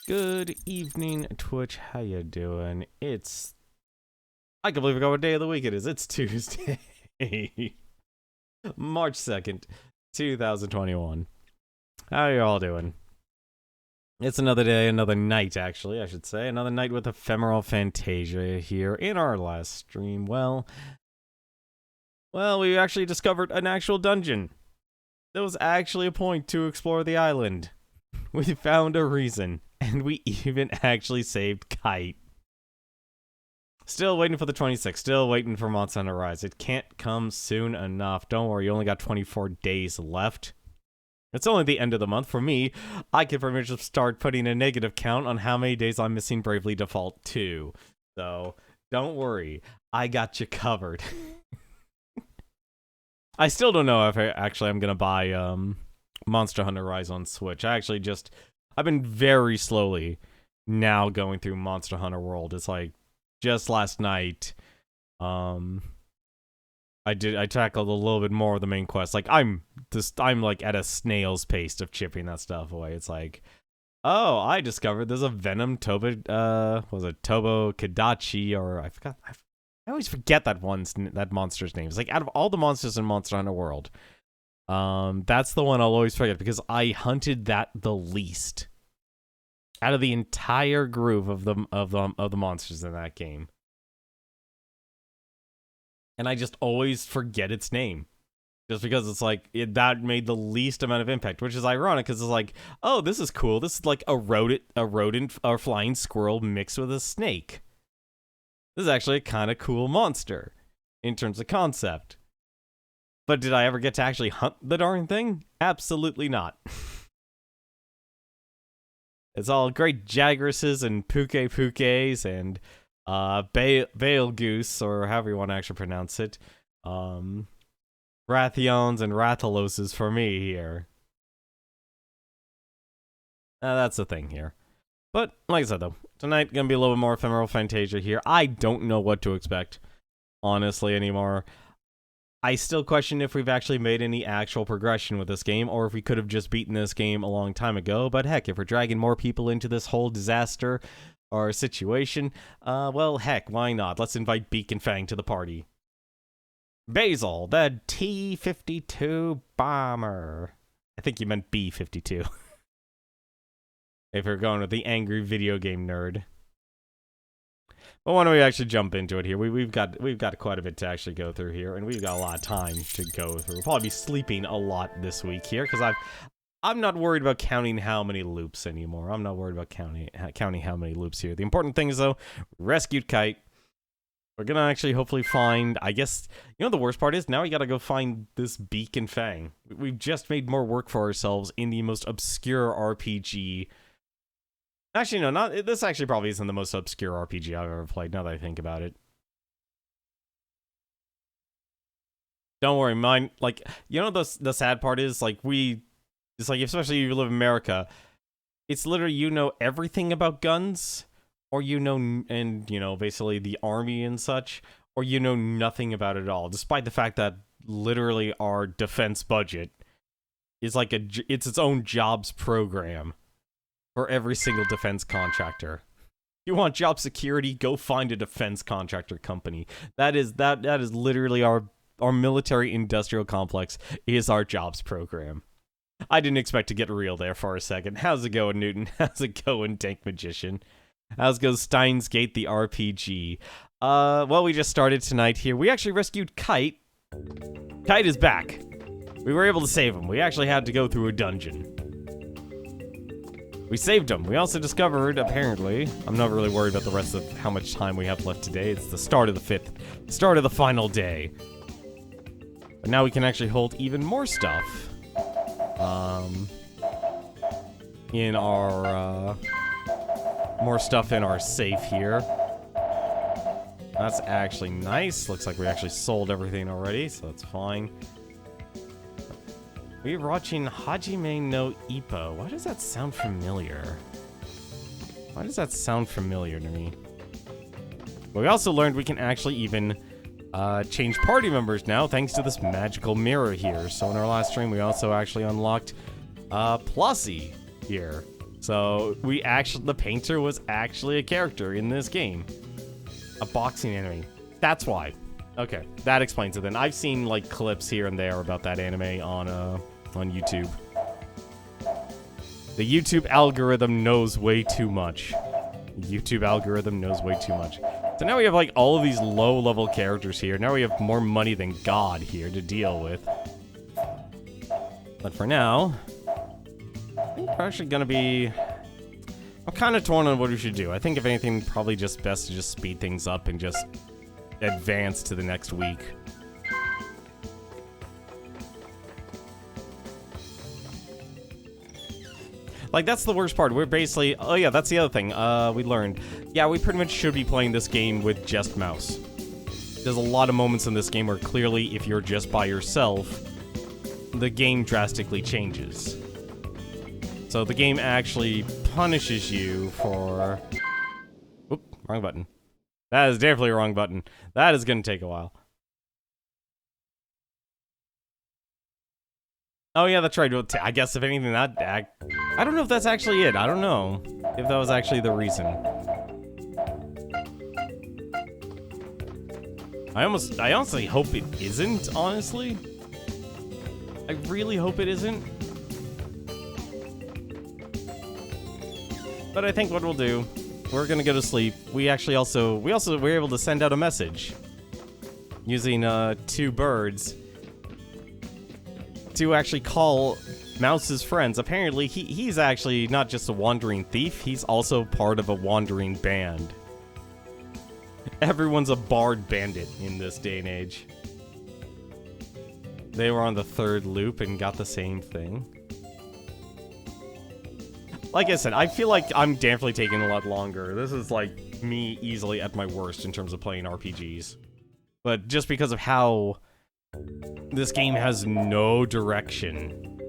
Good evening, Twitch. How you doing? I can't believe what day of the week it is. It's Tuesday, March 2nd, 2021. How are you all doing? It's another day, another night, actually, I should say. Another night with Ephemeral Fantasia here in our last stream. Well, we actually discovered an actual dungeon. There was actually a point to explore the island. We found a reason, and we even actually saved Kite. Still waiting for the 26th, still waiting for Monster Hunter Rise. It can't come soon enough. Don't worry, you only got 24 days left. It's only the end of the month. For me, I can pretty much just start putting a negative count on how many days I'm missing Bravely Default 2. So, don't worry, I got you covered. I still don't know if I'm gonna buy Monster Hunter Rise on Switch. I've been very slowly now going through Monster Hunter World. It's like just last night, I tackled a little bit more of the main quest. Like I'm like at a snail's pace of chipping that stuff away. It's like, oh, I discovered there's a Venom Tobo Kadachi, or I forgot. I always forget that monster's name. It's like out of all the monsters in Monster Hunter World, that's the one I'll always forget because I hunted that the least out of the entire group of the monsters in that game, and I just always forget its name, just because it's like that made the least amount of impact, which is ironic because it's like, oh, this is cool. This is like a rodent or flying squirrel mixed with a snake. This is actually a kind of cool monster in terms of concept. But did I ever get to actually hunt the darn thing? Absolutely not. It's all great Jagresses and Pukes and Bale Goose, or however you want to actually pronounce it. Rathions and Rathaloses for me here. That's the thing here. But, like I said though, tonight gonna be a little bit more Ephemeral Fantasia here. I don't know what to expect, honestly, anymore. I still question if we've actually made any actual progression with this game, or if we could have just beaten this game a long time ago. But heck, if we're dragging more people into this whole disaster or situation, well, heck, why not? Let's invite Beak and Fang to the party. Basil, the T-52 bomber. I think you meant B-52. If you're going with the angry video game nerd. But why don't we actually jump into it here? We've got quite a bit to actually go through here, and we've got a lot of time to go through. We'll probably be sleeping a lot this week here, because I'm not worried about counting how many loops anymore. I'm not worried about counting how many loops here. The important thing is, though, rescued Kite. We're gonna actually hopefully find, I guess, the worst part is, now we gotta go find this Beak and Fang. We've just made more work for ourselves in the most obscure RPG. Actually, no, this actually probably isn't the most obscure RPG I've ever played, now that I think about it. Don't worry, mine, like, the sad part is, like, it's like, especially if you live in America, it's literally, everything about guns, or and, basically the army and such, or nothing about it at all, despite the fact that literally our defense budget is like it's its own jobs program. For every single defense contractor. You want job security? Go find a defense contractor company. That is literally our military industrial complex is our jobs program. I didn't expect to get real there for a second. How's it going, Newton? How's it going, Tank Magician? How's it go, Steins Gate the RPG? Well, we just started tonight here. We actually rescued Kite. Kite is back. We were able to save him. We actually had to go through a dungeon. We saved him. We also discovered, apparently, I'm not really worried about the rest of how much time we have left today. It's the start of the start of the final day. But now we can actually hold even more stuff. In our, more stuff in our safe here. That's actually nice. Looks like we actually sold everything already, so that's fine. We're watching Hajime no Ippo. Why does that sound familiar? Why does that sound familiar to me? But we also learned we can actually even change party members now, thanks to this magical mirror here. So in our last stream, we also actually unlocked Plussy here. So the painter was actually a character in this game. A boxing anime. That's why. Okay, that explains it then. I've seen like clips here and there about that anime on YouTube. The YouTube algorithm knows way too much. YouTube algorithm knows way too much. So now we have like all of these low-level characters here. Now we have more money than God here to deal with. But for now, I think we're actually gonna be... I'm kind of torn on what we should do. I think if anything, probably just best to just speed things up and just advance to the next week. Like, that's the worst part. We're basically... Oh, yeah, that's the other thing we learned. Yeah, we pretty much should be playing this game with just mouse. There's a lot of moments in this game where clearly, if you're just by yourself, the game drastically changes. So the game actually punishes you for... Oop, wrong button. That is definitely a wrong button. That is going to take a while. Oh yeah, that's right. I guess if anything, I don't know if that's actually it. I don't know if that was actually the reason. I honestly hope it isn't, honestly. I really hope it isn't. But I think what we'll do, we're gonna go to sleep. We were able to send out a message using 2 birds to actually call Mouse's friends. Apparently, he's actually not just a wandering thief, he's also part of a wandering band. Everyone's a barred bandit in this day and age. They were on the 3rd loop and got the same thing. Like I said, I feel like I'm definitely taking a lot longer. This is like me easily at my worst in terms of playing RPGs. But just because of how this game has no direction,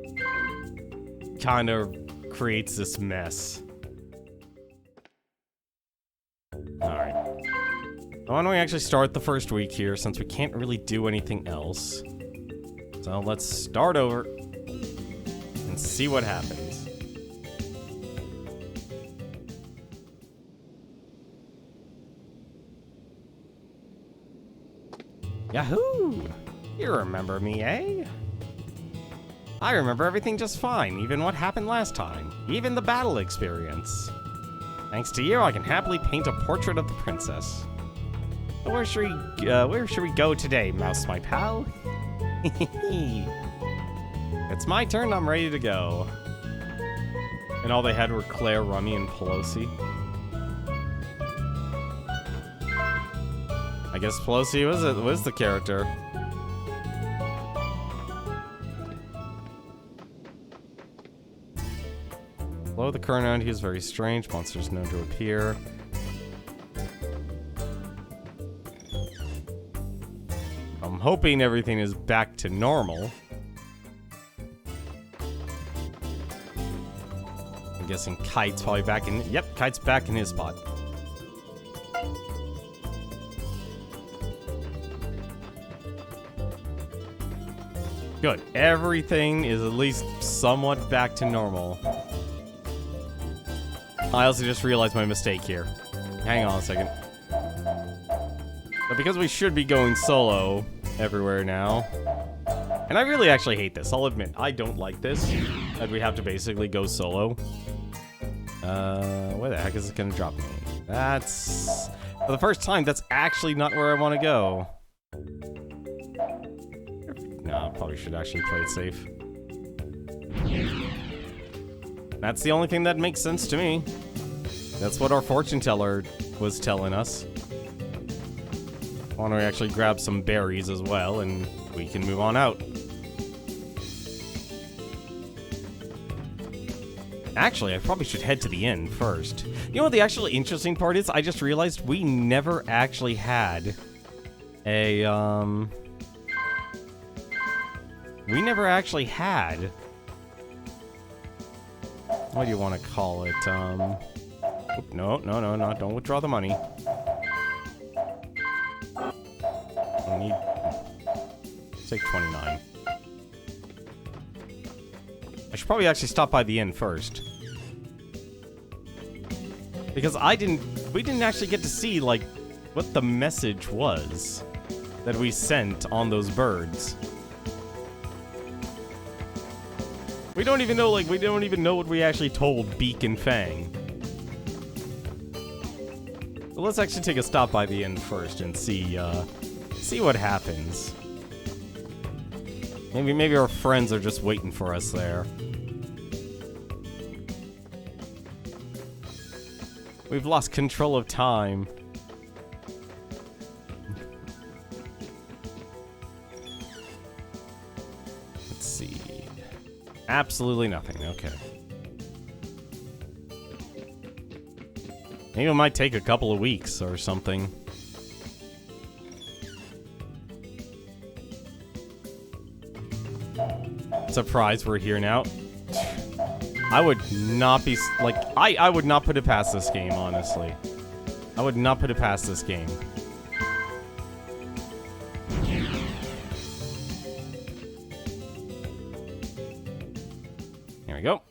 kind of creates this mess. Alright. Why don't we actually start the first week here, since we can't really do anything else. So let's start over and see what happens. Yahoo! You remember me, eh? I remember everything just fine, even what happened last time, even the battle experience. Thanks to you, I can happily paint a portrait of the princess. But where should we go today, Mouse, my pal? It's my turn, I'm ready to go. And all they had were Claire, Rummy, and Pelosi. I guess Pelosi was the character. Below the current round, he is very strange. Monsters known to appear. I'm hoping everything is back to normal. I'm guessing Kite's probably back in... Yep, Kite's back in his spot. Good. Everything is at least somewhat back to normal. I also just realized my mistake here. Hang on a second. But because we should be going solo everywhere now, and I really actually hate this, I'll admit, I don't like this, that we have to basically go solo. Where the heck is it gonna drop me? That's... For the first time, that's actually not where I want to go. No, I probably should actually play it safe. That's the only thing that makes sense to me. That's what our fortune teller was telling us. Why don't we actually grab some berries as well, and we can move on out. Actually, I probably should head to the inn first. You know what the actually interesting part is? I just realized we never actually had a, we never actually had... What do you want to call it? No, don't withdraw the money. I need... Take 29. I should probably actually stop by the inn first. Because we didn't actually get to see, like, what the message was that we sent on those birds. We don't even know, like, we don't even know what we actually told Beak and Fang. So let's actually take a stop by the end first and see what happens. Maybe our friends are just waiting for us there. We've lost control of time. Let's see. Absolutely nothing. Okay. Maybe it might take a couple of weeks or something. Surprised we're here now. I would not be, like, I would not put it past this game, honestly. I would not put it past this game. Here we go.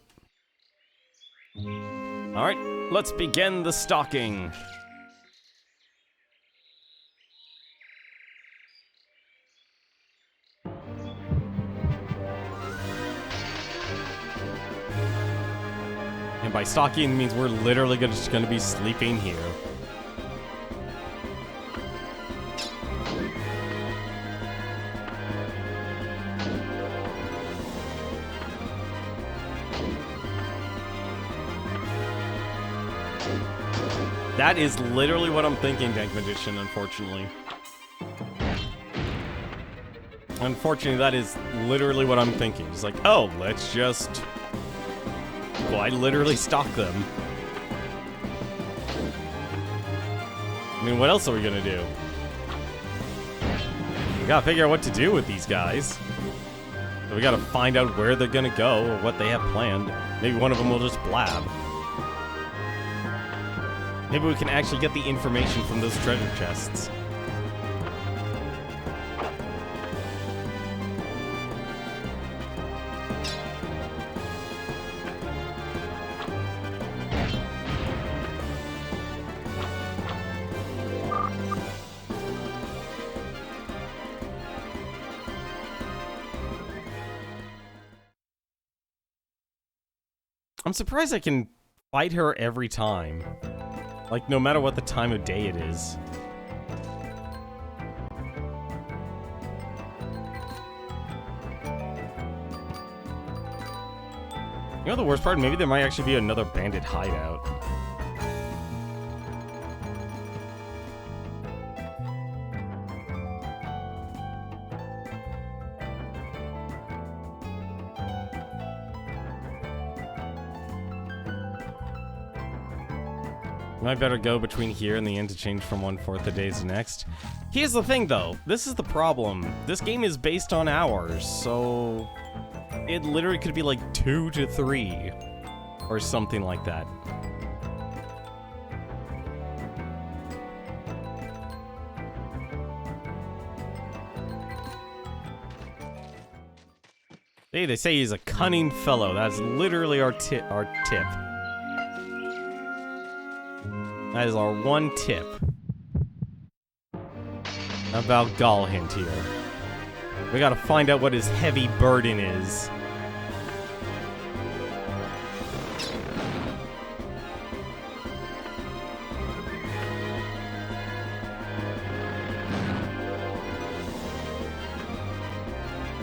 Alright, let's begin the stalking. And by stalking means we're literally just going to be sleeping here. That is literally what I'm thinking, Dank Magician, unfortunately. Unfortunately, that is literally what I'm thinking. It's like, oh, let's just... Well, I literally stalk them. I mean, what else are we gonna do? We gotta figure out what to do with these guys. So we gotta find out where they're gonna go or what they have planned. Maybe one of them will just blab. Maybe we can actually get the information from those treasure chests. I'm surprised I can fight her every time. Like, no matter what the time of day it is. You know the worst part? Maybe there might actually be another bandit hideout. I better go between here and the interchange from 1/4 the days next. Here's the thing, though. This is the problem. This game is based on hours, so it literally could be like 2 to 3 or something like that. Hey, they say he's a cunning fellow. That's literally our tip. That is our one tip about Galhint here. We gotta find out what his heavy burden is.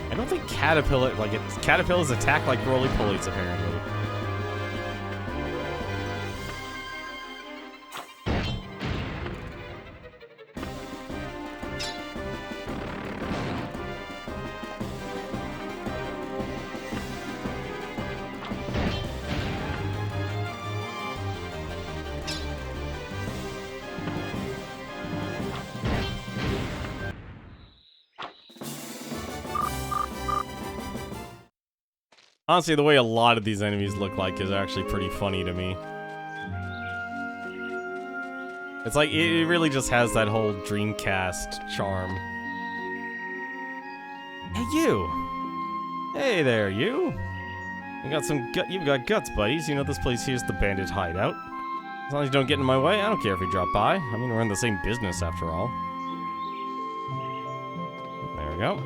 I don't think caterpillars attack like roly-polies, apparently. Honestly, the way a lot of these enemies look like is actually pretty funny to me. It's like, it really just has that whole Dreamcast charm. Hey, you! Hey there, you! You've got guts, buddies. You know this place here's the bandit hideout. As long as you don't get in my way, I don't care if you drop by. I mean, we're in the same business after all. There we go.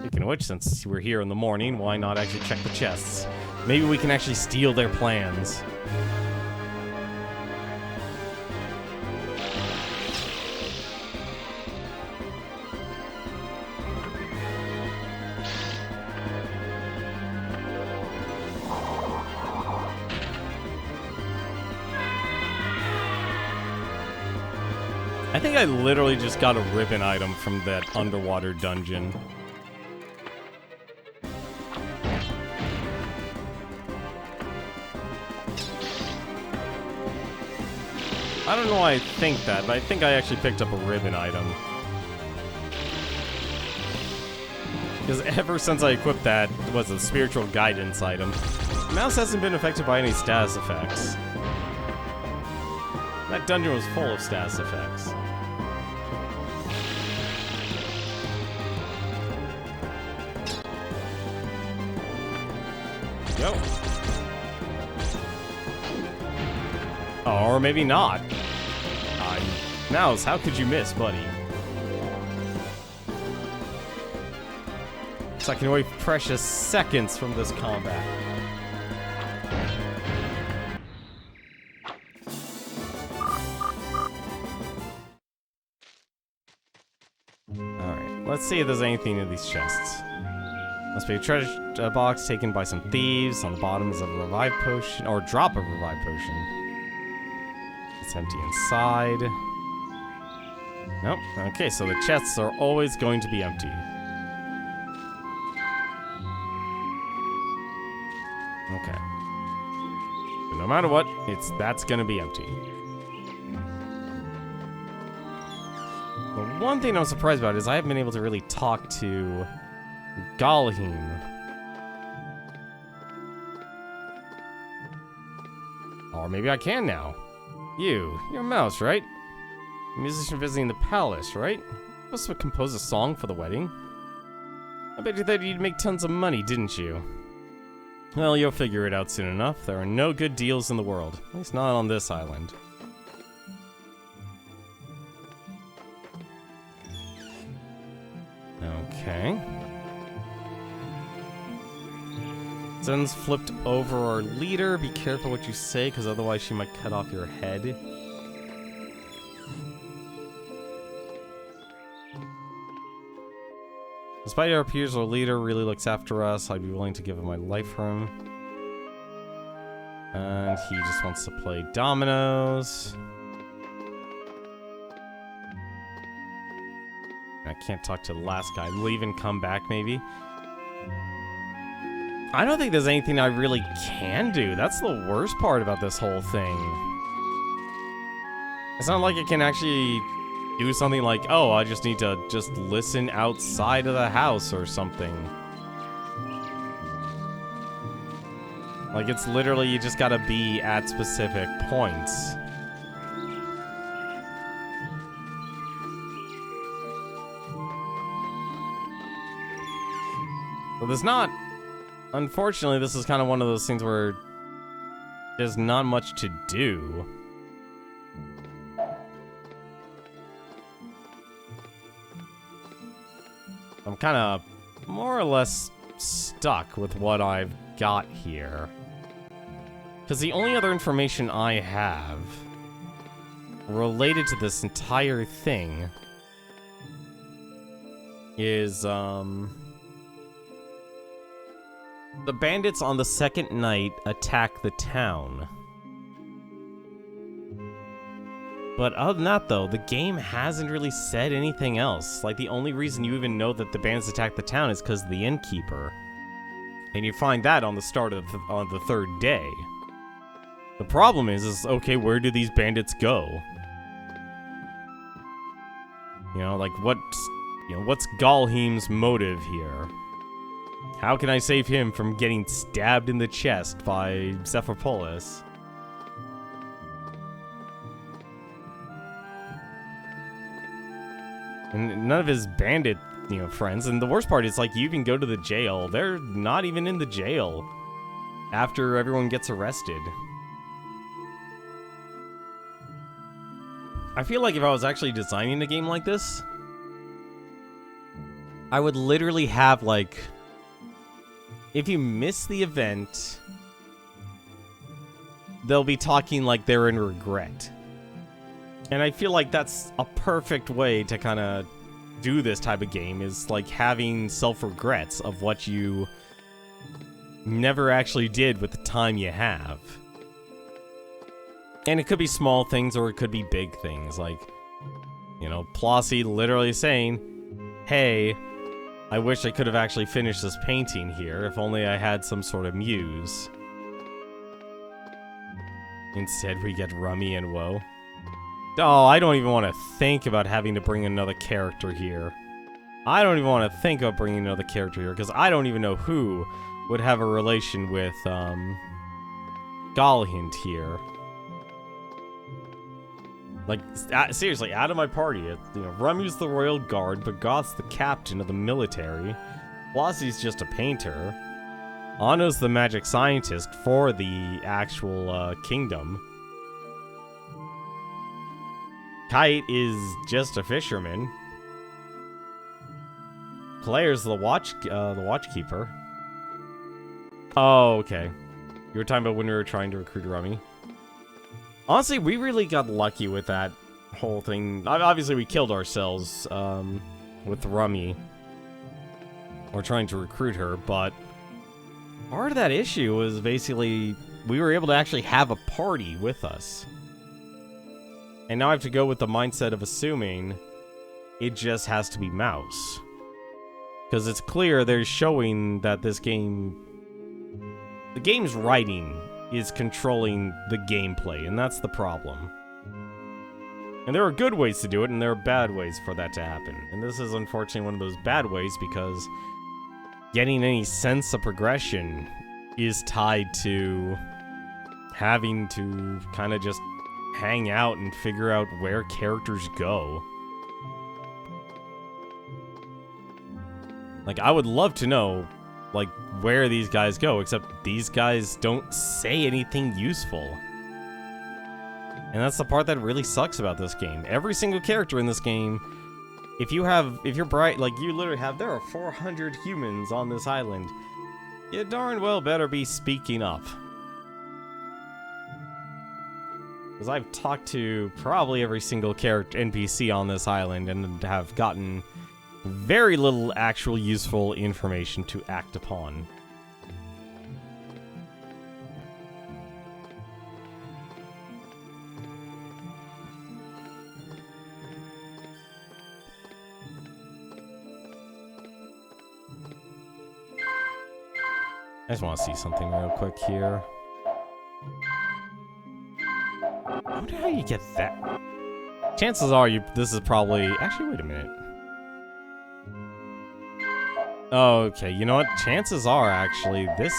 Speaking of which, since we're here in the morning, why not actually check the chests? Maybe we can actually steal their plans. I think I literally just got a ribbon item from that underwater dungeon. I don't know why I think that, but I think I actually picked up a ribbon item. Because ever since I equipped that, it was a spiritual guidance item. The mouse hasn't been affected by any status effects. That dungeon was full of status effects. Yo. Oh, or maybe not. Mouse, how could you miss, buddy? Sucking away precious seconds from this combat. Alright, let's see if there's anything in these chests. Must be a treasure box taken by some thieves. On the bottom is a revive potion, or drop of revive potion. It's empty inside. Nope. Okay, so the chests are always going to be empty. Okay. So no matter what, that's gonna be empty. The one thing I'm surprised about is I haven't been able to really talk to Galheim. Or maybe I can now. You're a mouse, right? A musician visiting the palace, right? You must have composed a song for the wedding. I bet you thought you'd make tons of money, didn't you? Well, you'll figure it out soon enough. There are no good deals in the world. At least not on this island. Okay. Zen's flipped over our leader. Be careful what you say, because otherwise she might cut off your head. Despite our peers, our leader really looks after us. I'd be willing to give him my life for him. And he just wants to play dominoes. I can't talk to the last guy. Leave and come back, maybe. I don't think there's anything I really can do. That's the worst part about this whole thing. It's not like I can actually do something like, oh, I just need to just listen outside of the house or something. Like, it's literally, you just gotta be at specific points. But there's not... Unfortunately, this is kind of one of those things where there's not much to do. I'm kind of more or less stuck with what I've got here. Because the only other information I have related to this entire thing is, the bandits on the second night attack the town. But other than that, though, the game hasn't really said anything else. Like, the only reason you even know that the bandits attacked the town is because of the innkeeper. And you find that on the start of on the third day. The problem is, okay, where do these bandits go? You know, like, what's Galheim's motive here? How can I save him from getting stabbed in the chest by Zephyropolis? And none of his bandit, friends. And the worst part is, like, you even go to the jail. They're not even in the jail after everyone gets arrested. I feel like if I was actually designing a game like this, I would literally have, like, if you miss the event, they'll be talking like they're in regret. And I feel like that's a perfect way to kind of do this type of game, is like having self-regrets of what you never actually did with the time you have. And it could be small things or it could be big things, like, you know, Plossie literally saying, hey, I wish I could have actually finished this painting here, if only I had some sort of muse. Instead, we get Rummy and Woe. Oh, I don't even want to think about having to bring another character here. I don't even want to think of bringing another character here, because I don't even know who would have a relation with, Galhint here. Like, seriously, out of my party, you know, Rummy's the royal guard, but Goth's the captain of the military. Flossie's just a painter. Anno's the magic scientist for the actual, kingdom. Kite is just a fisherman. Claire's the watchkeeper. Oh, okay. You were talking about when we were trying to recruit Rummy. Honestly, we really got lucky with that whole thing. Obviously, we killed ourselves with Rummy. We're trying to recruit her, but part of that issue was basically we were able to actually have a party with us. And now I have to go with the mindset of assuming it just has to be Mouse. Because it's clear they're showing that this game... the game's writing is controlling the gameplay, and that's the problem. And there are good ways to do it, and there are bad ways for that to happen. And this is unfortunately one of those bad ways, because getting any sense of progression is tied to having to kind of just hang out and figure out where characters go. Like, I would love to know, like, where these guys go, except these guys don't say anything useful. And that's the part that really sucks about this game. Every single character in this game, if you're bright, like, you literally have, there are 400 humans on this island. You darn well better be speaking up. Because I've talked to probably every single character NPC on this island and have gotten very little actual useful information to act upon. I just want to see something real quick here. I wonder how you get that. Chances are this is probably... Actually, wait a minute. Oh, okay, you know what? Chances are, actually, this...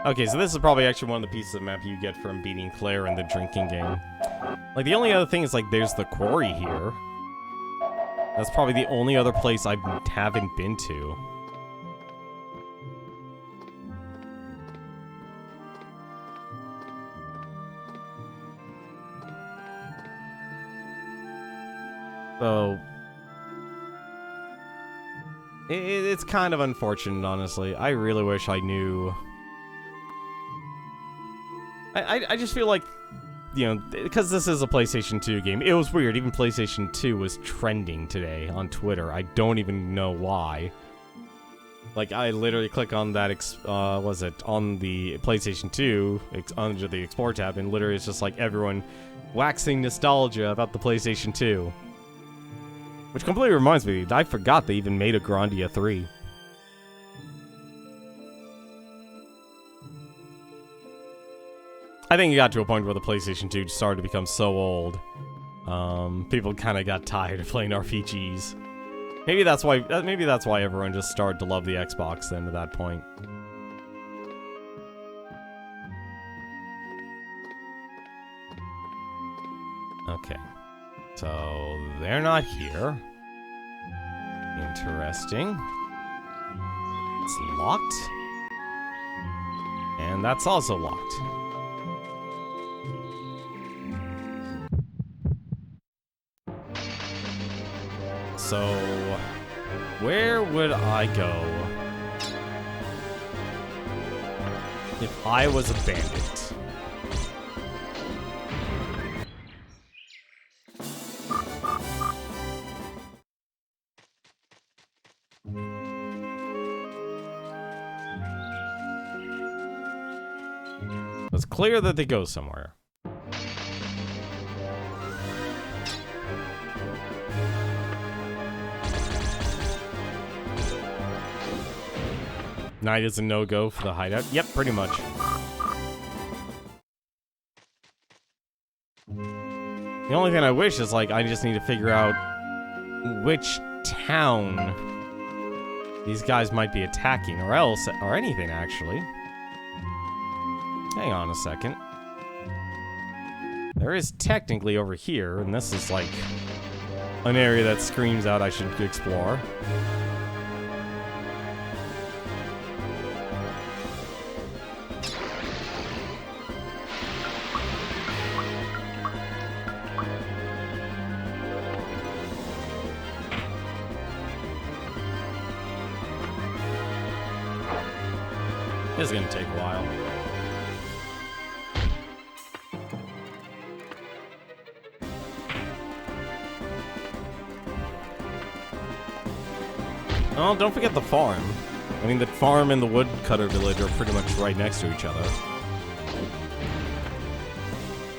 Okay, so this is probably actually one of the pieces of map you get from beating Claire in the drinking game. Like, the only other thing is, like, there's the quarry here. That's probably the only other place I haven't been to. So... It's kind of unfortunate, honestly. I really wish I knew... I just feel like, you know, because this is a PlayStation 2 game, it was weird. Even PlayStation 2 was trending today on Twitter. I don't even know why. Like, I literally click on that, was it, on the PlayStation 2, under the Explore tab, and literally it's just like everyone waxing nostalgia about the PlayStation 2. Which completely reminds me, I forgot they even made a Grandia 3. I think it got to a point where the PlayStation 2 started to become so old. People kind of got tired of playing RPGs. Maybe that's why everyone just started to love the Xbox then at that point. Okay. So, they're not here. Interesting. It's locked. And that's also locked. So, where would I go if I was a bandit? It's clear that they go somewhere. Night is a no-go for the hideout. Yep, pretty much. The only thing I wish is, like, I just need to figure out which town these guys might be attacking, or else, or anything, actually. Hang on a second. There is technically over here, and this is, like, an area that screams out I should explore. This is gonna take a while. Oh, don't forget the farm. I mean, the farm and the woodcutter village are pretty much right next to each other.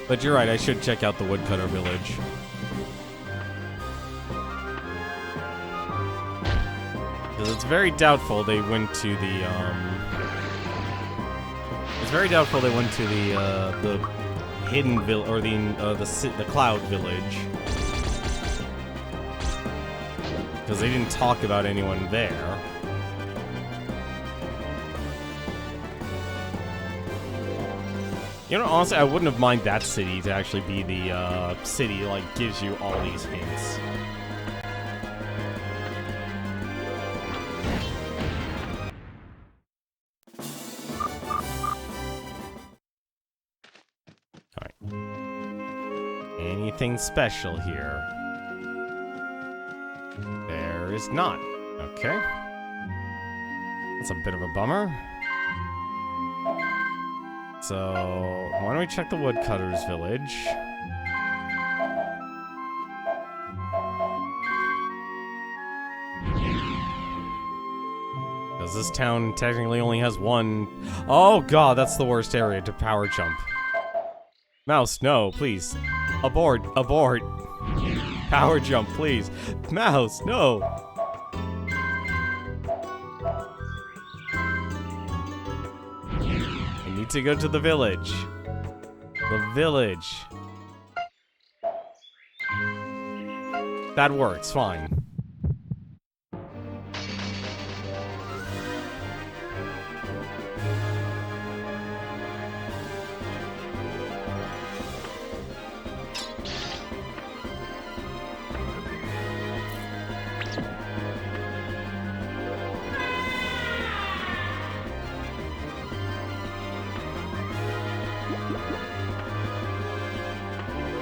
But you're right, I should check out the woodcutter village. Because it's very doubtful they went to the, It's very doubtful they went to the hidden village, or the cloud village. Because they didn't talk about anyone there. You know, honestly, I wouldn't have minded that city to actually be the city, like, gives you all these hints. Anything special here? There is not. Okay. That's a bit of a bummer. So, why don't we check the woodcutters village? Because this town technically only has one... Oh god, that's the worst area to power jump. Mouse, no, please. Abort, abort. Power jump, please. Mouse, no. I need to go to the village. The village. That works, fine.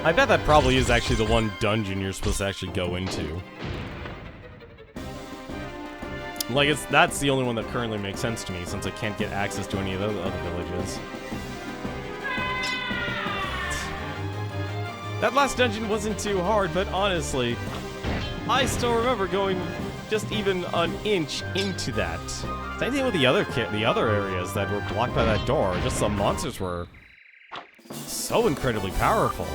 I bet that probably is actually the one dungeon you're supposed to actually go into. Like, that's the only one that currently makes sense to me, since I can't get access to any of the other villages. That last dungeon wasn't too hard, but honestly, I still remember going just even an inch into that. Same thing with the other areas that were blocked by that door. Just the monsters were so incredibly powerful.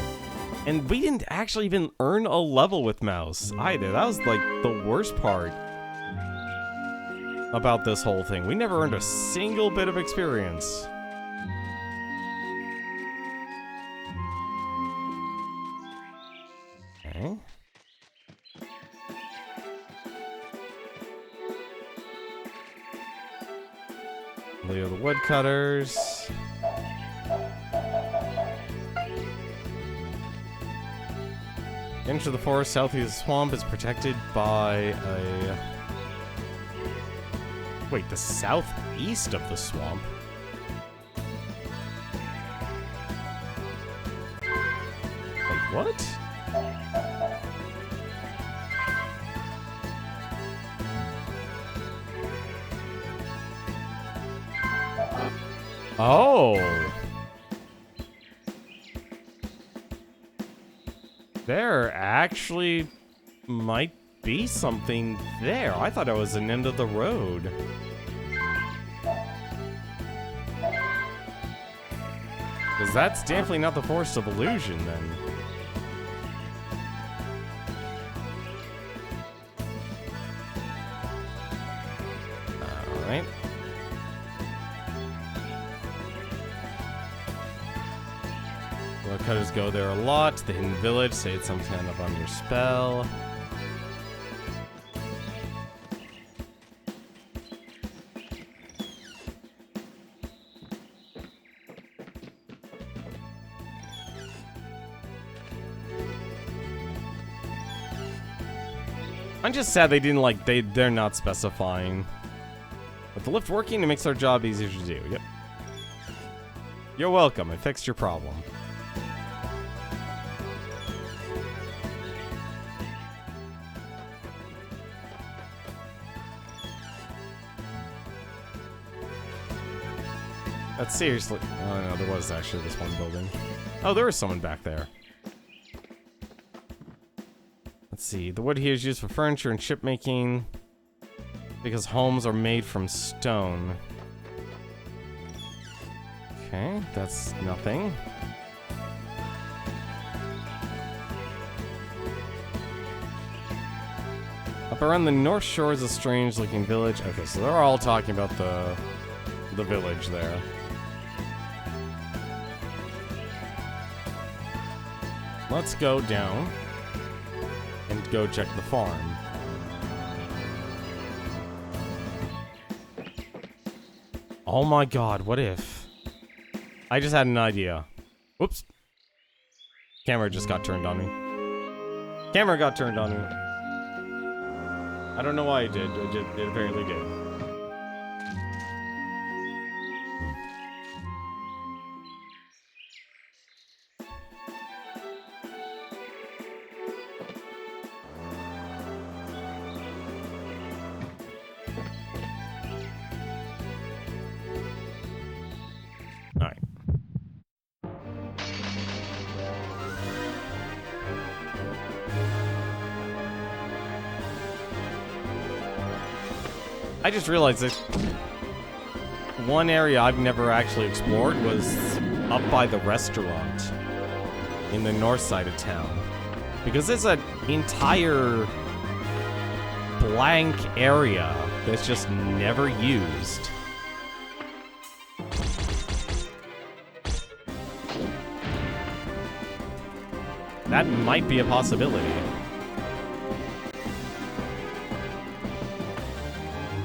And we didn't actually even earn a level with Mouse either. That was like the worst part about this whole thing. We never earned a single bit of experience. Okay. Leo the woodcutters. Into the forest south of the swamp is protected by a... Wait, the southeast of the swamp? Wait, what? Oh. There actually might be something there. I thought it was an end of the road. Because that's definitely not the Forest of Illusion, then. Alright. Woodcutters go there a lot. The Hidden Village, say it's some kind of under spell. I'm just sad they didn't, like, they're not specifying. With the lift working, it makes our job easier to do. Yep. You're welcome. I fixed your problem. That's seriously... Oh, no, there was actually this one building. Oh, there is someone back there. Let's see. The wood here is used for furniture and shipmaking because homes are made from stone. Okay, that's nothing. Up around the north shore is a strange-looking village. Okay, so they're all talking about the village there. Let's go down and go check the farm. Oh my god, what if? I just had an idea. Whoops. Camera just got turned on me. Camera got turned on me. I don't know why it did. It apparently did. Alright. I just realized that one area I've never actually explored was up by the restaurant in the north side of town. Because there's an entire blank area that's just never used. That might be a possibility.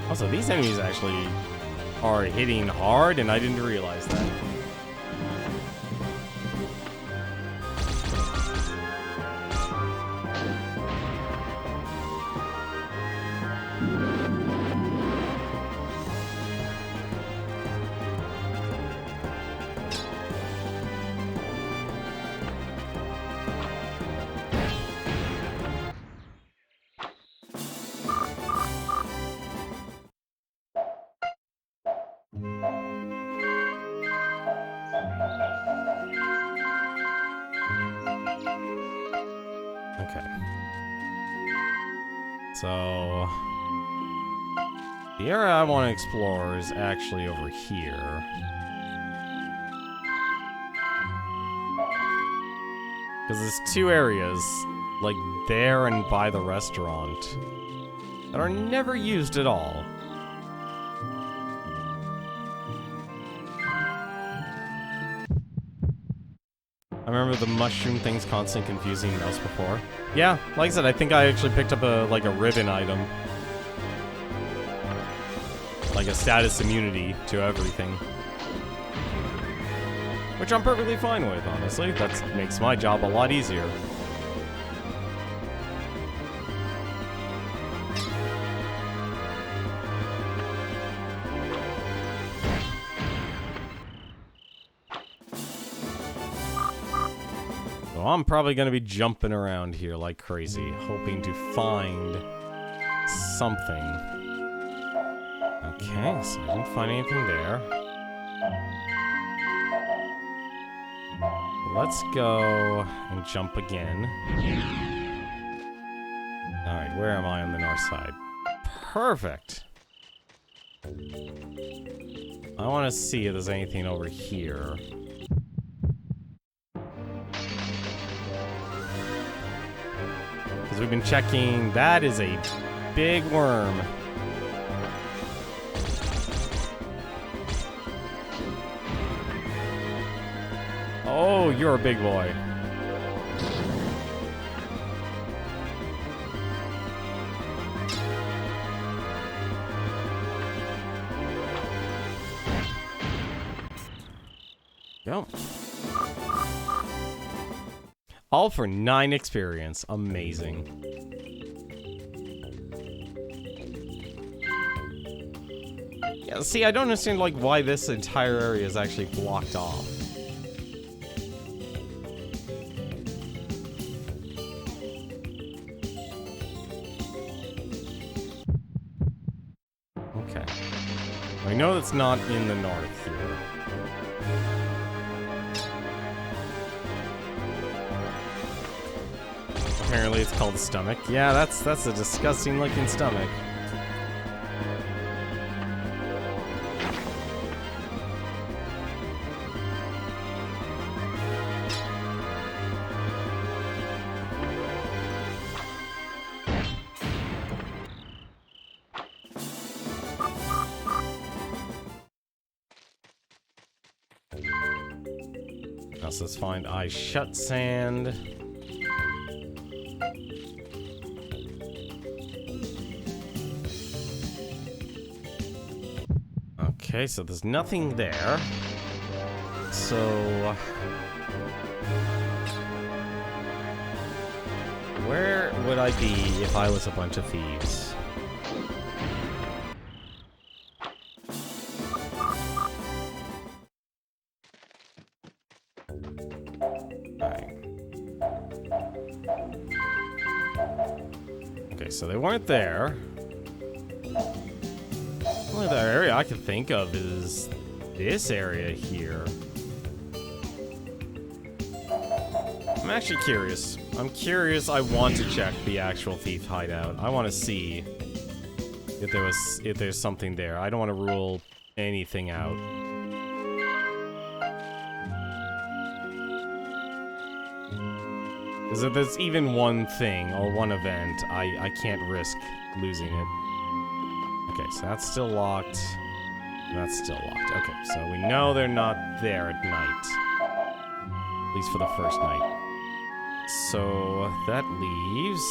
Also, these enemies actually are hitting hard, and I didn't realize that. Okay. So the area I want to explore is actually over here. Because there's two areas, like there and by the restaurant, that are never used at all. I remember the mushroom things constantly confusing mouse before. Yeah, like I said, I think I actually picked up a ribbon item. Like a status immunity to everything. Which I'm perfectly fine with, honestly. That makes my job a lot easier. So I'm probably going to be jumping around here like crazy, hoping to find something. Okay, so I didn't find anything there. let's go and jump again. Alright, where am I on the north side? Perfect! I want to see if there's anything over here. Because we've been checking... That is a big worm. Oh, you're a big boy. Go. All for 9 experience. Amazing. Yeah, see, I don't understand, like, why this entire area is actually blocked off. Okay. I know it's not in the north here. Apparently it's called stomach. Yeah, that's a disgusting looking stomach. Let's find Eyes Shut Sand. Okay, so there's nothing there. So... where would I be if I was a bunch of thieves? So they weren't there. The only other area I can think of is this area here. I'm actually curious. I'm curious. I want to check the actual thief hideout. I want to see if there's something there. I don't want to rule anything out. Because if there's even one thing or one event, I can't risk losing it. Okay, so that's still locked. That's still locked. Okay, so we know they're not there at night. At least for the first night. So that leaves...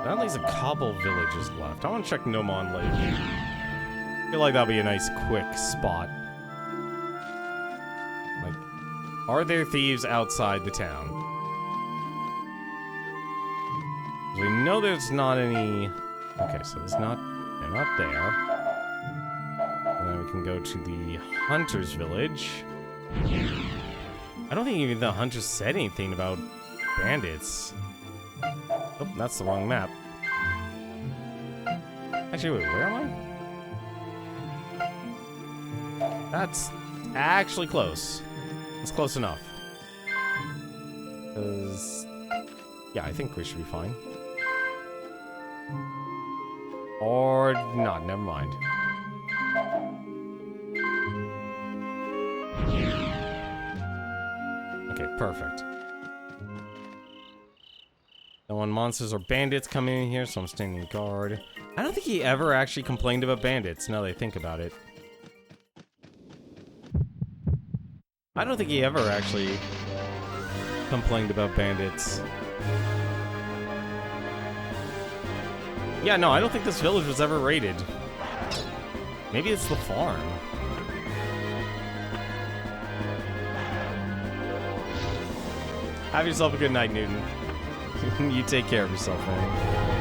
that leaves a couple villages left. I want to check Nomon Lake. I feel like that'll be a nice quick spot. Are there thieves outside the town? We know there's not any... okay, so there's not... they're not there. And then we can go to the Hunter's Village. I don't think even the Hunters said anything about bandits. Oh, that's the wrong map. Actually, wait, where am I? That's actually close. It's close enough. Because... yeah, I think we should be fine. Or not, never mind. Okay, perfect. No one monsters or bandits coming in here, so I'm standing guard. I don't think he ever actually complained about bandits, now that I think about it. I don't think he ever actually complained about bandits. Yeah, no, I don't think this village was ever raided. Maybe it's the farm. Have yourself a good night, Newton. You take care of yourself, man.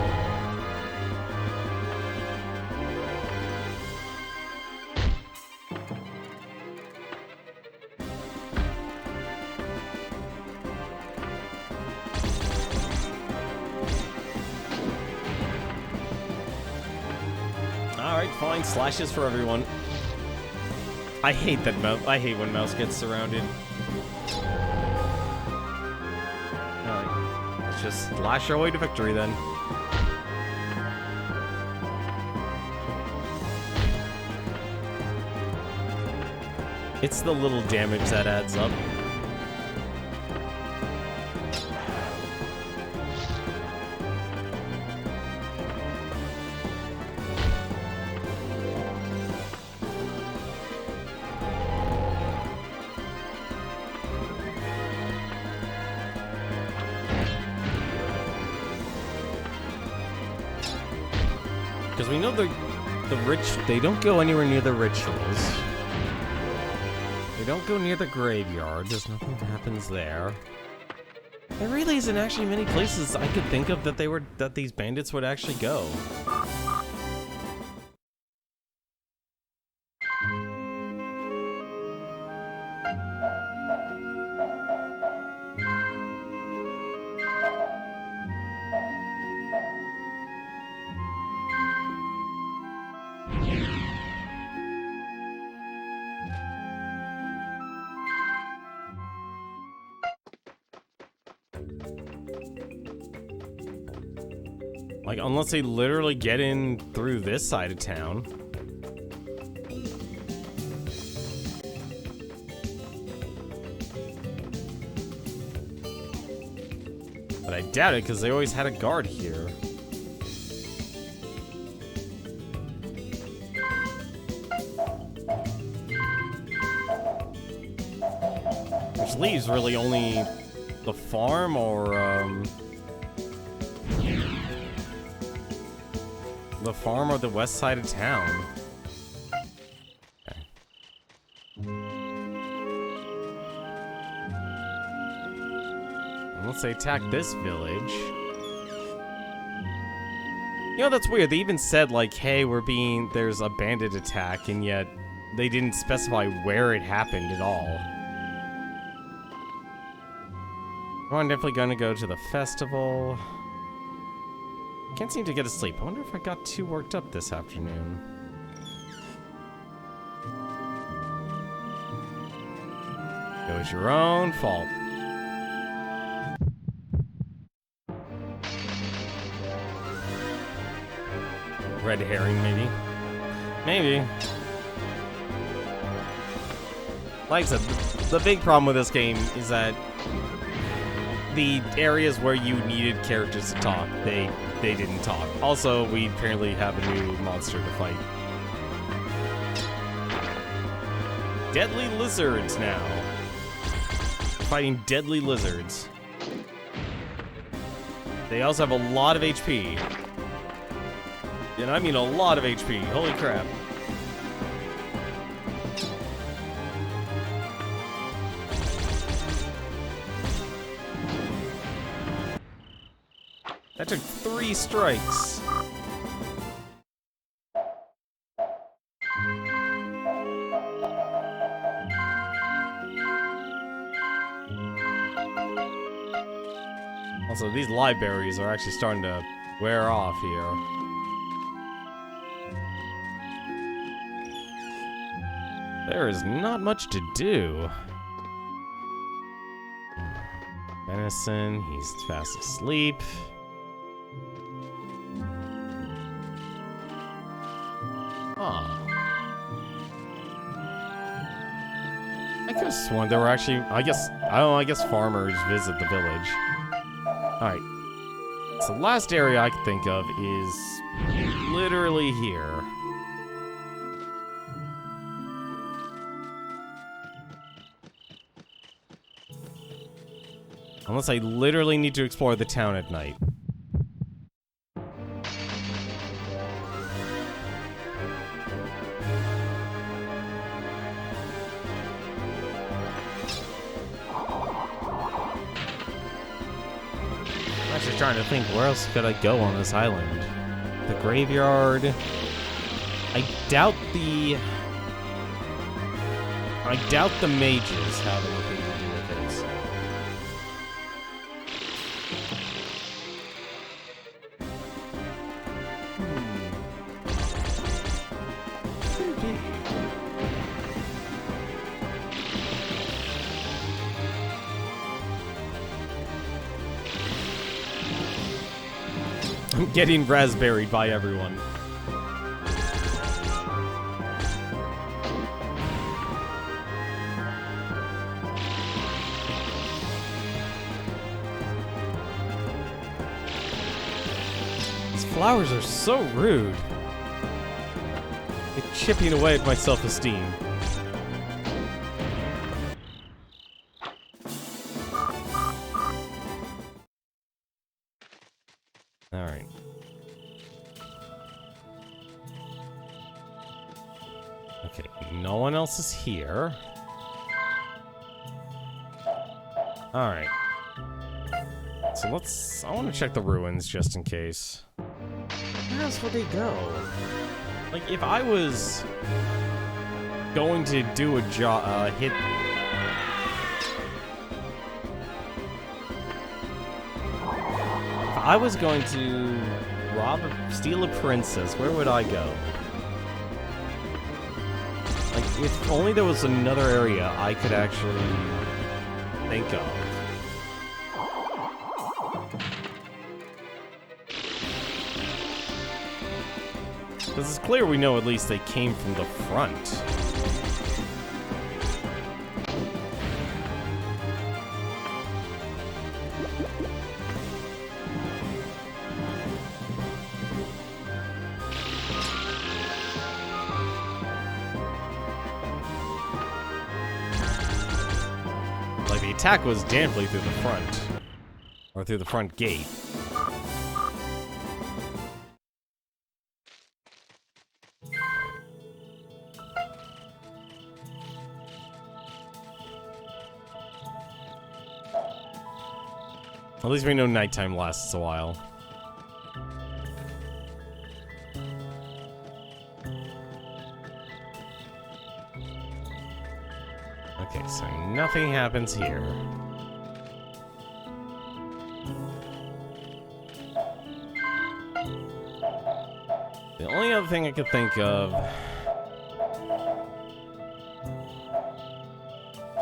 Alright, fine. Slashes for everyone. I hate that mouse. I hate when mouse gets surrounded. Alright. Let's just lash our way to victory then. It's the little damage that adds up. Because we know the they don't go anywhere near the rituals. They don't go near the graveyard. There's nothing that happens there. There really isn't actually many places I could think of that these bandits would actually go. Like, unless they literally get in through this side of town. But I doubt it, because they always had a guard here. Which leaves really only the farm or, the farm or the west side of town. Okay. Unless they attack this village. You know, that's weird. They even said, like, hey, there's a bandit attack, and yet they didn't specify where it happened at all. Oh, I'm definitely gonna go to the festival. Can't seem to get to sleep. I wonder if I got too worked up this afternoon. It was your own fault. Red herring, maybe? Maybe. Like I said, the big problem with this game is that the areas where you needed characters to talk, they didn't talk. Also, we apparently have a new monster to fight. Deadly lizards now. Fighting deadly lizards. They also have a lot of HP. And I mean a lot of HP. Holy crap. That took 3 strikes. Also, these libraries are actually starting to wear off here. There is not much to do. Venison, he's fast asleep. I could have sworn there were actually, I guess farmers visit the village. Alright. So the last area I can think of is literally here. Unless I literally need to explore the town at night. Trying to think, where else could I go on this island? The graveyard. I doubt the mages have anything to do with this. I'm getting raspberried by everyone. These flowers are so rude. They're chipping away at my self-esteem. Alright. Okay, no one else is here. Alright. So I want to check the ruins just in case. Where else would they go? Like, if I was going to do a job, hit... If I was going to steal a princess, where would I go? Like, if only there was another area I could actually think of. Because it's clear we know at least they came from the front. Like, the attack was definitely through the front. Or through the front gate. At least we know nighttime lasts a while. Okay, so nothing happens here. The only other thing I could think of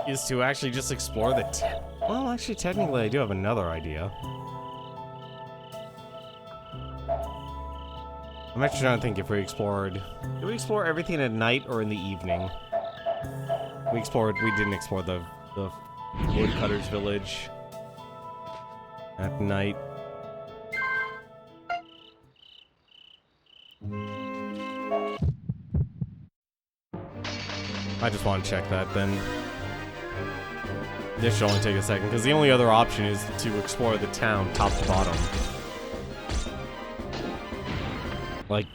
is to actually just explore the well, actually, technically, I do have another idea. I'm actually trying to think if we explored... Did we explore everything at night or in the evening? We didn't explore the woodcutter's village at night. I just want to check that then. This should only take a second, because the only other option is to explore the town top to bottom. Like,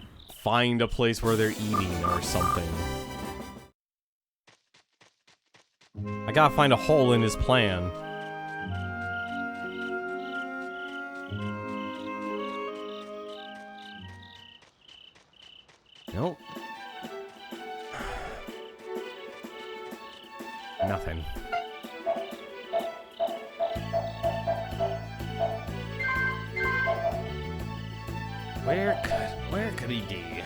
find a place where they're eating or something. I gotta find a hole in his plan. Nope. Nothing. Where could he be?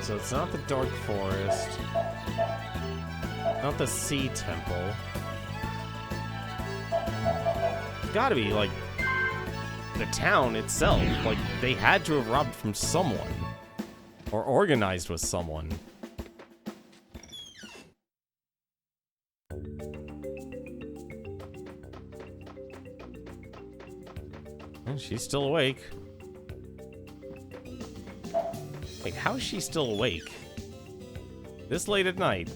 So it's not the Dark Forest, not the Sea Temple. It's gotta be, like, the town itself. Like, they had to have robbed from someone. Or organized with someone. And she's still awake. Wait, how is she still awake? This late at night?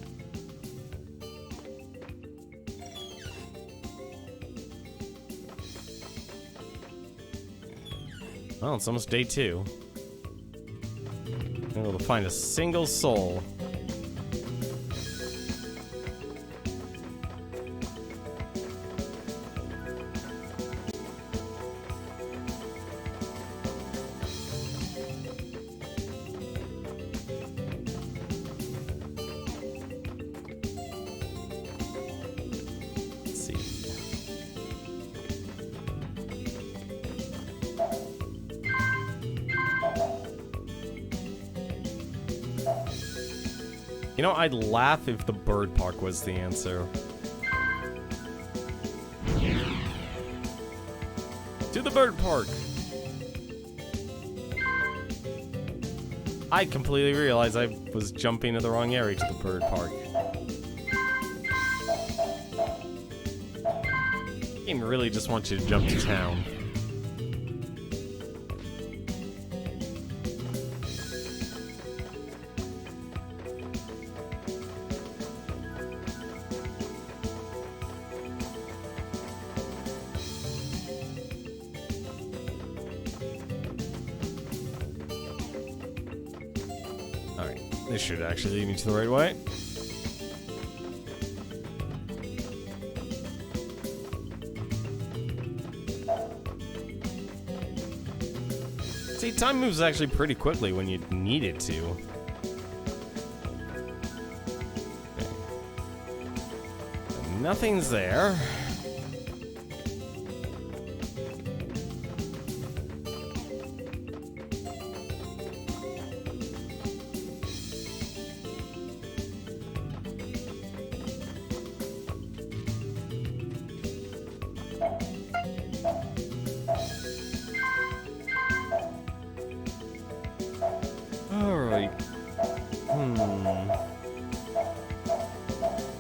Well, it's almost day 2. I'm able to find a single soul. You know, I'd laugh if the bird park was the answer. To the bird park! I completely realized I was jumping to the wrong area to the bird park. Game really just wants you to jump to town. Alright, this should actually lead me to the right way. See, time moves actually pretty quickly when you need it to. Okay. Nothing's there. Alright.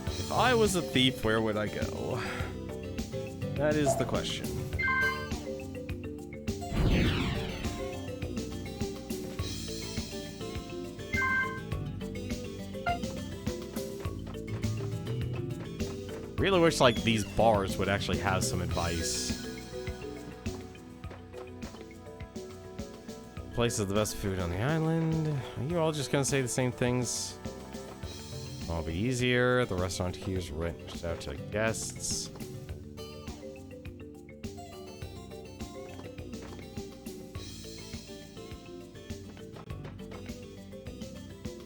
If I was a thief, where would I go? That is the question. Really wish, like, these bars would actually have some advice. Place is the best food on the island. Are you all just gonna say the same things? It'll be easier. The restaurant here's reached out to guests.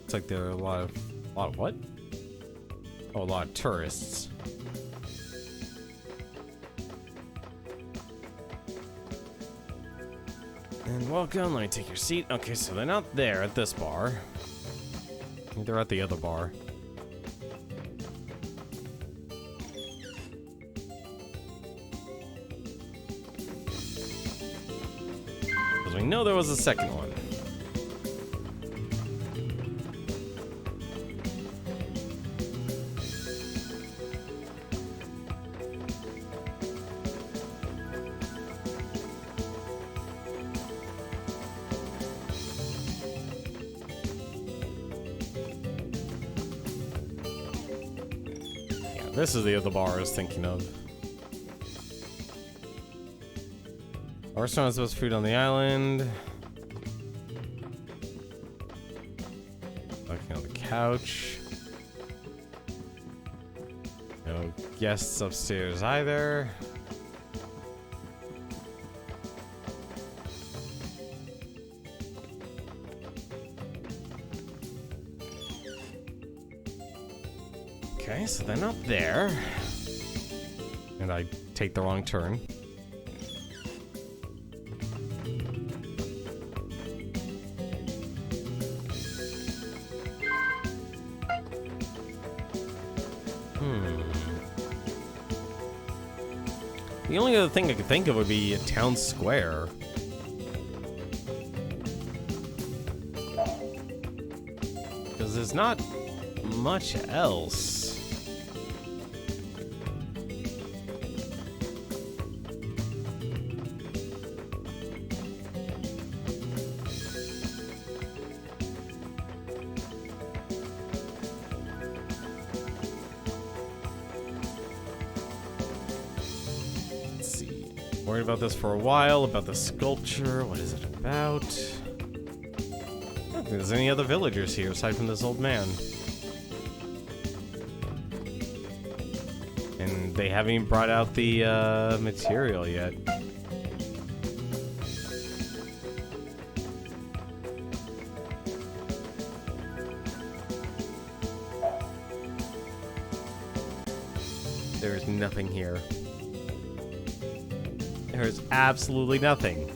It's like there are a lot of what? Oh, a lot of tourists. And welcome, let me take your seat. Okay, so they're not there at this bar. They're at the other bar. Because we know there was a second one. This is the other bar I was thinking of. Our restaurant has the best food on the island. Looking on the couch. No guests upstairs either. Okay, so they're not there. And I take the wrong turn. The only other thing I could think of would be a town square. Because there's not much else. Worried about this for a while, about the sculpture. What is it about? I don't think there's any other villagers here aside from this old man. And they haven't even brought out the material yet. There's nothing here. There's absolutely nothing.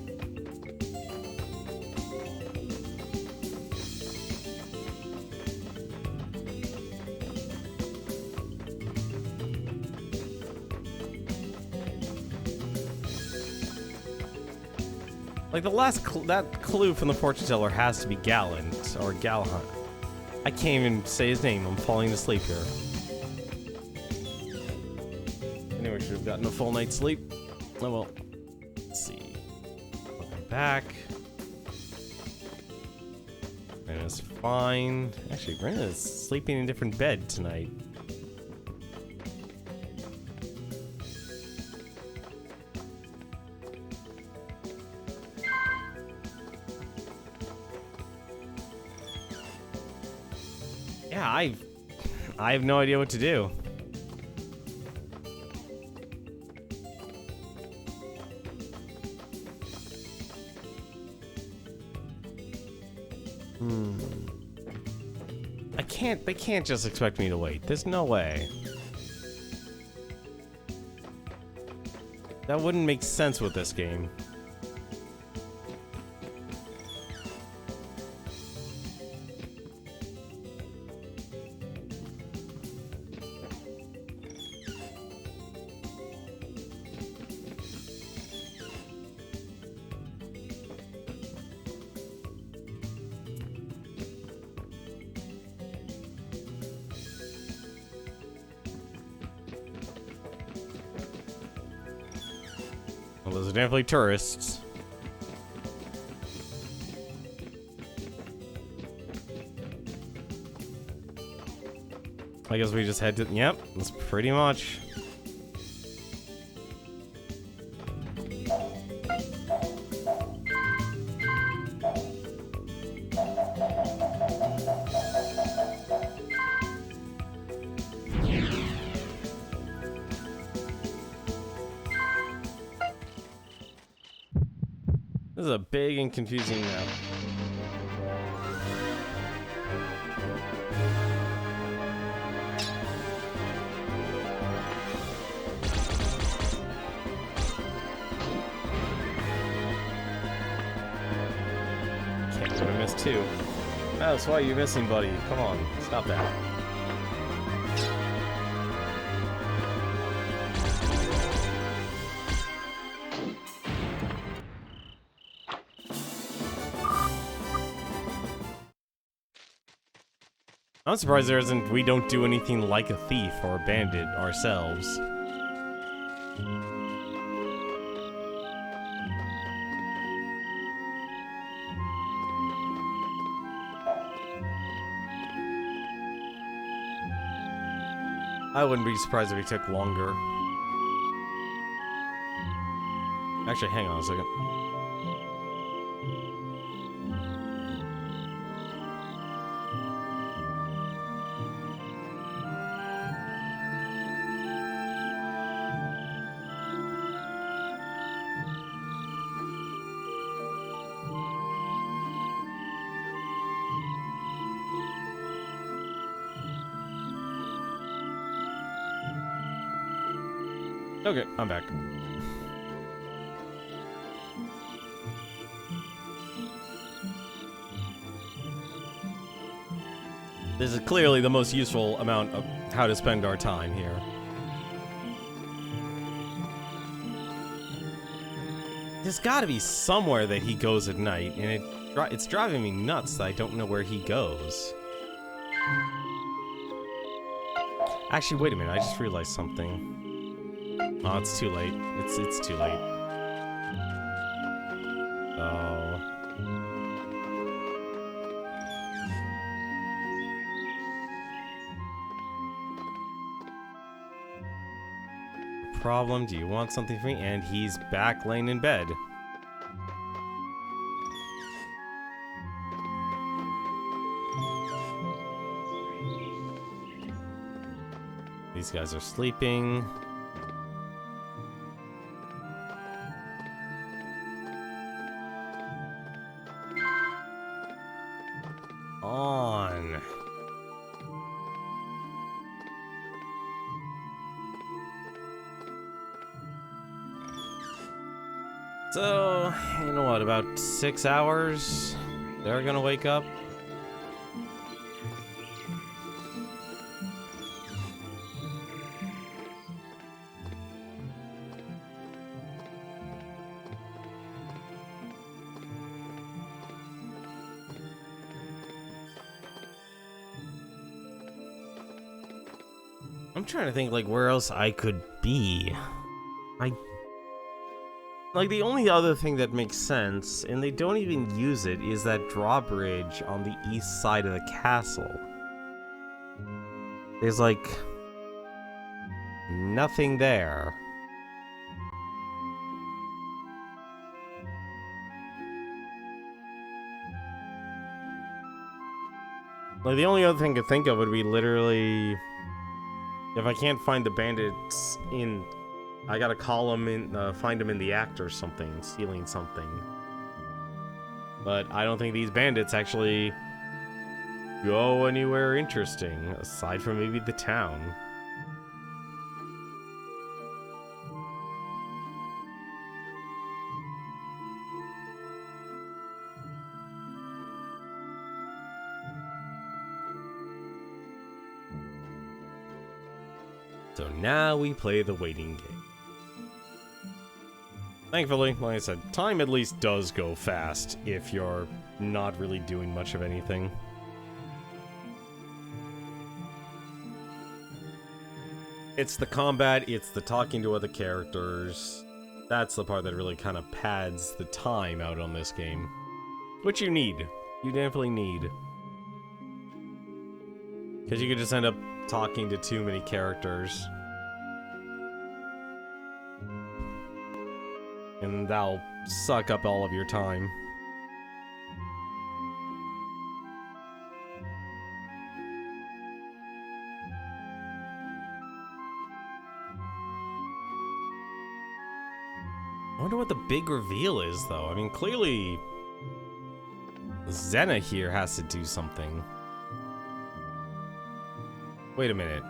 Like the last that clue from the fortune teller has to be Gallant or Galahant. I can't even say his name. I'm falling asleep here. Anyway, should have gotten a full night's sleep. Oh well. Let's see. Welcome back. Rena's fine. Actually, Rena's sleeping in a different bed tonight. Yeah, I have no idea what to do. They can't just expect me to wait. There's no way. That wouldn't make sense with this game. Well, those are definitely tourists. I guess we just head to... Yep, that's pretty much. This is a big and confusing map. Can't believe I missed two. Oh, that's why you're missing, buddy. Come on, stop that. I'm surprised we don't do anything like a thief or a bandit ourselves. I wouldn't be surprised if it took longer. Actually, hang on a second. Okay, I'm back. This is clearly the most useful amount of how to spend our time here. There's gotta be somewhere that he goes at night, and it's driving me nuts that I don't know where he goes. Actually, wait a minute, I just realized something. Oh, it's too late. It's too late. Oh. Problem, do you want something from me? And he's back laying in bed. These guys are sleeping. On. So, you know what, about 6 hours, they're gonna wake up. I'm trying to think, like, where else I could be. Like, the only other thing that makes sense, and they don't even use it, is that drawbridge on the east side of the castle. There's, like, nothing there. Like, the only other thing I could think of would be literally, if I can't find the bandits in, I gotta call them in, find them in the act or something, stealing something. But I don't think these bandits actually go anywhere interesting, aside from maybe the town. So now we play the waiting game. Thankfully, like I said, time at least does go fast if you're not really doing much of anything. It's the combat, it's the talking to other characters. That's the part that really kind of pads the time out on this game. Which you need. You definitely need. Because you could just end up talking to too many characters. And that'll suck up all of your time. I wonder what the big reveal is, though. I mean, clearly Xena here has to do something. Wait a minute.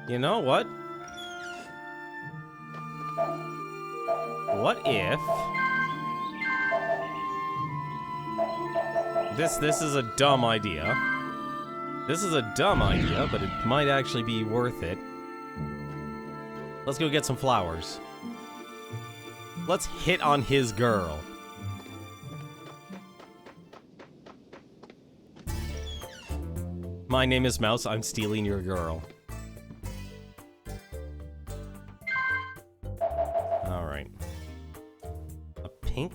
You know what? What if this is a dumb idea. This is a dumb idea, but it might actually be worth it. Let's go get some flowers. Let's hit on his girl. My name is Mouse, I'm stealing your girl. Alright. A pink?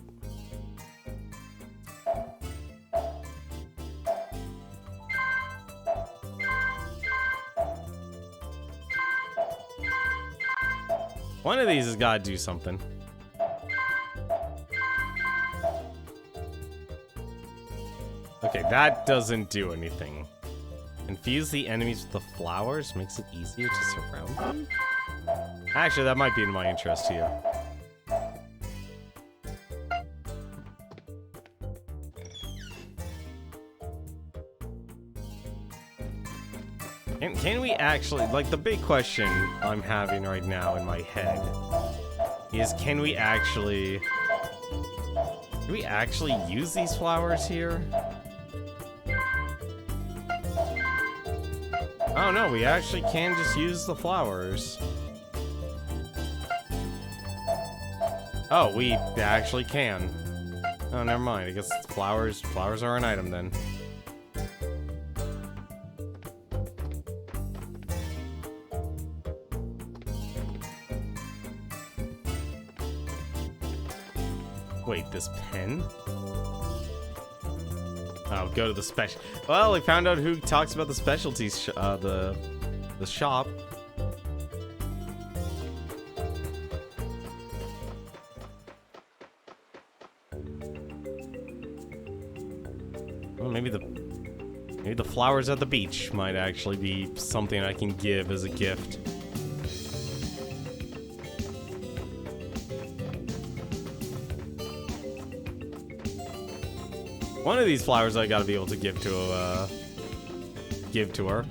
One of these has got to do something. Okay, that doesn't do anything. Confuse the enemies with the flowers makes it easier to surround them? Actually, that might be in my interest here. And can we actually, like, the big question I'm having right now in my head is, can we actually use these flowers here? Oh no, we actually can just use the flowers. Oh, we actually can. Oh, never mind. I guess flowers are an item then. Wait, this pen? Oh, go to the special. Well, we found out who talks about the specialties, the shop. Well, maybe the flowers at the beach might actually be something I can give as a gift. One of these flowers I gotta be able to give to her.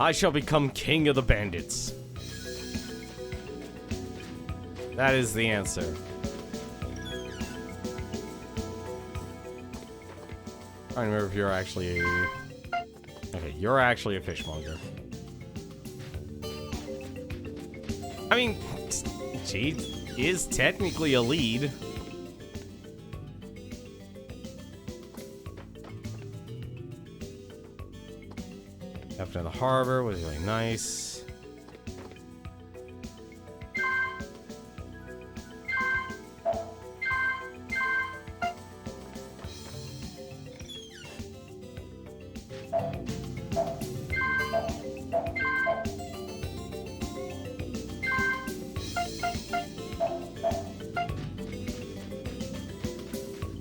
I shall become king of the bandits. That is the answer. I don't remember if you're actually a... Okay, you're actually a fishmonger. I mean, she is technically a lead. the harbor was really nice.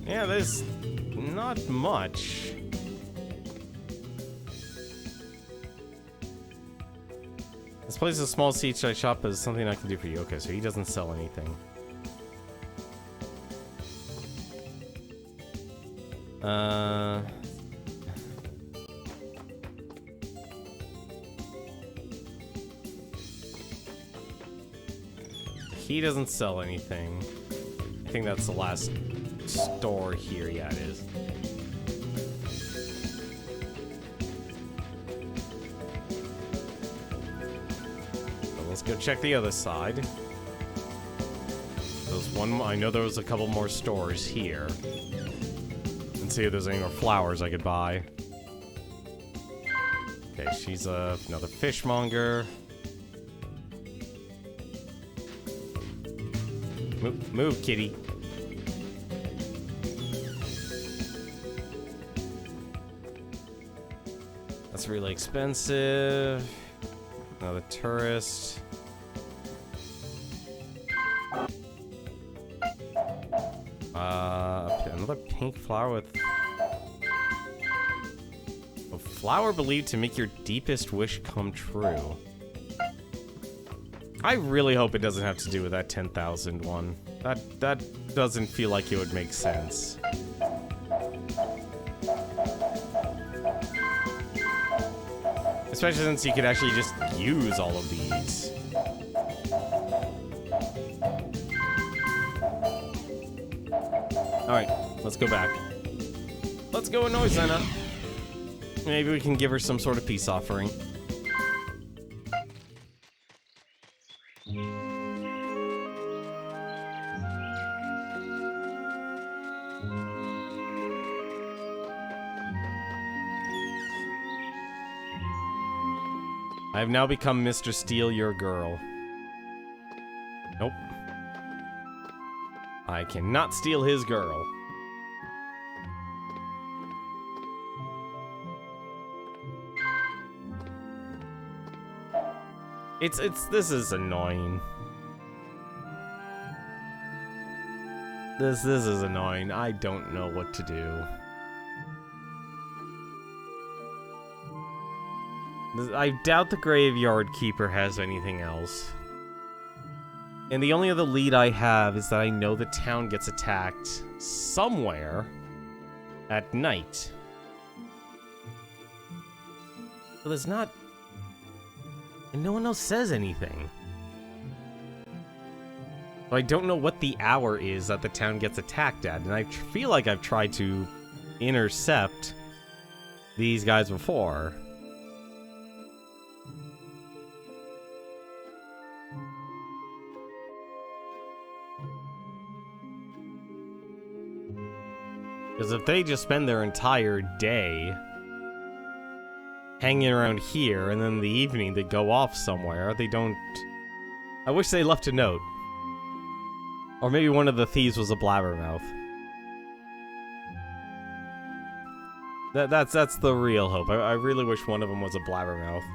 Yeah, there's not much. This place is a small seaside shop, but it's something I can do for you. Okay, so he doesn't sell anything. He doesn't sell anything. I think that's the last store here. Yeah, it is. So let's go check the other side. There's one. I know there was a couple more stores here. And see if there's any more flowers I could buy. Okay, she's another fishmonger. Move, kitty. That's really expensive. Another tourist. Another pink flower with... A flower believed to make your deepest wish come true. I really hope it doesn't have to do with that 10,000 one. That doesn't feel like it would make sense. Especially since you could actually just use all of these. Alright, let's go back. Let's go annoy Senna. Maybe we can give her some sort of peace offering. I have now become Mr. Steal Your Girl. Nope. I cannot steal his girl. This is annoying. This is annoying. I don't know what to do. I doubt the Graveyard Keeper has anything else. And the only other lead I have is that I know the town gets attacked somewhere at night. But there's not... And no one else says anything. So I don't know what the hour is that the town gets attacked at, and I feel like I've tried to intercept these guys before. Because if they just spend their entire day hanging around here, and then in the evening they go off somewhere, they don't... I wish they left a note. Or maybe one of the thieves was a blabbermouth. That's the real hope. I really wish one of them was a blabbermouth.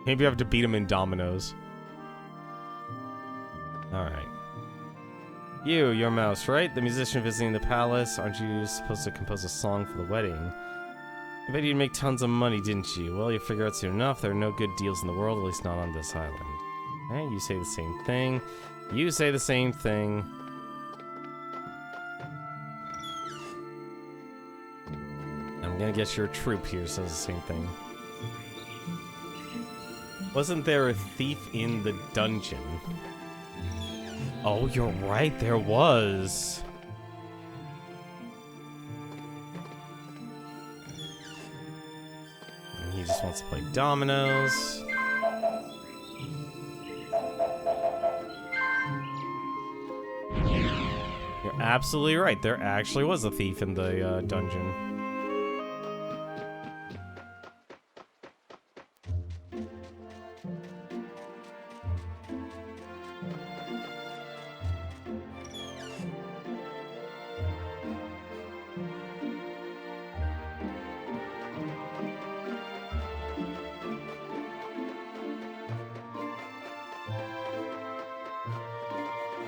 Maybe I have to beat him in dominoes. Alright. You're Mouse, right? The musician visiting the palace. Aren't you supposed to compose a song for the wedding? I bet you'd make tons of money, didn't you? Well, you figure out soon enough there are no good deals in the world, at least not on this island. Hey, you say the same thing. You say the same thing. I'm gonna get your troop here says the same thing. Wasn't there a thief in the dungeon? Oh, you're right, there was. And he just wants to play dominoes. You're absolutely right, there actually was a thief in the dungeon.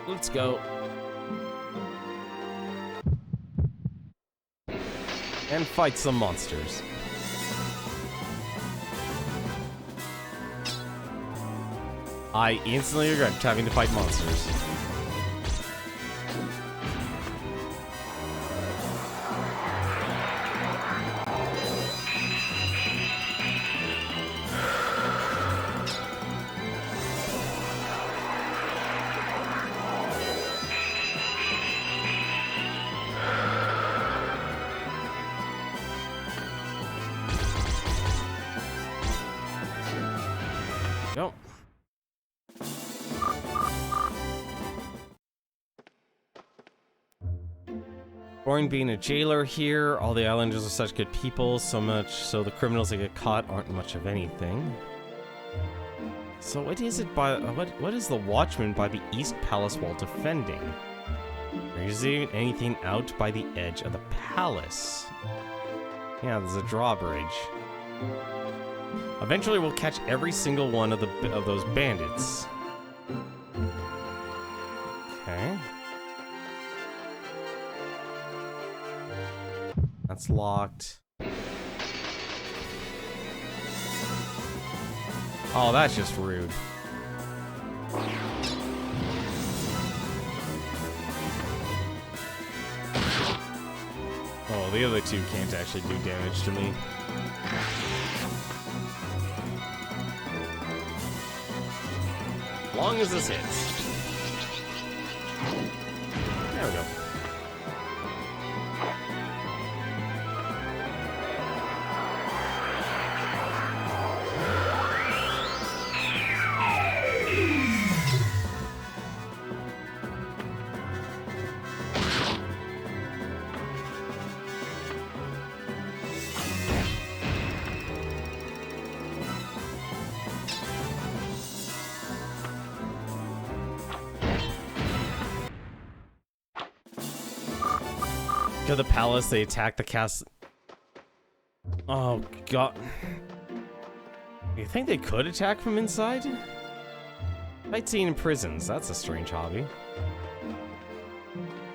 Let's go. And fight some monsters. I instantly regret having to fight monsters. Nope. Boring being a jailer here. All the islanders are such good people, so much so the criminals that get caught aren't much of anything. So what is it by what is the watchman by the East Palace wall defending? Is there anything out by the edge of the palace? Yeah, there's a drawbridge. Eventually we'll catch every single one of those bandits. Okay. That's locked. Oh, that's just rude. Oh, the other two can't actually do damage to me. Long as this hits. There we go. To the palace, they attack the castle. Oh god. You think they could attack from inside? Sightseeing in prisons, that's a strange hobby.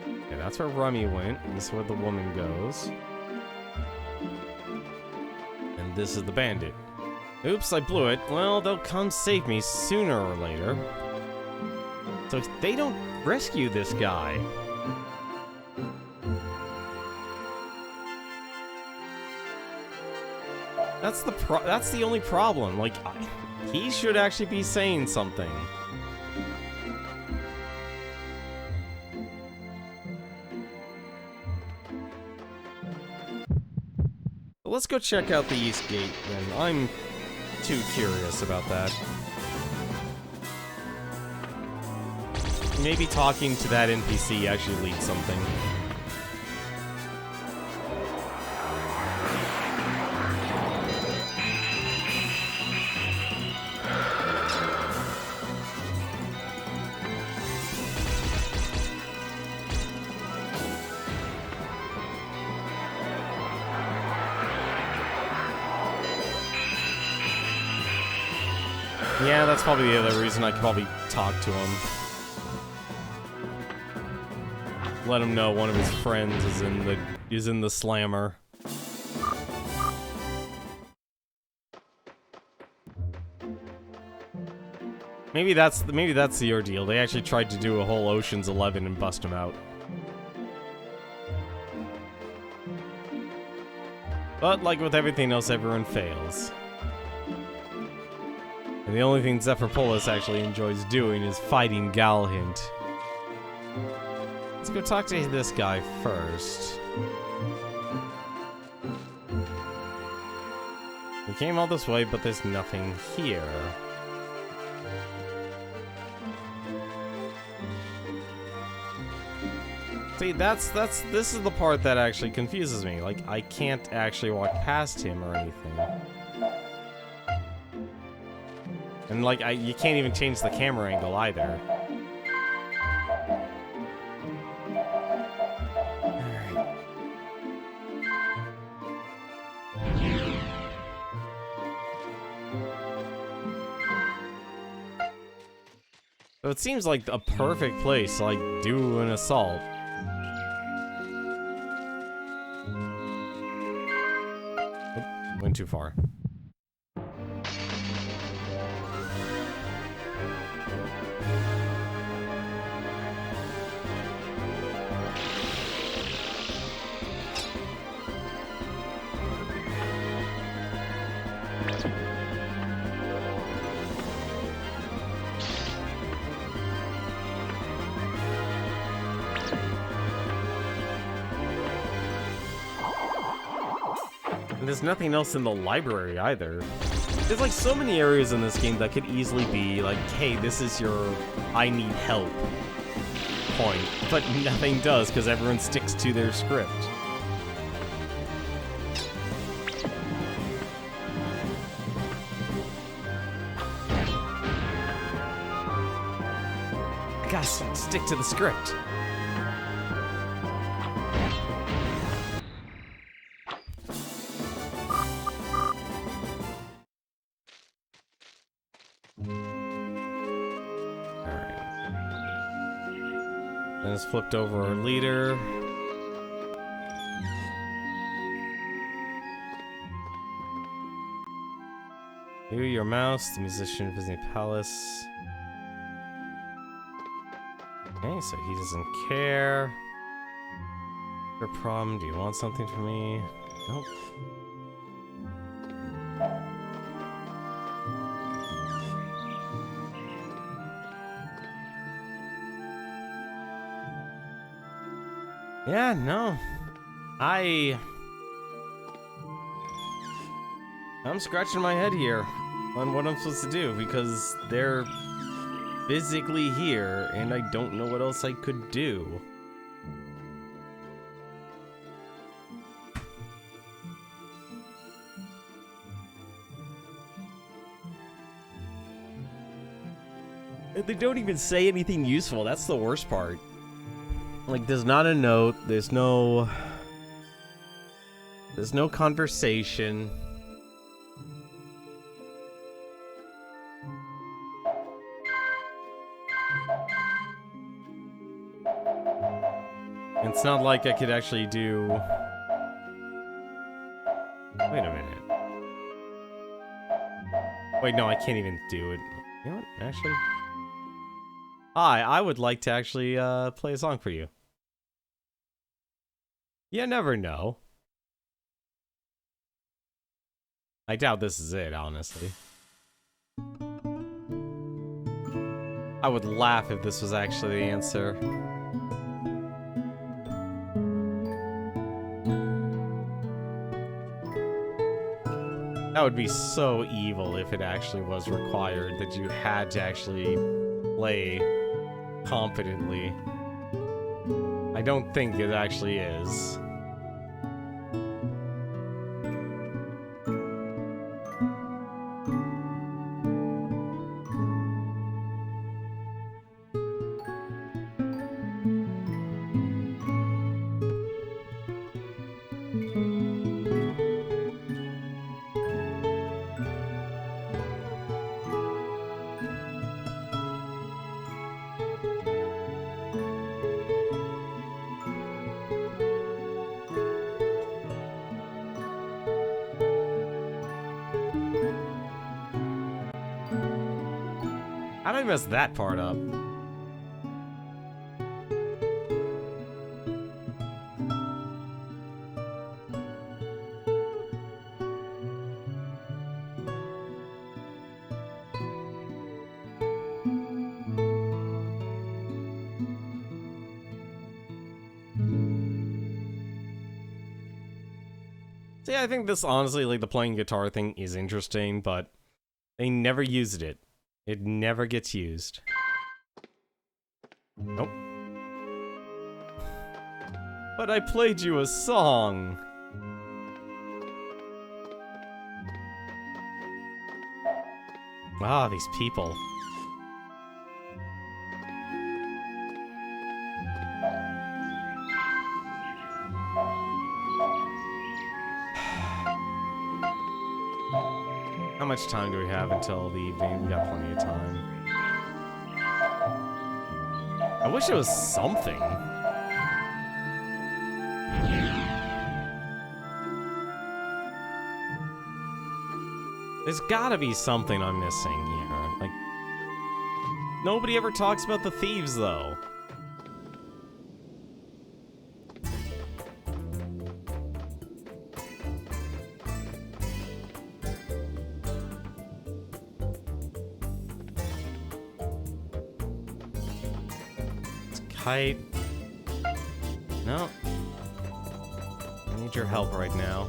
Okay, that's where Rummy went. This is where the woman goes. And this is the bandit. Oops, I blew it. Well, they'll come save me sooner or later. So if they don't rescue this guy. That's the only problem. Like, he should actually be saying something. Let's go check out the East Gate, then. I'm too curious about that. Maybe talking to that NPC actually leads something. Yeah, that's probably the other reason I could probably talk to him. Let him know one of his friends is in the slammer. Maybe that's the ordeal. They actually tried to do a whole Ocean's 11 and bust him out. But like with everything else, everyone fails. And the only thing Zephyrpolis actually enjoys doing is fighting Galhint. Let's go talk to this guy first. We came all this way, but there's nothing here. See, this is the part that actually confuses me. Like, I can't actually walk past him or anything. And like, you can't even change the camera angle either. Alright. So it seems like a perfect place to, like, do an assault. Oop, went too far. There's nothing else in the library either. There's like so many areas in this game that could easily be like, hey, this is your I need help point. But nothing does because everyone sticks to their script. I gotta stick to the script. And it's flipped over our leader. You, your mouse, the musician visiting the palace. Okay, so he doesn't care. Your problem, do you want something from me? Nope. Yeah, no. I'm scratching my head here on what I'm supposed to do because they're physically here and I don't know what else I could do. They don't even say anything useful. That's the worst part. Like, there's not a note, there's no conversation. It's not like I could actually do... Wait a minute. Wait, no, I can't even do it. You know what, actually? Hi, I would like to actually play a song for you. You never know. I doubt this is it, honestly. I would laugh if this was actually the answer. That would be so evil if it actually was required that you had to actually play competently. I don't think it actually is. How did I mess that part up? See, I think this, honestly, like, the playing guitar thing is interesting, but they never used it. It never gets used. Nope. But I played you a song! Ah, these people. How much time do we have until the evening? We got plenty of time. I wish it was something. There's gotta be something I'm missing here. Like, nobody ever talks about the thieves, though. Kite. No. I need your help right now.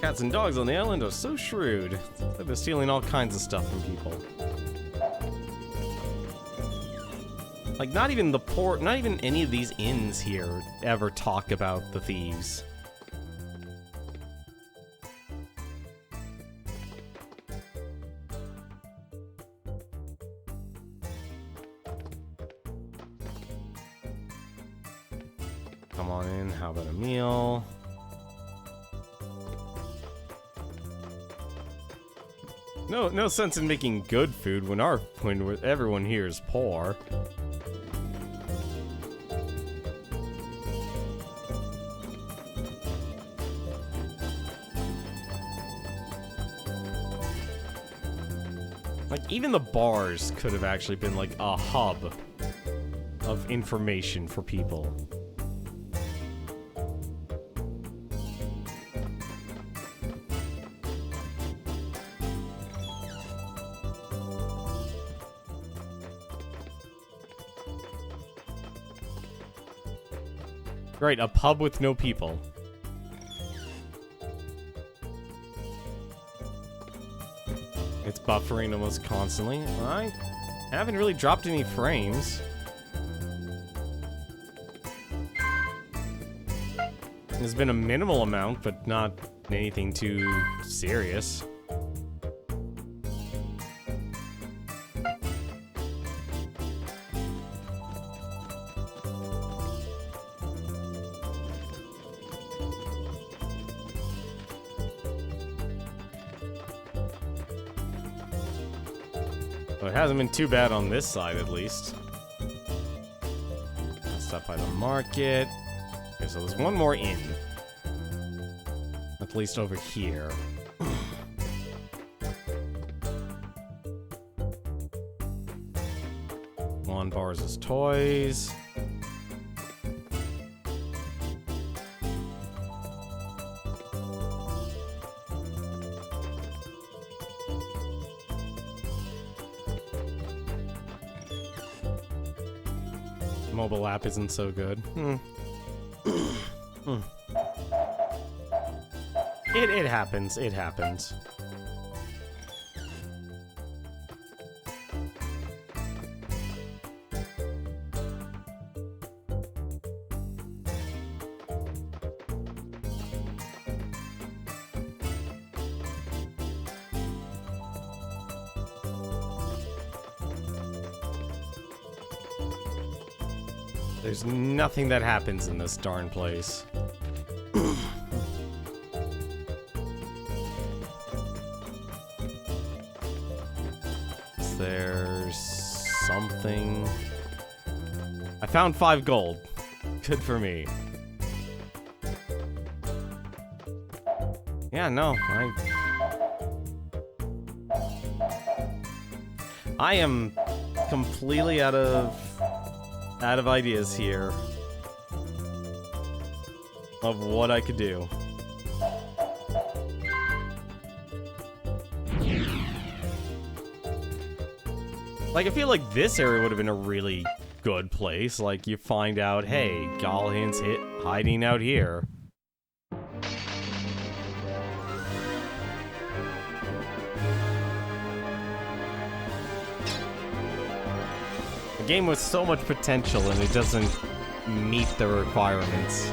Cats and dogs on the island are so shrewd. They're stealing all kinds of stuff from people. Like, not even any of these inns here ever talk about the thieves. Come on in, how about a meal? No sense in making good food when everyone here is poor. Like, even the bars could have actually been like a hub of information for people. Right, a pub with no people. It's buffering almost constantly. I haven't really dropped any frames. There's been a minimal amount, but not anything too serious. So it hasn't been too bad on this side, at least. Stop by the market. Okay, so there's one more inn. At least over here. Juan Bars' toys. Mobile app isn't so good. It happens. It happens. There's nothing that happens in this darn place. There's something. I found 5 gold. Good for me. Yeah, no, I am completely out of ideas here of what I could do. Like, I feel like this area would have been a really good place. Like, you find out, hey, Galhan's hiding out here. A game with so much potential and it doesn't meet the requirements.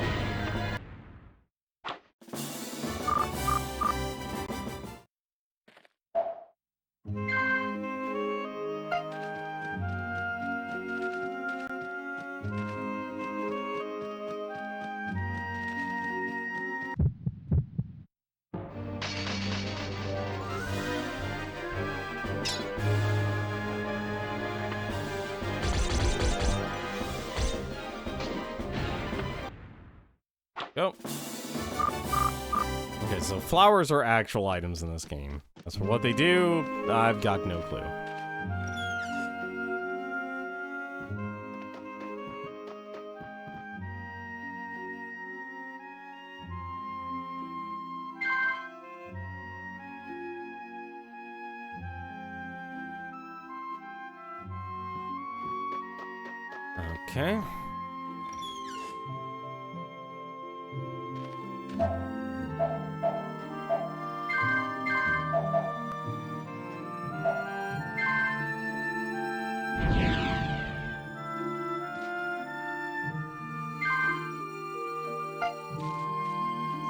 Okay, so flowers are actual items in this game. As for what they do, I've got no clue. Okay.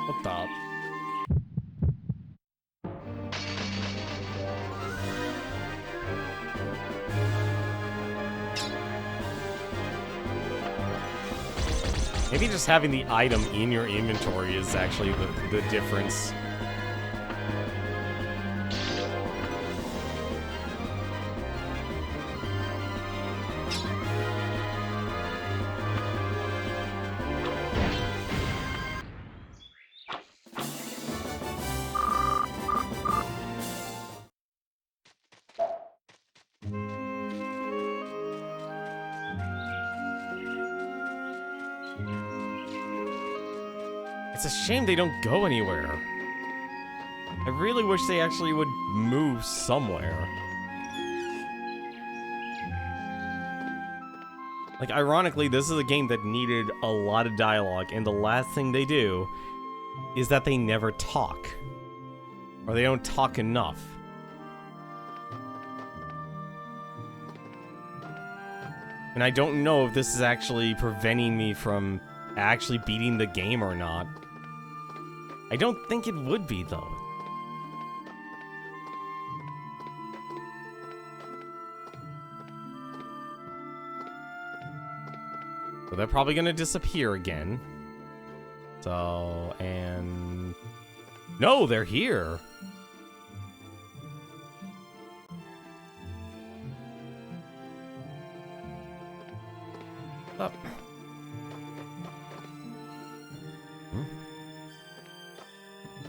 What the? Maybe just having the item in your inventory is actually the difference. It's a shame they don't go anywhere. I really wish they actually would move somewhere. Like, ironically, this is a game that needed a lot of dialogue, and the last thing they do is that they never talk. Or they don't talk enough. And I don't know if this is actually preventing me from actually beating the game or not. I don't think it would be, though. So they're probably gonna disappear again. So, and... No, they're here! Up.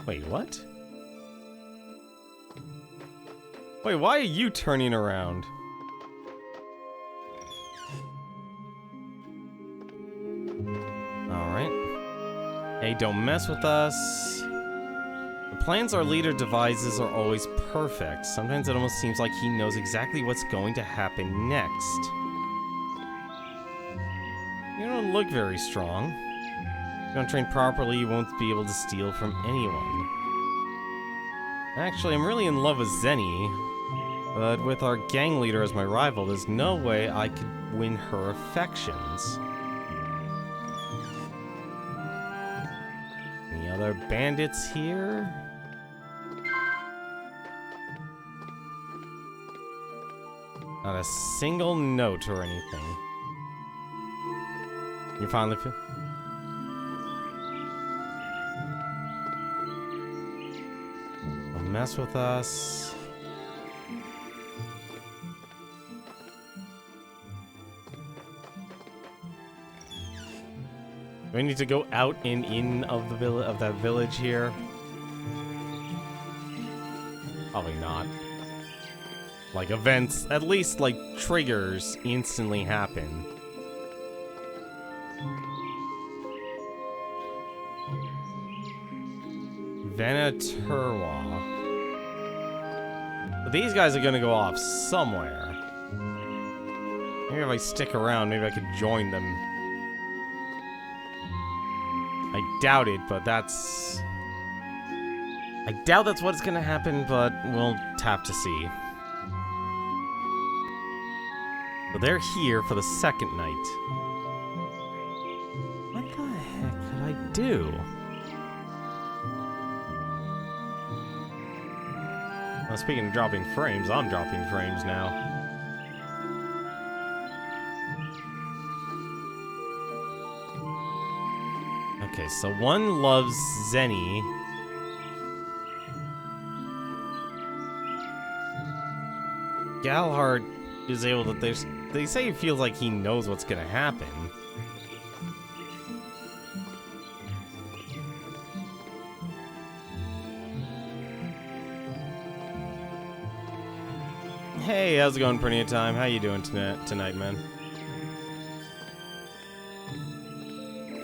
Wait, what? Wait, why are you turning around? Alright. Hey, don't mess with us. The plans our leader devises are always perfect. Sometimes it almost seems like he knows exactly what's going to happen next. You don't look very strong. If you don't train properly, you won't be able to steal from anyone. Actually, I'm really in love with Zenny, but with our gang leader as my rival, there's no way I could win her affections. Any other bandits here? Not a single note or anything. You finally feel... Mess with us. Do we need to go out and in of the that village here? Probably not. Like events, at least like triggers instantly happen. Venaturwa. These guys are gonna go off somewhere. Maybe if I stick around, maybe I could join them. I doubt it, but that's... I doubt that's what's gonna happen, but we'll have to see. So they're here for the second night. What the heck could I do? Well, speaking of dropping frames, I'm dropping frames now. Okay, so one loves Zenny. Galhard is able to... They say he feels like he knows what's gonna happen. Hey, how's it going, Pretty of Time? How you doing tonight, man?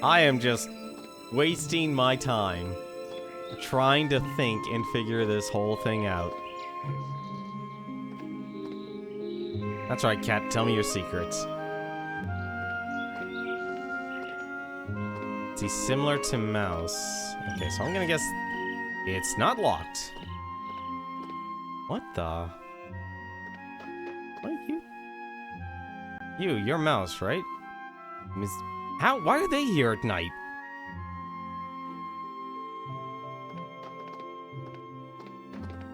I am just wasting my time trying to think and figure this whole thing out. That's right, Cat. Tell me your secrets. Is he similar to Mouse? Okay, so I'm gonna guess it's not locked. What the? What are you? You're Mouse, right? How? Why are they here at night?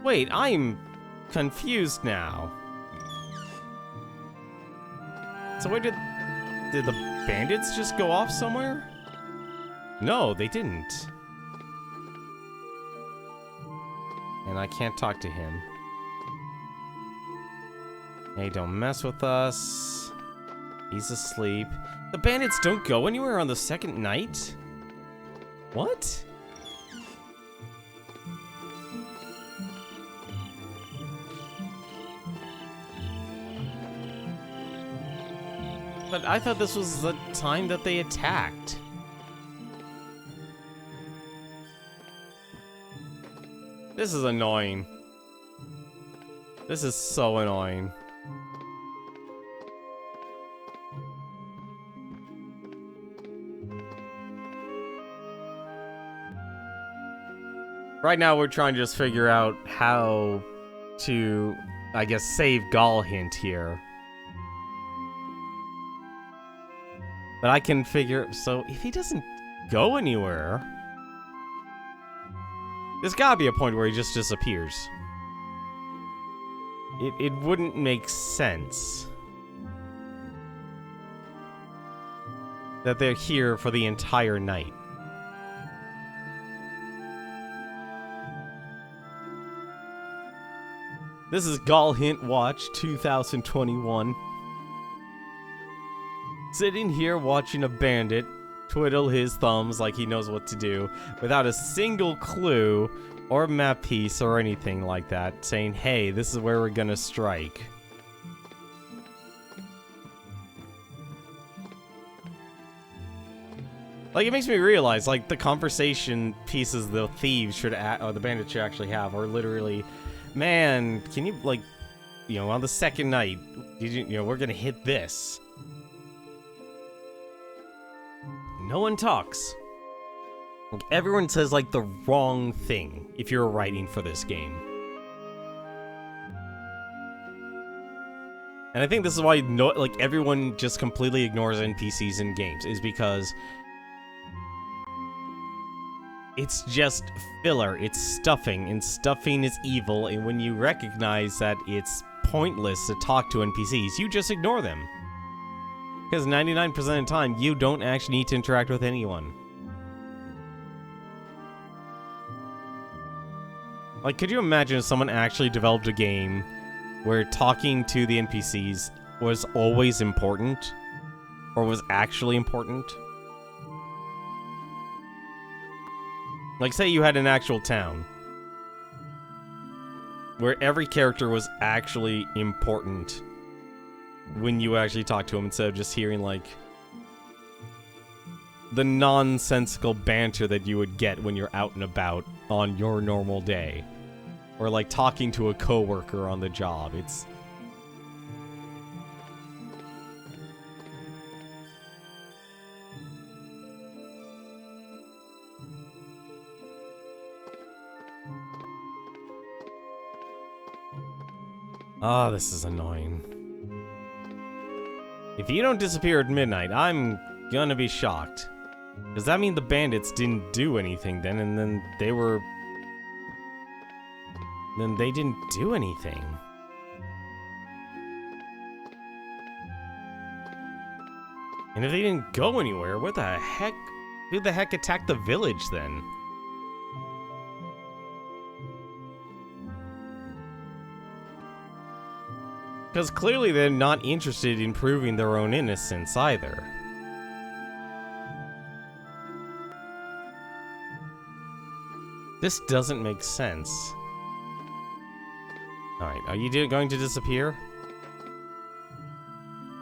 Wait, I'm confused now. So where did the bandits just go off somewhere? No, they didn't. And I can't talk to him. Hey, don't mess with us. He's asleep. The bandits don't go anywhere on the second night? What? But I thought this was the time that they attacked. This is annoying. This is so annoying. Right now we're trying to just figure out how to, I guess, save Galhint here. But I can figure, so if he doesn't go anywhere, there's gotta be a point where he just disappears. It wouldn't make sense that they're here for the entire night. This is Galhint Watch 2021. Sitting here watching a bandit twiddle his thumbs like he knows what to do, without a single clue or map piece or anything like that, saying, hey, this is where we're gonna strike. Like, it makes me realize, like, the conversation pieces the thieves should, or the bandits should actually have, are literally, man, can you, like, you know, on the second night, you know, we're gonna hit this. No one talks. Like, everyone says, like, the wrong thing if you're writing for this game. And I think this is why like everyone just completely ignores NPCs in games, is because it's just filler, it's stuffing, and stuffing is evil, and when you recognize that it's pointless to talk to NPCs, you just ignore them. Because 99% of the time, you don't actually need to interact with anyone. Like, could you imagine if someone actually developed a game where talking to the NPCs was always important? Or was actually important? Like, say you had an actual town where every character was actually important when you actually talk to them, instead of just hearing, like, the nonsensical banter that you would get when you're out and about on your normal day. Or, like, talking to a coworker on the job. It's... oh, this is annoying. If you don't disappear at midnight, I'm gonna be shocked. Does that mean the bandits didn't do anything then, and then they were... then they didn't do anything? And if they didn't go anywhere, what the heck? Who the heck attacked the village then? Because clearly they're not interested in proving their own innocence either. This doesn't make sense. Alright, are you going to disappear?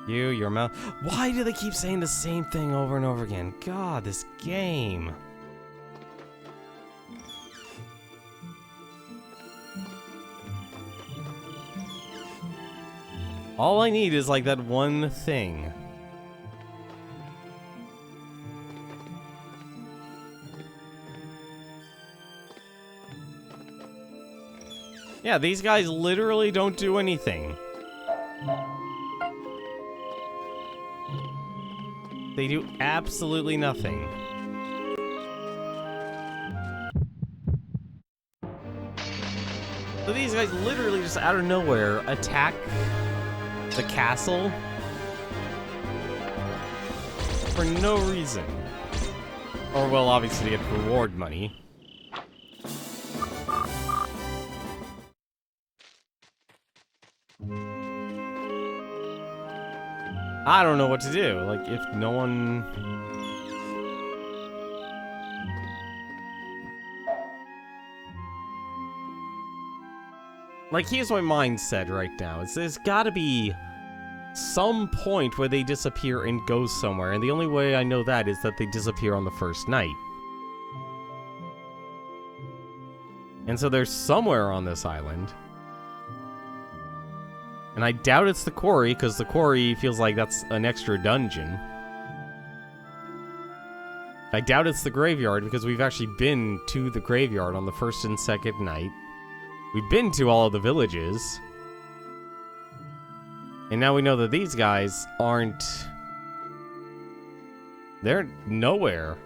Your mouth. Why do they keep saying the same thing over and over again? God, this game. All I need is like that one thing. Yeah, these guys literally don't do anything. They do absolutely nothing. So these guys literally just out of nowhere attack the castle for no reason. Or, well, obviously to get reward money. I don't know what to do. Like, if no one... Like, here's my mindset right now. There's gotta be some point where they disappear and go somewhere. And the only way I know that is that they disappear on the first night. And so they're somewhere on this island. And I doubt it's the quarry, because the quarry feels like that's an extra dungeon. I doubt it's the graveyard, because we've actually been to the graveyard on the first and second night. We've been to all of the villages. And now we know that these guys aren't... They're nowhere.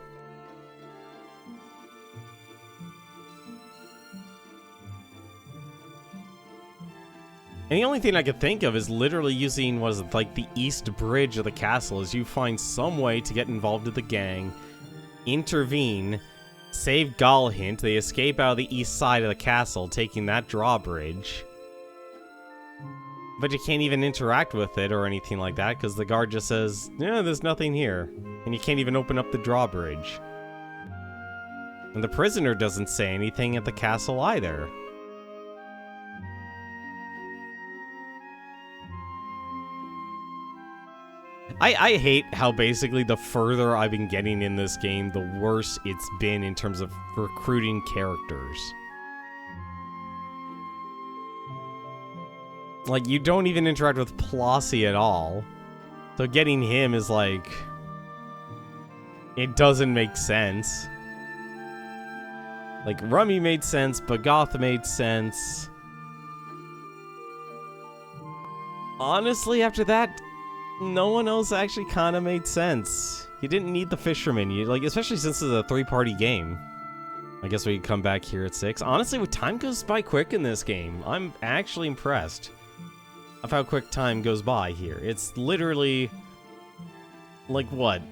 And the only thing I could think of is literally using, what is it, like the east bridge of the castle, as you find some way to get involved with the gang, intervene, save Galhint, they escape out of the east side of the castle, taking that drawbridge. But you can't even interact with it or anything like that, because the guard just says, yeah, there's nothing here. And you can't even open up the drawbridge. And the prisoner doesn't say anything at the castle either. I hate how basically the further I've been getting in this game, the worse it's been in terms of recruiting characters. Like, you don't even interact with Plossie at all. So getting him is like... It doesn't make sense. Like, Rummy made sense, Bagoth made sense. Honestly, after that... No one else actually kind of made sense. You didn't need the fisherman, especially since it's a 3-party game. I guess we can come back here at 6. Honestly, time goes by quick in this game. I'm actually impressed of how quick time goes by here. It's literally, like, what?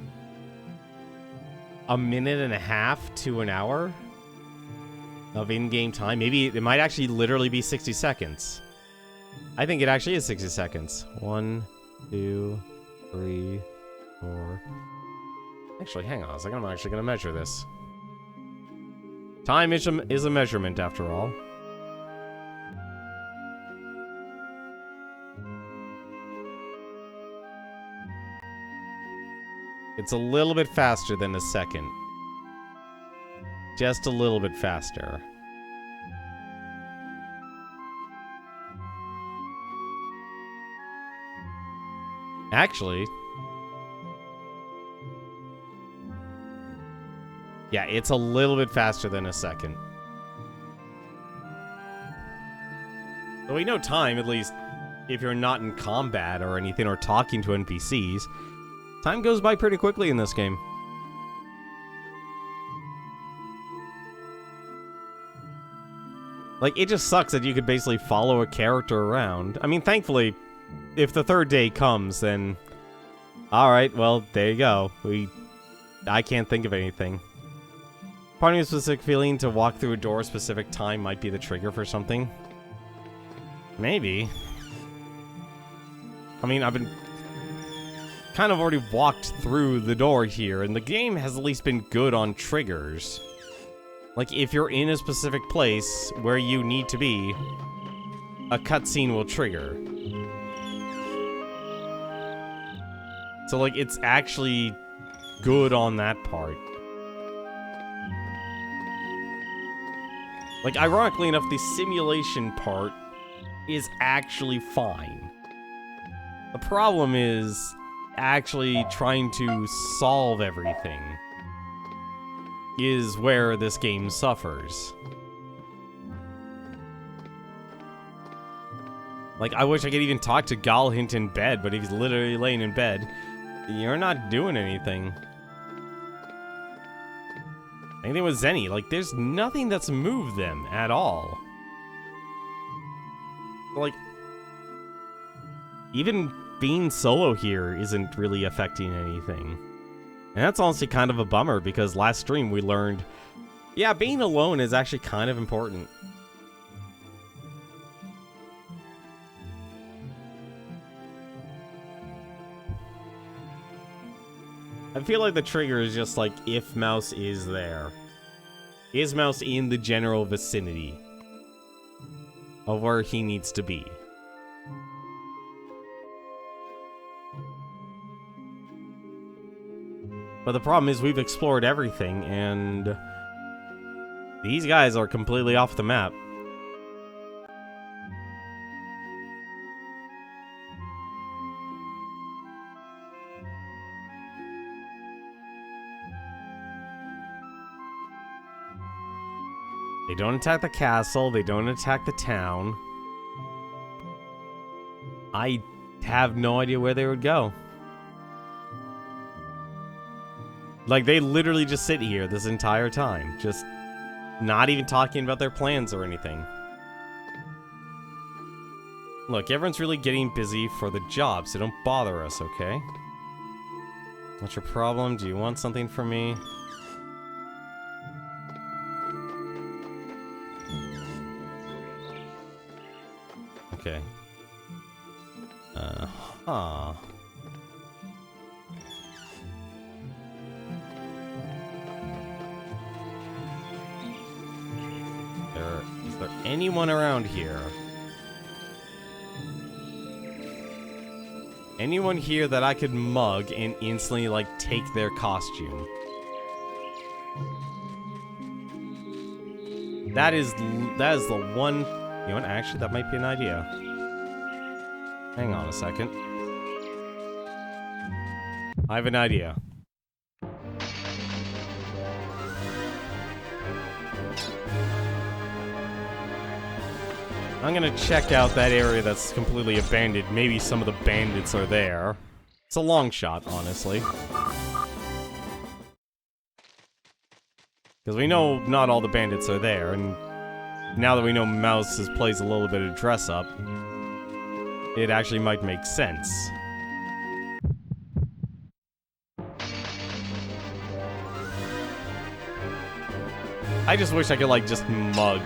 A minute and a half to an hour of in-game time? Maybe it might actually literally be 60 seconds. I think it actually is 60 seconds. 1, 2, 3, 4. Actually, hang on a second. I'm actually going to measure this. Time is a measurement, after all. It's a little bit faster than a second. Just a little bit faster. Actually, yeah, it's a little bit faster than a second. So we know time, at least if you're not in combat or anything or talking to NPCs, time goes by pretty quickly in this game. Like, it just sucks that you could basically follow a character around. I mean, thankfully, if the third day comes, then... Alright, well, there you go. I can't think of anything. Part of a specific feeling to walk through a door a specific time might be the trigger for something. Maybe. I mean, I've been... kind of already walked through the door here, and the game has at least been good on triggers. Like, if you're in a specific place where you need to be, a cutscene will trigger. So, like, it's actually good on that part. Like, ironically enough, the simulation part is actually fine. The problem is actually trying to solve everything is where this game suffers. Like, I wish I could even talk to Galhint in bed, but he's literally laying in bed. You're not doing anything. Anything with Zenny, like, there's nothing that's moved them at all. Like, even being solo here isn't really affecting anything. And that's honestly kind of a bummer, because last stream we learned, yeah, being alone is actually kind of important. I feel like the trigger is just like, if Mouse is there. Is Mouse in the general vicinity of where he needs to be? But the problem is we've explored everything, and these guys are completely off the map. They don't attack the castle, they don't attack the town. I have no idea where they would go. Like, they literally just sit here this entire time, just not even talking about their plans or anything. Look, everyone's really getting busy for the job, so don't bother us, okay? What's your problem? Do you want something from me? Okay. Uh-huh. Is there anyone around here? Anyone here that I could mug and instantly, like, take their costume? That is the one... You know what? Actually, that might be an idea. Hang on a second. I have an idea. I'm gonna check out that area that's completely abandoned. Maybe some of the bandits are there. It's a long shot, honestly. Because we know not all the bandits are there, and now that we know Mouse plays a little bit of dress-up, it actually might make sense. I just wish I could, like, just mug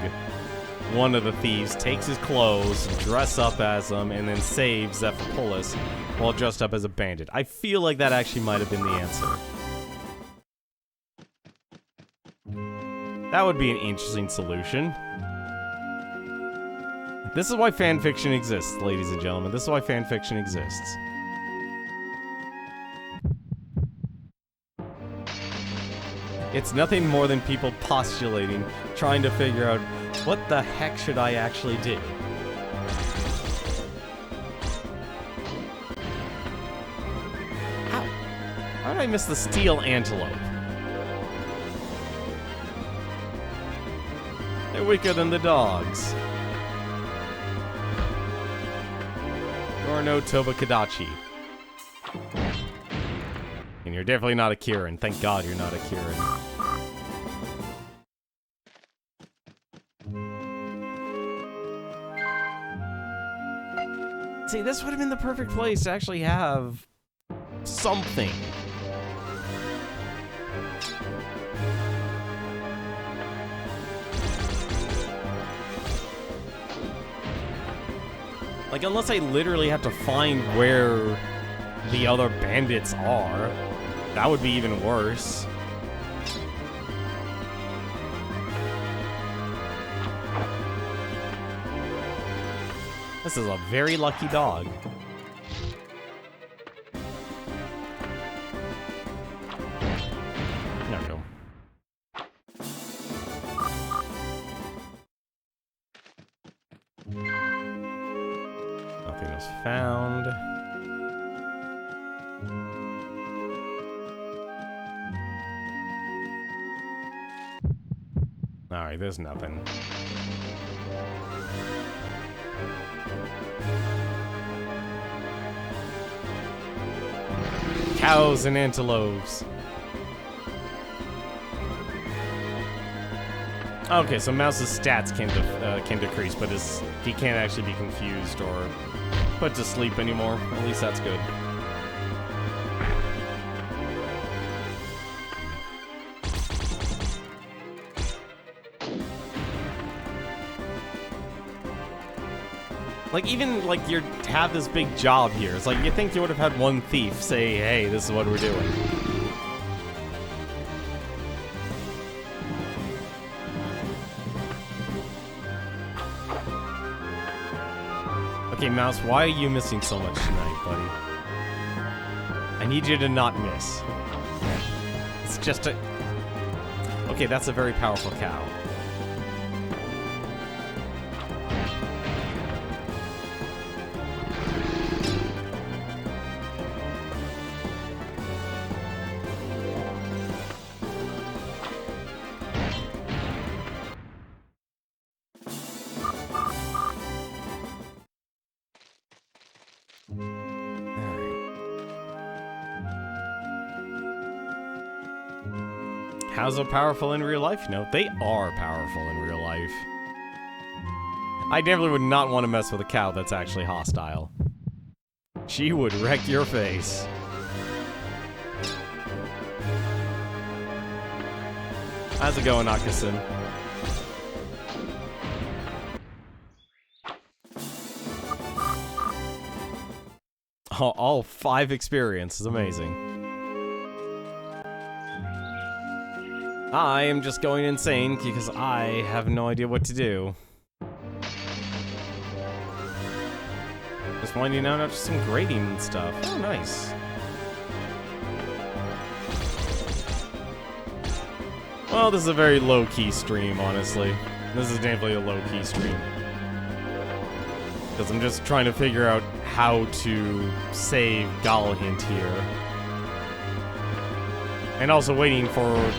one of the thieves, takes his clothes, dress up as him, and then saves Ephemeral while dressed up as a bandit. I feel like that actually might have been the answer. That would be an interesting solution. This is why fanfiction exists, ladies and gentlemen. This is why fanfiction exists. It's nothing more than people postulating, trying to figure out, what the heck should I actually do? How did I miss the steel antelope? They're weaker than the dogs. You're no Tobakadachi. And you're definitely not a Kirin. Thank God you're not a Kirin. See, this would have been the perfect place to actually have something. Like, unless I literally have to find where the other bandits are, that would be even worse. This is a very lucky dog. There we go. Nothing was found. Alright, there's nothing. Cows and antelopes. Okay, so Mouse's stats can decrease, but he can't actually be confused or put to sleep anymore. At least that's good. Like, even, like, you have this big job here. It's like, you think you would have had one thief say, hey, this is what we're doing. Okay, Mouse, why are you missing so much tonight, buddy? I need you to not miss. It's just a... Okay, that's a very powerful cow. Cows are powerful in real life? No, they are powerful in real life. I definitely would not want to mess with a cow that's actually hostile. She would wreck your face. How's it going, Akasin? Oh, all 5 experience is amazing. I am just going insane because I have no idea what to do. Just finding out after some grading and stuff. Oh, nice. Well, this is a very low-key stream, honestly. This is definitely a low-key stream. Because I'm just trying to figure out how to save Galahint here. And also waiting for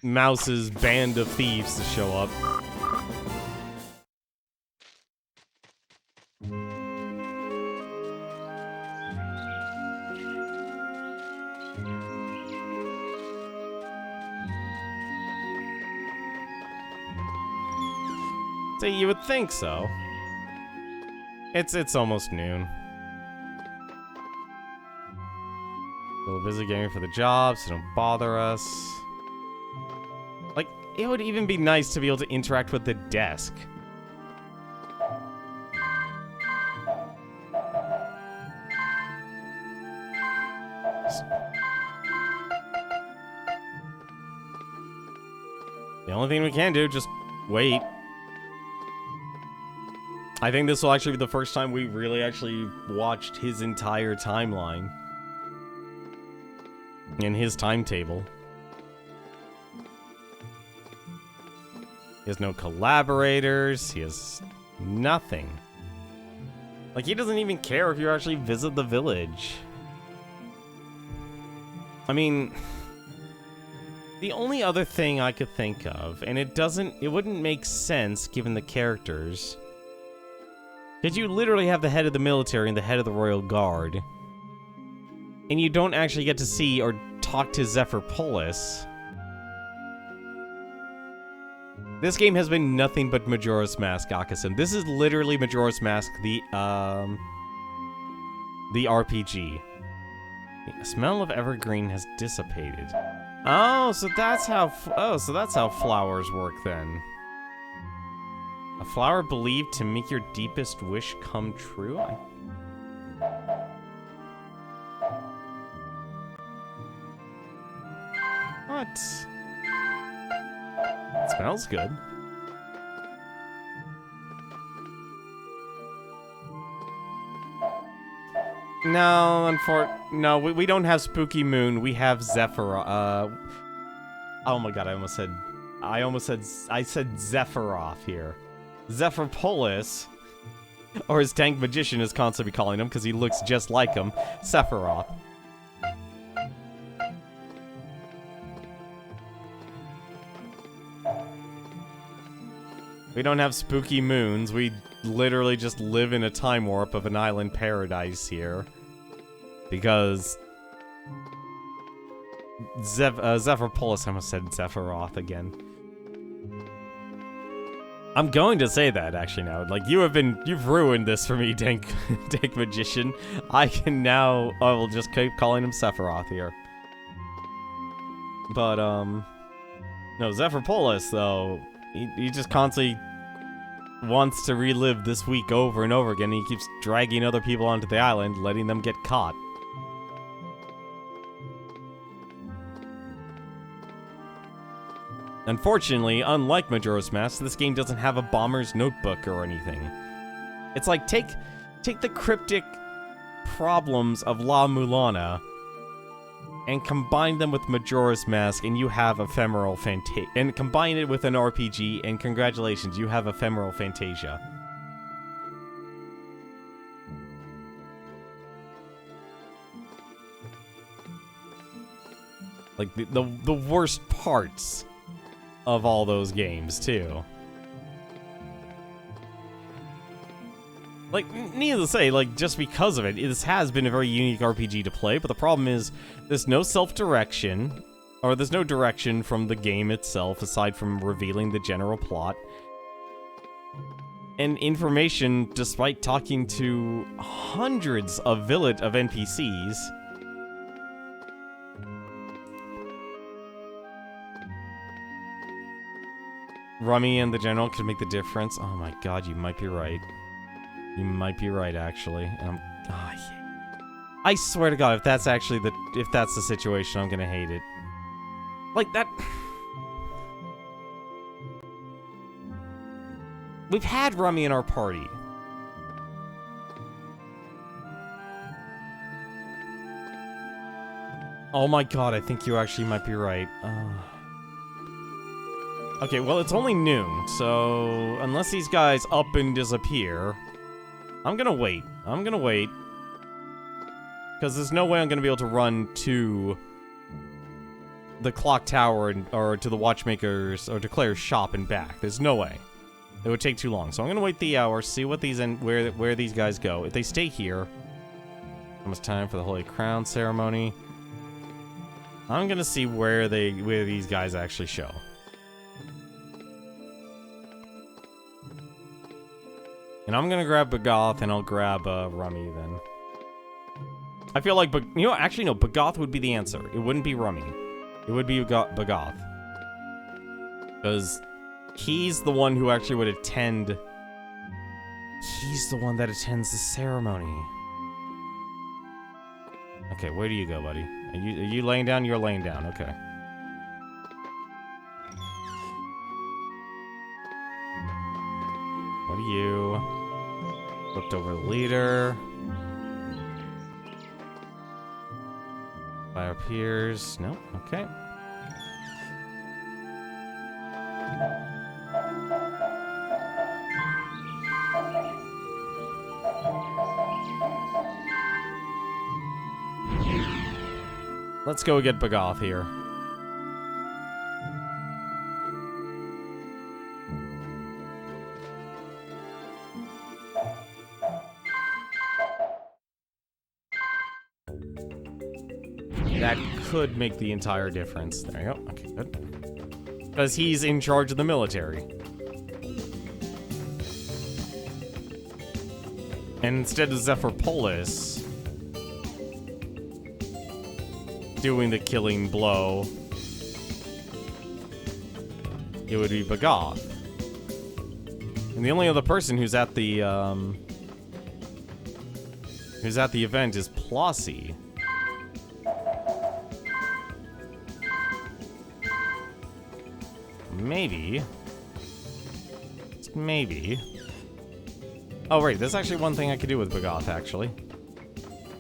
Mouse's band of thieves to show up. So you would think so. It's almost noon. A little busy getting for the job, so don't bother us. Like, it would even be nice to be able to interact with the desk. The only thing we can do, just wait. I think this will actually be the first time we really actually watched his entire timeline. In his timetable. He has no collaborators. He has nothing. Like, he doesn't even care if you actually visit the village. I mean, the only other thing I could think of, and it wouldn't make sense given the characters. Because you literally have the head of the military and the head of the royal guard. And you don't actually get to see or talk to Zephyr Polis. This game has been nothing but Majora's Mask, Akasin. This is literally Majora's Mask, the RPG. The smell of evergreen has dissipated. Oh, so that's how flowers work then. A flower believed to make your deepest wish come true? What? It smells good. No, no, we don't have Spooky Moon. We have Zephyr. Oh my god, I said Zephyroth here. Zephyrpolis, or his tank magician is constantly calling him because he looks just like him. Sephiroth. We don't have spooky moons. We literally just live in a time warp of an island paradise here. Because Zephyrpolis, I almost said Zephyroth again. I'm going to say that actually now. Like, you've ruined this for me, Dank Magician. I will just keep calling him Sephiroth here. But, no, Zephyrpolis, though, he just constantly wants to relive this week over and over again. He keeps dragging other people onto the island, letting them get caught. Unfortunately, unlike Majora's Mask, this game doesn't have a bomber's notebook or anything. It's like, take the cryptic problems of La Mulana and combine them with Majora's Mask, and you have Ephemeral Fantasia. And combine it with an RPG, and congratulations, you have Ephemeral Fantasia. Like, the worst parts of all those games, too. Like, needless to say, like, just because of it, this has been a very unique RPG to play, but the problem is, there's no self-direction, or there's no direction from the game itself, aside from revealing the general plot. And information, despite talking to hundreds of NPCs, Rummy and the General could make the difference. Oh my god, you might be right. You might be right, actually. And I swear to god, if that's the situation, I'm gonna hate it. Like, that... We've had Rummy in our party. Oh my god, I think you actually might be right. Okay, well, it's only noon, so unless these guys up and disappear, I'm gonna wait. Because there's no way I'm gonna be able to run to the clock tower or to the watchmaker's or to Claire's shop and back. There's no way. It would take too long. So I'm gonna wait the hour, see what where these guys go. If they stay here, almost time for the Holy Crown ceremony. I'm gonna see where these guys actually show. And I'm gonna grab Bagoth, and I'll grab Rummy then. I feel like, actually no, Bagoth would be the answer. It wouldn't be Rummy. It would be Bagoth. Because he's the one who actually would attend... He's the one that attends the ceremony. Okay, where do you go, buddy? Are you laying down? You're laying down, okay. What are you? Looked over the leader. Fire peers. No? Okay. Let's go get Bagoth here. That could make the entire difference. There you go. Okay, good. Because he's in charge of the military. And instead of Zephyrpolis doing the killing blow, it would be Bagoth. And the only other person who's at the event is Plossie. Maybe. Oh, right, there's actually one thing I could do with Bagoth, actually.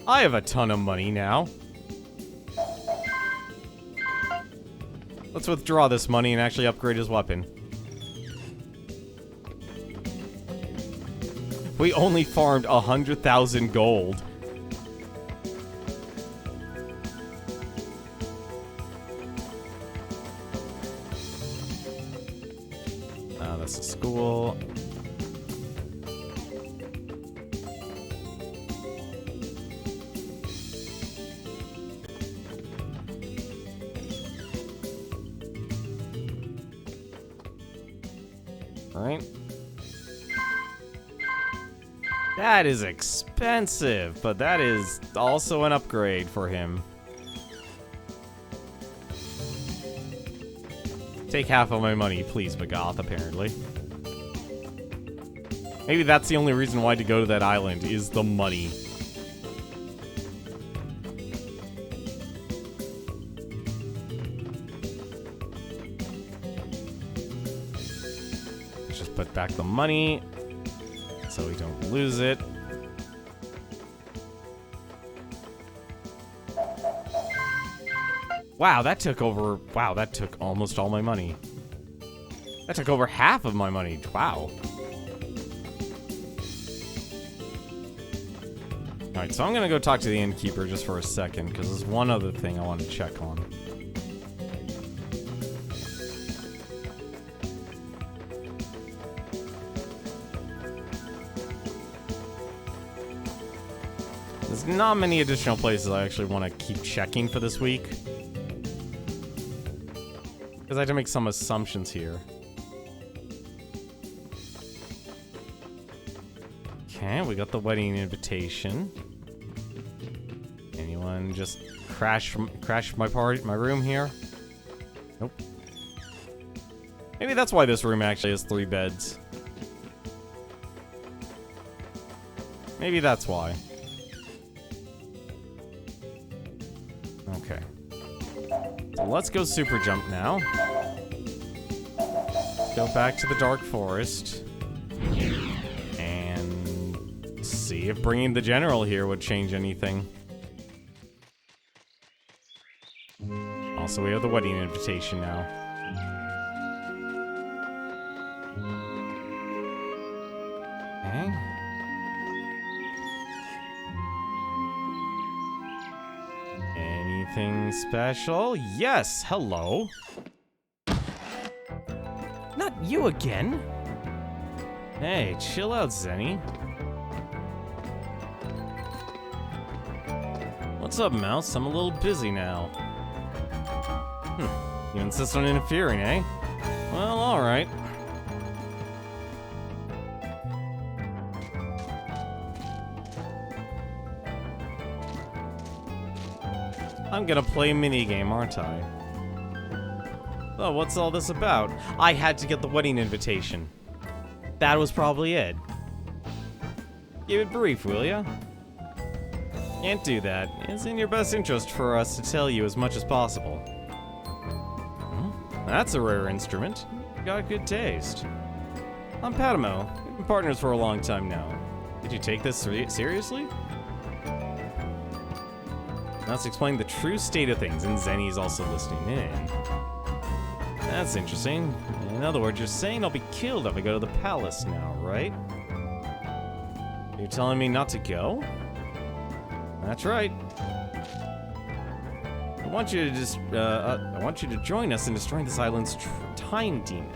I have a ton of money now. Let's withdraw this money and actually upgrade his weapon. We only farmed 100,000 gold. That's a school. Right. That is expensive, but that is also an upgrade for him. Take half of my money, please, Bagoth, apparently. Maybe that's the only reason why to go to that island, is the money. Let's just put back the money so we don't lose it. Wow, that took almost all my money. That took over half of my money. Wow. Alright, so I'm gonna go talk to the innkeeper just for a second, because there's one other thing I want to check on. There's not many additional places I actually want to keep checking for this week. Because I have to make some assumptions here. Okay, we got the wedding invitation. Anyone just crash my room here? Nope. Maybe that's why this room actually has 3 beds. Maybe that's why. Okay. So let's go super jump now. Go back to the Dark Forest. And see if bringing the general here would change anything. Also, we have the wedding invitation now. Okay. Anything special? Yes, hello. Not you again. Hey, chill out, Zenny. What's up, Mouse? I'm a little busy now. You insist on interfering, eh? Well, alright. I'm gonna play a minigame, aren't I? Oh, what's all this about? I had to get the wedding invitation. That was probably it. Keep it brief, will ya? Can't do that. It's in your best interest for us to tell you as much as possible. That's a rare instrument. You got good taste. I'm Padmo. We've been partners for a long time now. Did you take this seriously? Let's explain the true state of things, and Zenny's also listening in. That's interesting. In other words, you're saying I'll be killed if I go to the palace now, right? You're telling me not to go? That's right. I want you to join us in destroying this island's time demon.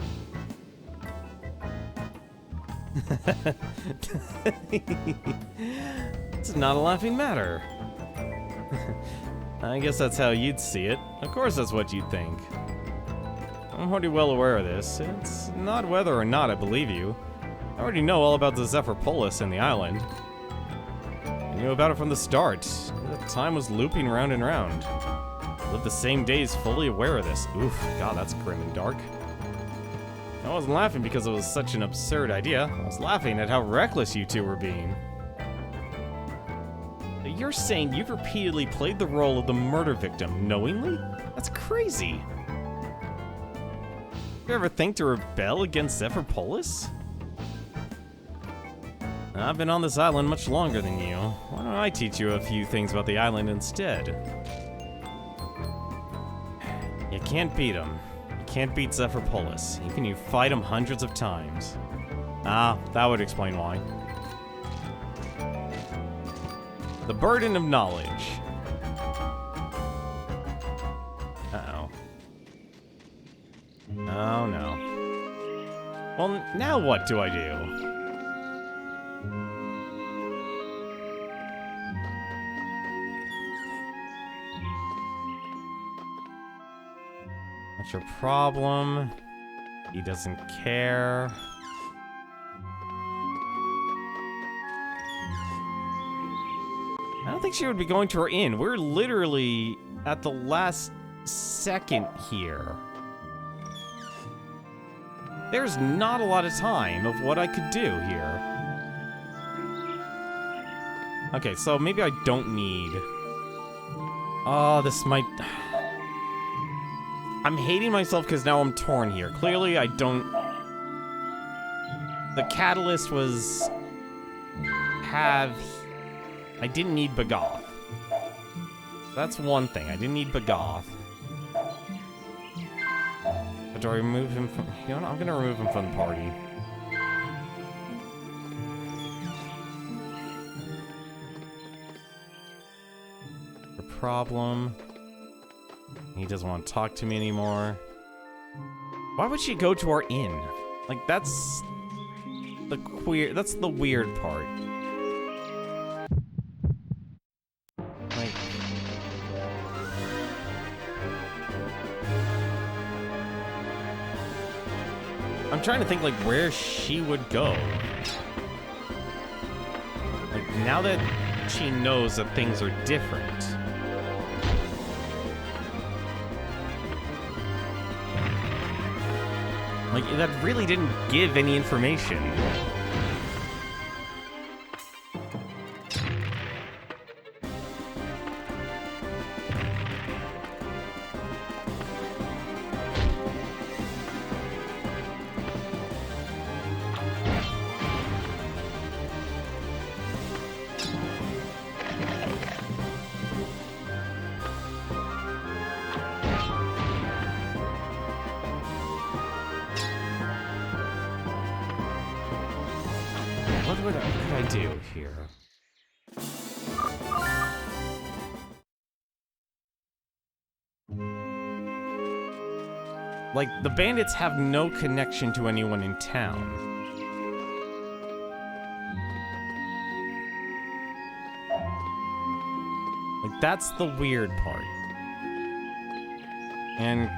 It's not a laughing matter. I guess that's how you'd see it. Of course that's what you'd think. I'm already well aware of this. It's not whether or not I believe you. I already know all about the Zephyropolis and the island. I knew about it from the start. The time was looping round and round. I lived the same days fully aware of this. Oof, God, that's grim and dark. I wasn't laughing because it was such an absurd idea. I was laughing at how reckless you two were being. You're saying you've repeatedly played the role of the murder victim knowingly? That's crazy. You ever think to rebel against Zephyropolis? I've been on this island much longer than you. Why don't I teach you a few things about the island instead? You can't beat him. You can't beat Zephyrpolis, even you fight him hundreds of times. Ah, that would explain why. The burden of knowledge. Uh-oh. Oh no. Well, now what do I do? What's your problem? He doesn't care. I don't think she would be going to her inn. We're literally at the last second here. There's not a lot of time of what I could do here. Okay, so maybe I don't need... Oh, this might... I'm hating myself because now I'm torn here. Clearly, I don't... The catalyst was... I didn't need Bagoth. That's one thing. I didn't need Bagoth. But do I remove him from... You know what? I'm gonna remove him from the party. The problem... He doesn't want to talk to me anymore. Why would she go to our inn? Like, that's the weird part. Like, I'm trying to think, like, where she would go. Like, now that she knows that things are different. Like, that really didn't give any information. What could I do here? Like, the bandits have no connection to anyone in town. Like, that's the weird part. And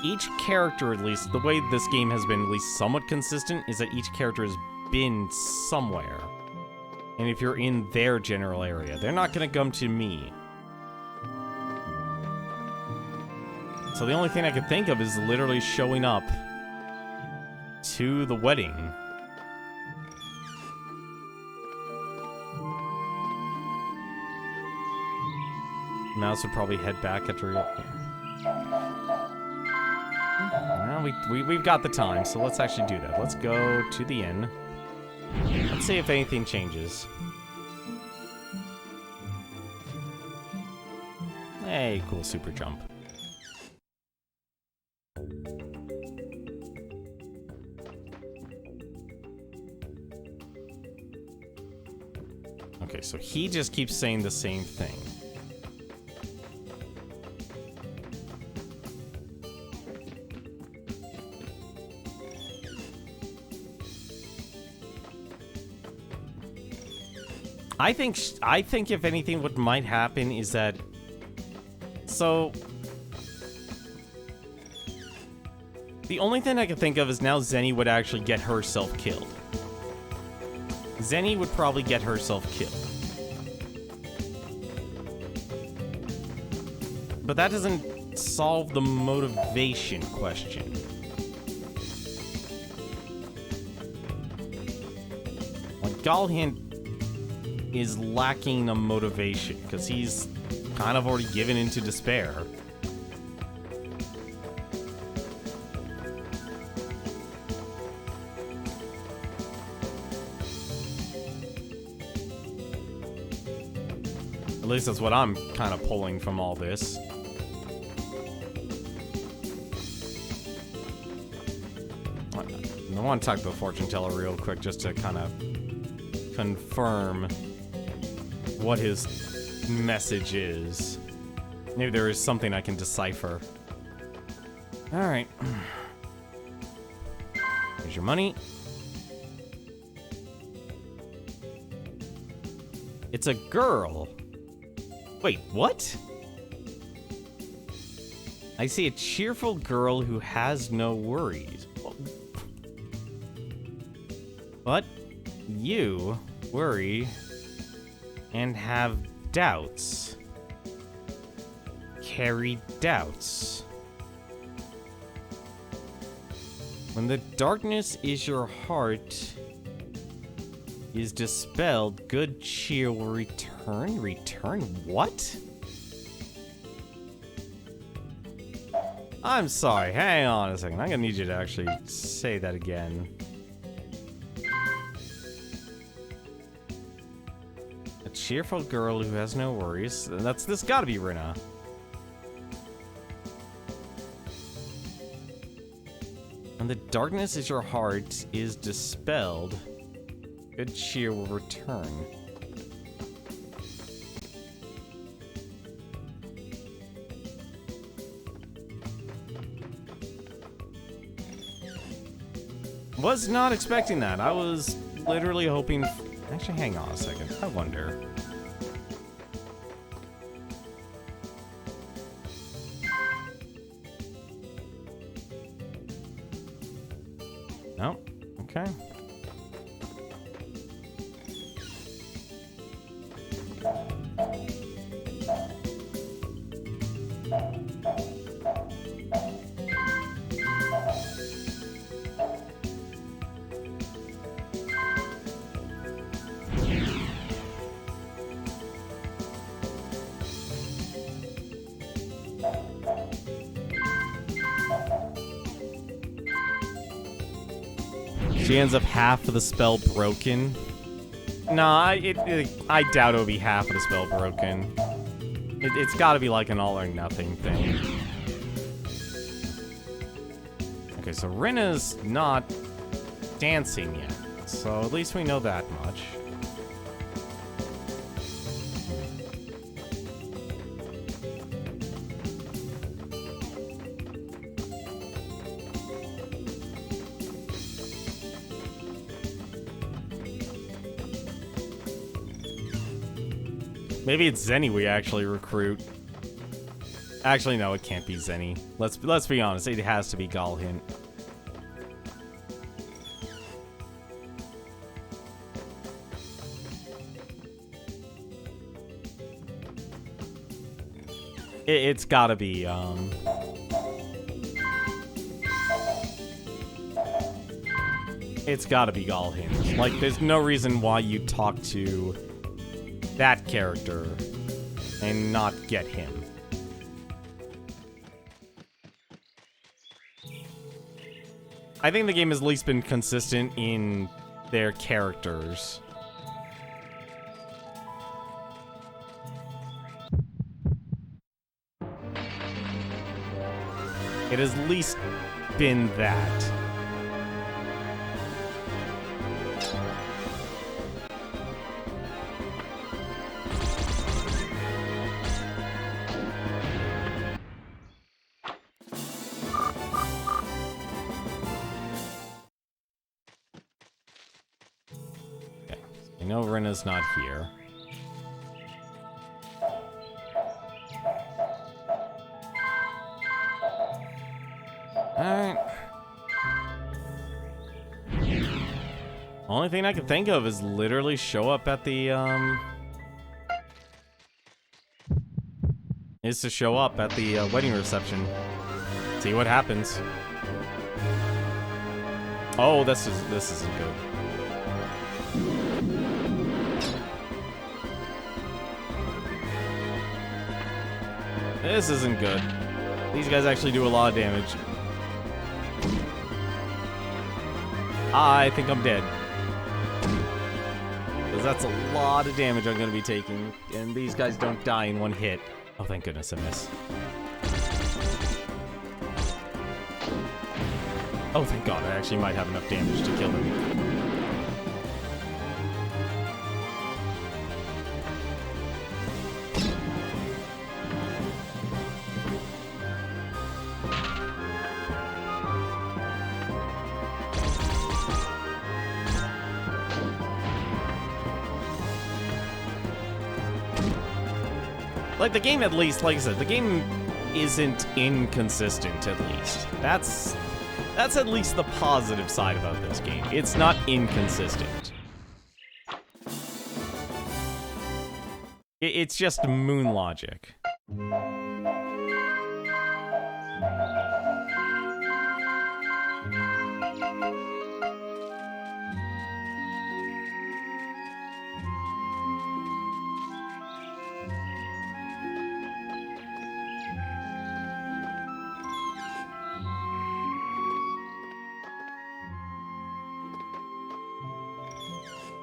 each character, at least, the way this game has been at least somewhat consistent, is that each character has been somewhere. And if you're in their general area, they're not gonna come to me. So the only thing I could think of is literally showing up to the wedding. Mouse would probably head back after... Well, we've got the time, so let's actually do that. Let's go to the inn. Let's see if anything changes. Hey, cool super jump. Okay, so he just keeps saying the same thing. I think if anything, what might happen is that... So... The only thing I can think of is now Zenny would actually get herself killed. Zenny would probably get herself killed. But that doesn't solve the motivation question. Like, Galhan is lacking a motivation, because he's kind of already given into despair. At least that's what I'm kind of pulling from all this. I want to talk to the fortune teller real quick just to kind of confirm what his message is. Maybe there is something I can decipher. Alright. Here's your money. It's a girl. Wait, what? I see a cheerful girl who has no worries. But you worry and have doubts. Carry doubts. When the darkness is your heart is dispelled, good cheer will return. Return what? I'm sorry, hang on a second. I'm gonna need you to actually say that again. A cheerful girl who has no worries. This gotta be Rina. When the darkness is your heart is dispelled, good cheer will return. Was not expecting that. I was literally hoping... Actually, hang on a second. I wonder... No? Okay. She ends up half of the spell broken. Nah, I doubt it'll be half of the spell broken. It's gotta be like an all or nothing thing. Okay, so Rina's not dancing yet. So at least we know that much. Maybe it's Zenny we actually recruit. Actually, no, it can't be Zenny. Let's be honest, it has to be Galhint. It's gotta be, It's gotta be Galhint. Like, there's no reason why you talk to that character and not get him. I think the game has at least been consistent in their characters. It has at least been that. I know Rena's not here. Alright. Only thing I can think of is literally show up at the, wedding reception. See what happens. Oh, this isn't good. This isn't good. These guys actually do a lot of damage. I think I'm dead. Because that's a lot of damage I'm going to be taking, and these guys don't die in one hit. Oh, thank goodness I miss. Oh, thank God, I actually might have enough damage to kill them. Like, the game, at least, like I said, the game isn't inconsistent, at least. That's at least the positive side about this game. It's not inconsistent. It's just moon logic.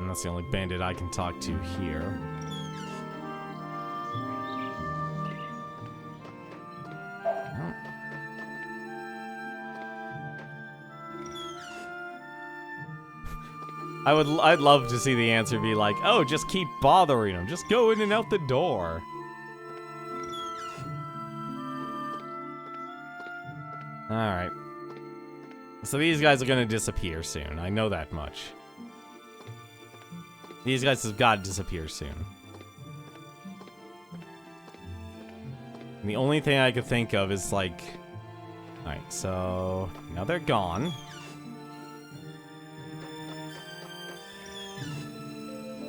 And that's the only bandit I can talk to here. I'd love to see the answer be like, oh, just keep bothering him. Just go in and out the door. Alright. So these guys are gonna disappear soon. I know that much. These guys have got to disappear soon. And the only thing I could think of is like... Alright, so... now they're gone.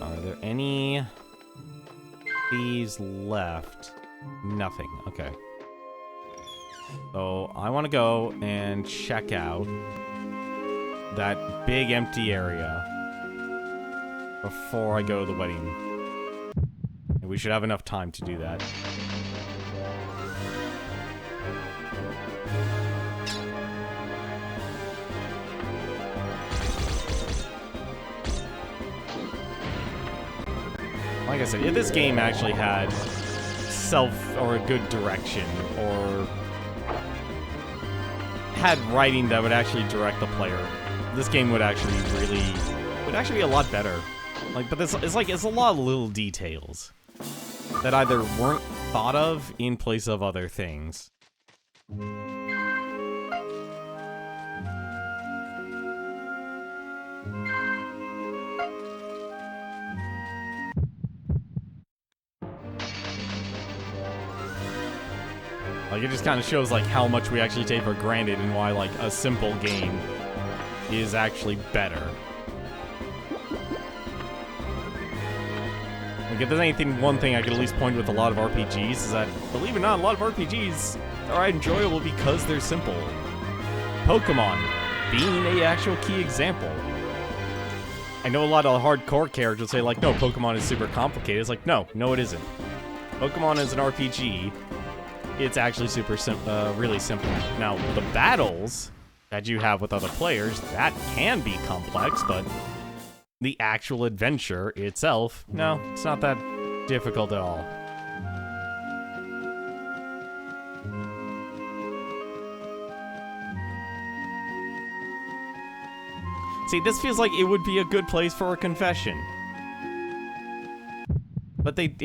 Are there any thieves left? Nothing. Okay. So I want to go and check out that big empty area before I go to the wedding. And we should have enough time to do that. Like I said, if this game actually had or a good direction, or had writing that would actually direct the player, this game would actually be a lot better. Like, but this it's a lot of little details that either weren't thought of in place of other things. Like, it just kind of shows, like, how much we actually take for granted and why, like, a simple game is actually better. Like, if there's one thing I could at least point with a lot of RPGs is that, believe it or not, a lot of RPGs are enjoyable because they're simple. Pokemon being an actual key example. I know a lot of hardcore characters say, like, no, Pokemon is super complicated. It's like, no, it isn't. Pokemon is an RPG. It's actually really simple. Now, the battles that you have with other players, that can be complex, but the actual adventure itself, no, it's not that difficult at all. See, this feels like it would be a good place for a confession. But this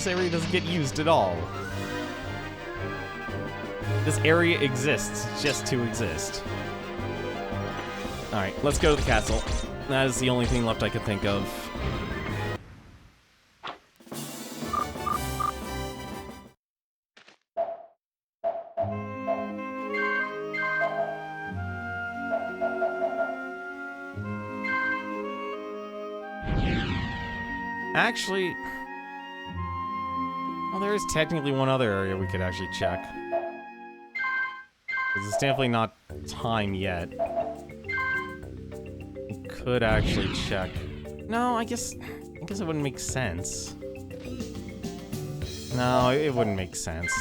area doesn't get used at all. This area exists just to exist. Alright, let's go to the castle. That is the only thing left I could think of. Actually... well, there is technically one other area we could actually check. Because it's definitely not time yet. We could actually check. No, I guess it wouldn't make sense. No, it wouldn't make sense.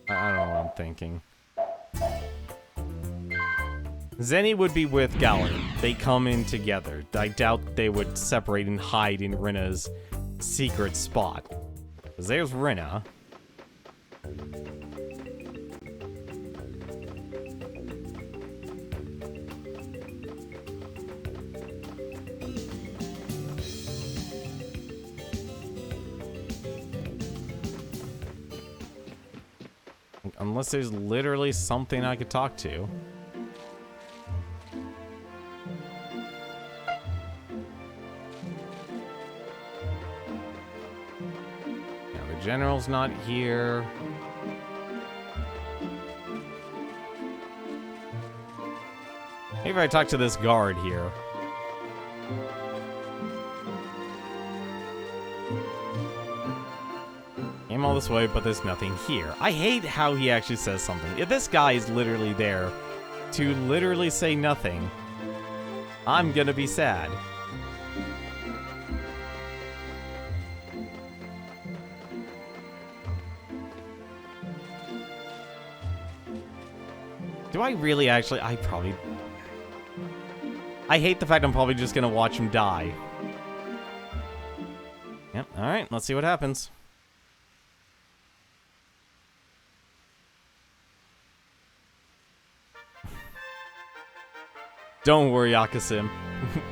I don't know what I'm thinking. Zenny would be with Galler. They come in together. I doubt they would separate and hide in Rinna's secret spot. Because there's Rinna. Unless there's literally something I could talk to. Yeah, the general's not here. Maybe I talk to this guard here. Came all this way, but there's nothing here. I hate how he actually says something. If this guy is literally there to literally say nothing, I'm gonna be sad. Do I really actually? I hate the fact I'm probably just gonna watch him die. Yep, alright, let's see what happens. Don't worry, Akasim.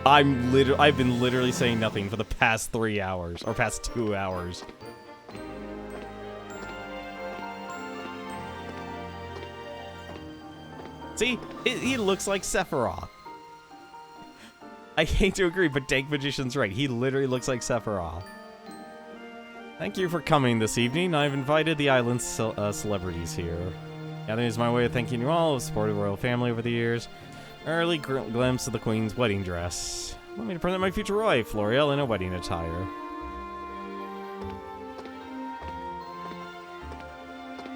I've been literally saying nothing for the past 3 hours, or past 2 hours. See? He looks like Sephiroth. I hate to agree, but Dank Magician's right. He literally looks like Sephiroth. Thank you for coming this evening. I've invited the island's celebrities here. Gathering is my way of thanking you all who have supported the royal family over the years. Early glimpse of the queen's wedding dress. Let me present my future wife, L'Oreal, in a wedding attire.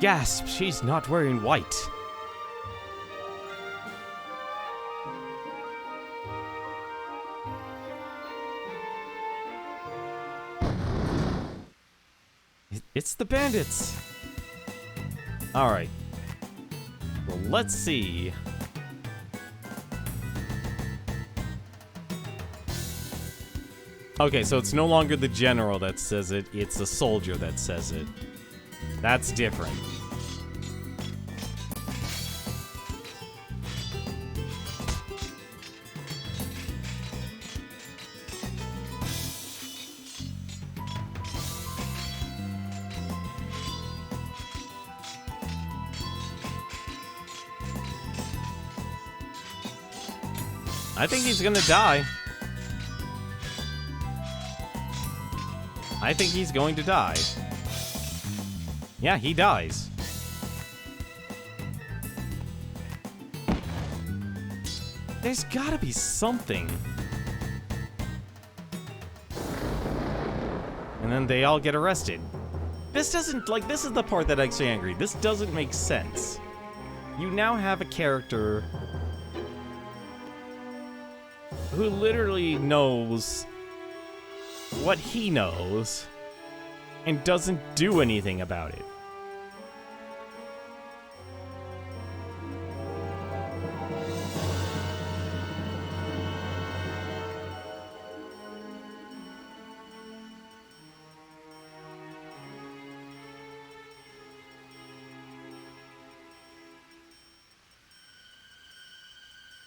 Gasp! She's not wearing white. It's the bandits! Alright. Well, let's see. Okay, so it's no longer the general that says it, it's the soldier that says it. That's different. I think he's gonna die. I think he's going to die. Yeah, he dies. There's gotta be something. And then they all get arrested. This doesn't, like, this is the part that makes me angry. This doesn't make sense. You now have a character who literally knows what he knows and doesn't do anything about it.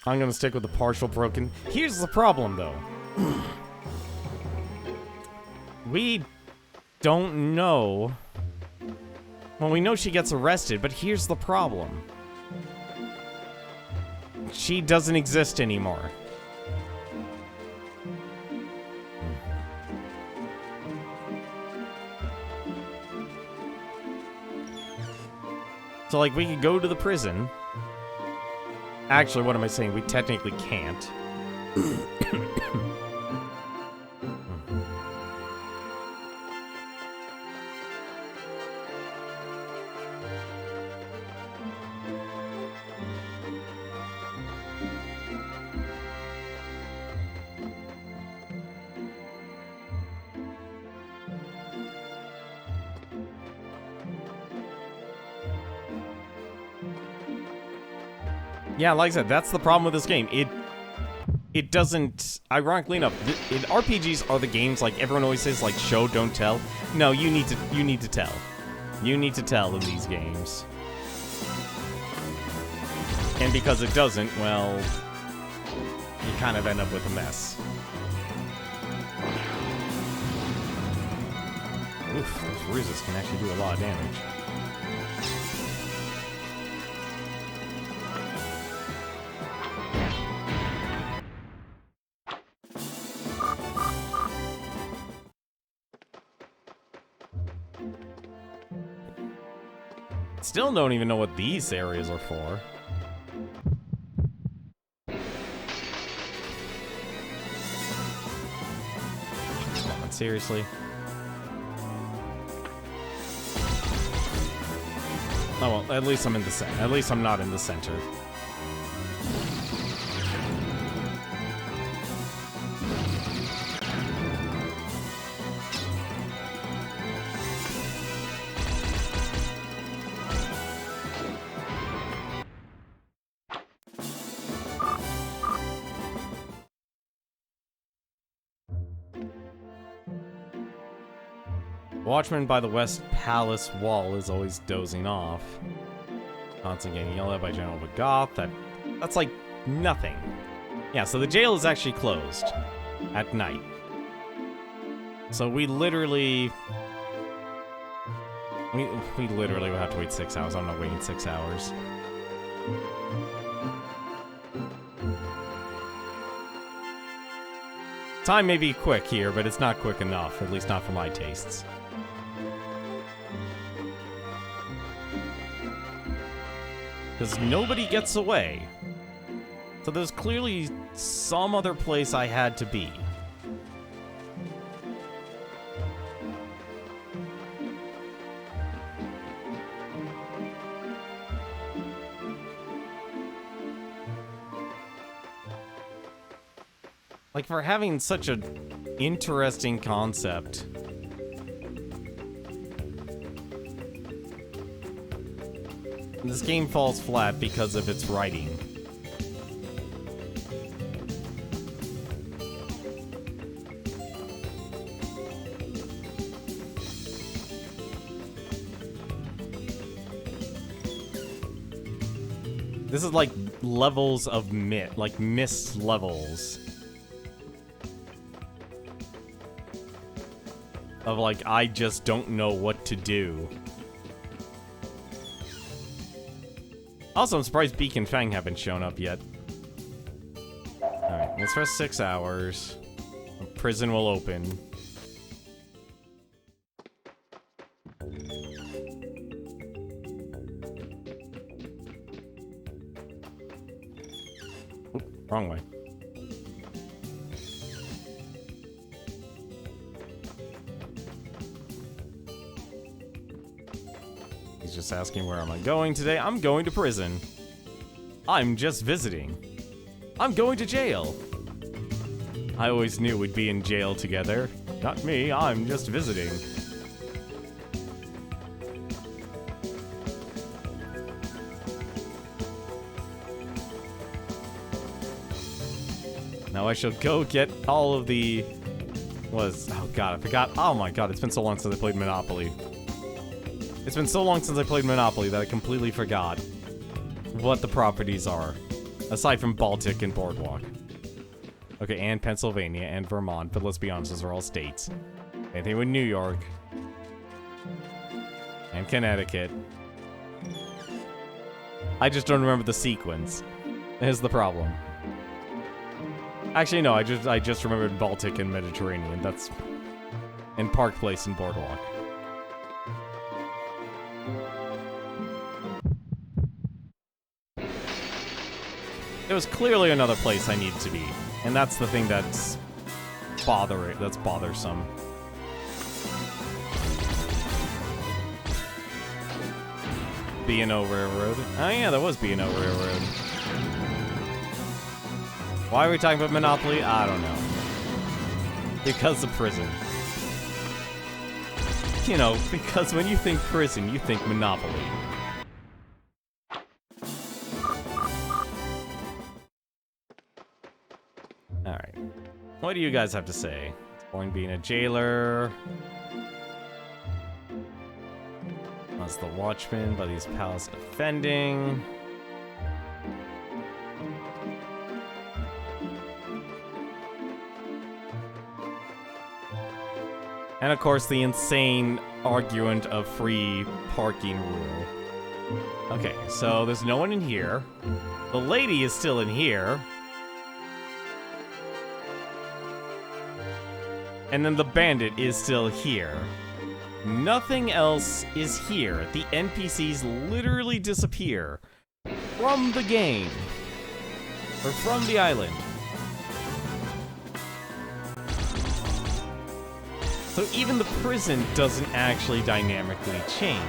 I'm gonna stick with the partial broken. Here's the problem, though. We don't know. Well, we know she gets arrested, but here's the problem. She doesn't exist anymore. So, like, we could go to the prison. Actually, what am I saying? We technically can't. Yeah, like I said, that's the problem with this game. It doesn't, ironically enough, RPGs are the games like everyone always says, like, show, don't tell. No, you need to tell. You need to tell in these games. And because it doesn't, well, you kind of end up with a mess. Oof, those ruses can actually do a lot of damage. Still don't even know what these areas are for. Come on, seriously? Oh well, at least I'm in the center. At least I'm not in the center. Watchman by the West Palace wall is always dozing off. Constantly getting yelled at by General Bagoth. That's like nothing. Yeah, so the jail is actually closed at night. So we literally would have to wait 6 hours. I'm not waiting 6 hours. Time may be quick here, but it's not quick enough, at least not for my tastes. Because nobody gets away. So there's clearly some other place I had to be. Like, for having such an interesting concept. This game falls flat because of its writing. This is like levels of mist levels. Of like, I just don't know what to do. Also, I'm surprised Beak and Fang haven't shown up yet. Alright, let's rest 6 hours. A prison will open. Oop, wrong way. Just asking where am I going today. I'm going to prison. I'm just visiting. I'm going to jail. I always knew we'd be in jail together. Not me, I'm just visiting. Now I shall go get all of the... Oh god, I forgot. Oh my god, it's been so long since I played Monopoly. It's been so long since I played Monopoly that I completely forgot what the properties are, aside from Baltic and Boardwalk. Okay, and Pennsylvania and Vermont, but let's be honest, those are all states. Anything with New York. And Connecticut. I just don't remember the sequence. Is the problem. Actually, no, I just remembered Baltic and Mediterranean. That's... and Park Place and Boardwalk. There was clearly another place I needed to be, and that's the thing that's bothersome. B&O Railroad. Oh yeah, that was B&O Railroad. Why are we talking about Monopoly? I don't know. Because of prison. You know, because when you think prison, you think Monopoly. Alright. What do you guys have to say? It's boring being a jailer. That's the watchman by these palace defending. And of course, the insane argument of free parking rule. Okay, so there's no one in here. The lady is still in here. And then the bandit is still here. Nothing else is here. The NPCs literally disappear from the game. Or from the island. So even the prison doesn't actually dynamically change.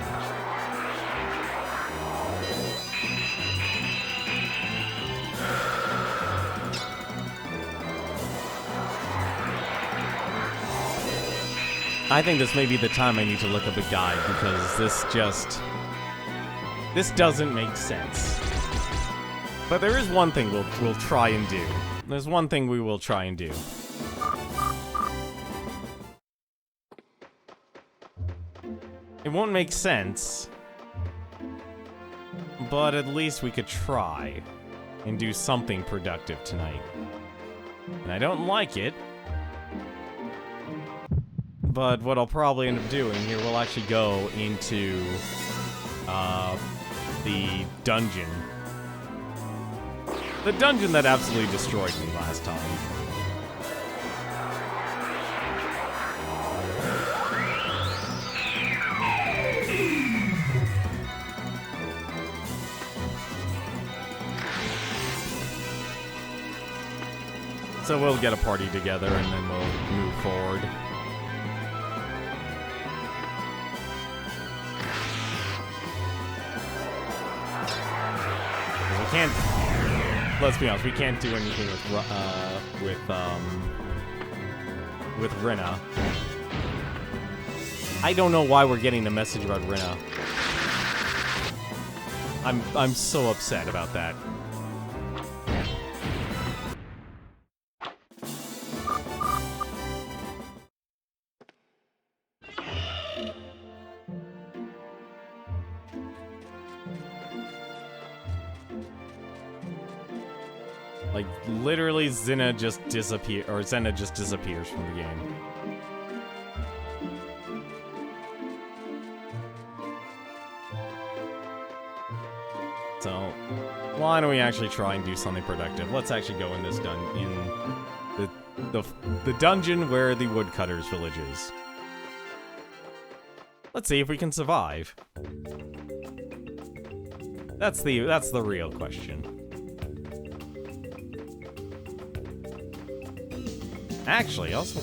I think this may be the time I need to look up a guide, because this doesn't make sense. But there is one thing we'll try and do. There's one thing we will try and do. It won't make sense, but at least we could try and do something productive tonight. And I don't like it, but what I'll probably end up doing here, we'll actually go into the dungeon. The dungeon that absolutely destroyed me last time. So we'll get a party together and then we'll move forward. We can't, let's be honest, we can't do anything with Rina. I don't know why we're getting a message about Rina. I'm so upset about that. Like, literally, Zena just disappears from the game. So, why don't we actually try and do something productive? Let's actually go in this the dungeon where the woodcutter's village is. Let's see if we can survive. That's the real question. Actually, also,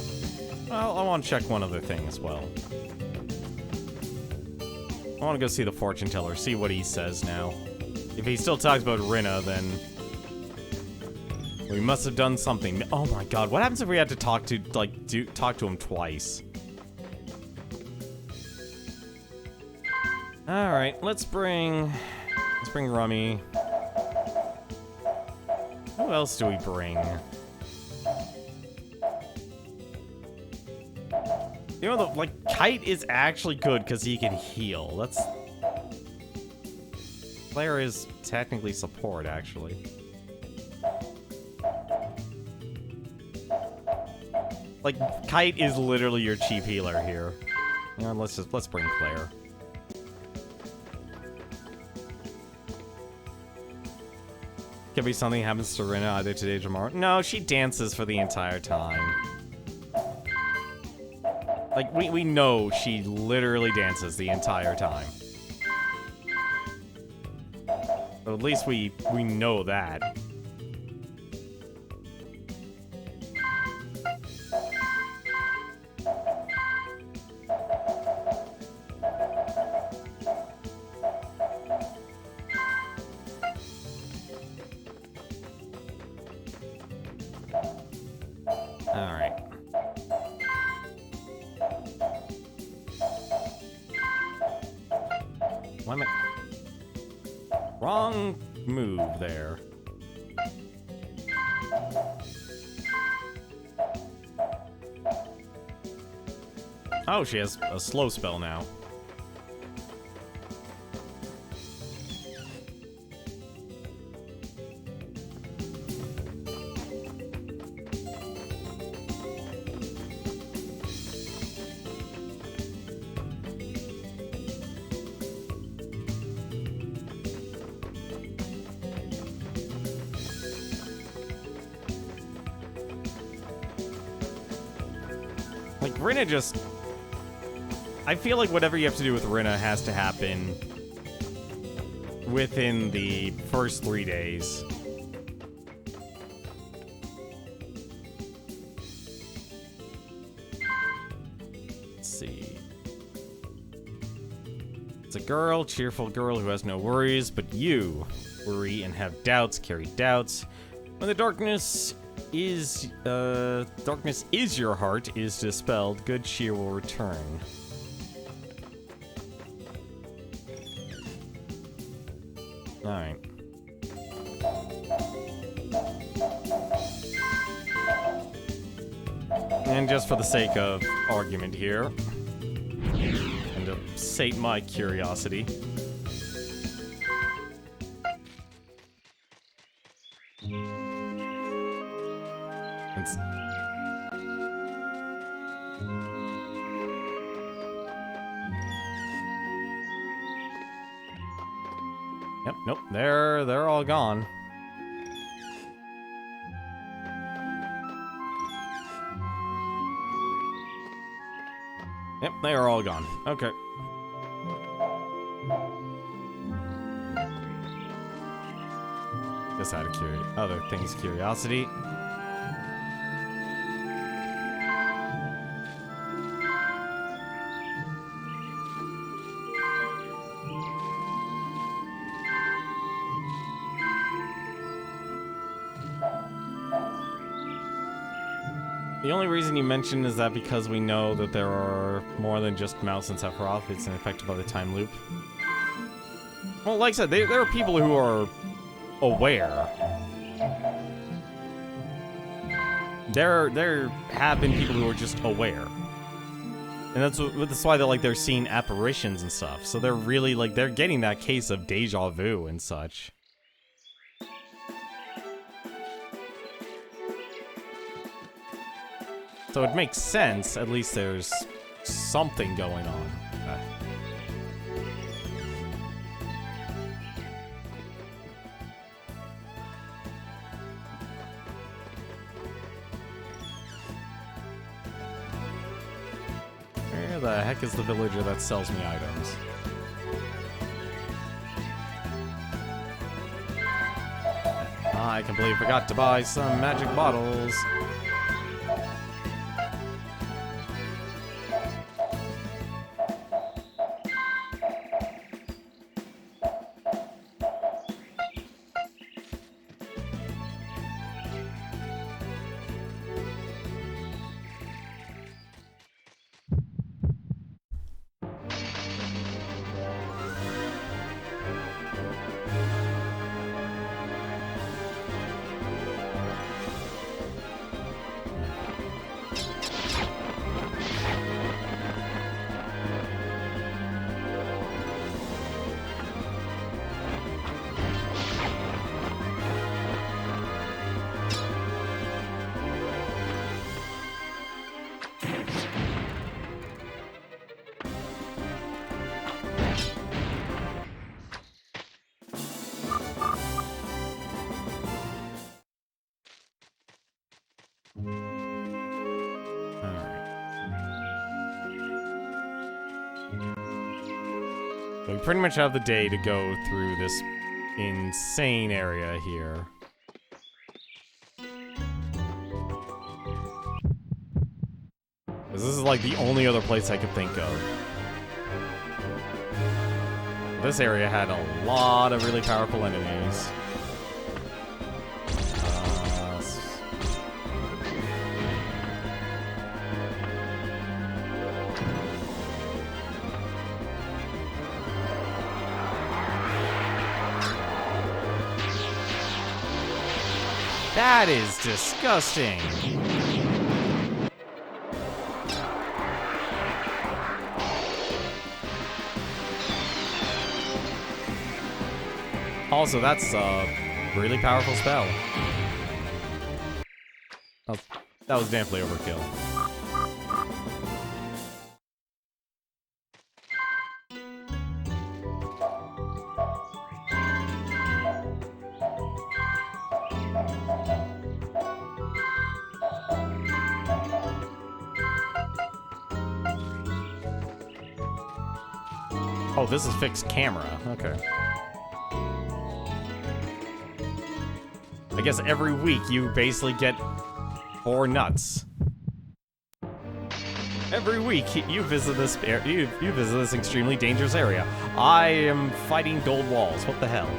well, I want to check one other thing as well. I want to go see the fortune teller, see what he says now. If he still talks about Rina, then we must have done something. Oh my god, what happens if we had to talk to him twice? All right, let's bring Rummy. Who else do we bring? You know, Kite is actually good because he can heal. That's... Claire is technically support, actually. Like, Kite is literally your cheap healer here. You know, let's bring Claire. Could be something happens to Rina either today or tomorrow. No, she dances for the entire time. Like, we know she literally dances the entire time. So at least we know that. Wrong move there. Oh, she has a slow spell now. Like, Rinna just... I feel like whatever you have to do with Rinna has to happen within the first 3 days. Let's see. It's a girl, cheerful girl who has no worries, but you worry and have doubts, carry doubts. When the darkness is your heart is dispelled, good cheer will return. Alright. And just for the sake of argument here, and to sate my curiosity, it's... Yep, nope, they're all gone. Yep, they are all gone. Okay. Just out of other things, curiosity. The only reason you mention is that because we know that there are more than just Mouse and Sephiroth, it's an effect of the time loop. Well, like I said, there are people who are aware. There have been people who are just aware. And that's why they're seeing apparitions and stuff. So they're really, like, they're getting that case of deja vu and such. So it makes sense, at least there's something going on. Where the heck is the villager that sells me items? I completely forgot to buy some magic bottles. We pretty much have the day to go through this insane area here. This is like the only other place I could think of. This area had a lot of really powerful enemies. That is disgusting. Also, that's a really powerful spell. Oh, that was definitely overkill. Oh, this is fixed camera. Okay. I guess every week you basically get 4 nuts. Every week you visit this you visit this extremely dangerous area. I am fighting gold walls. What the hell?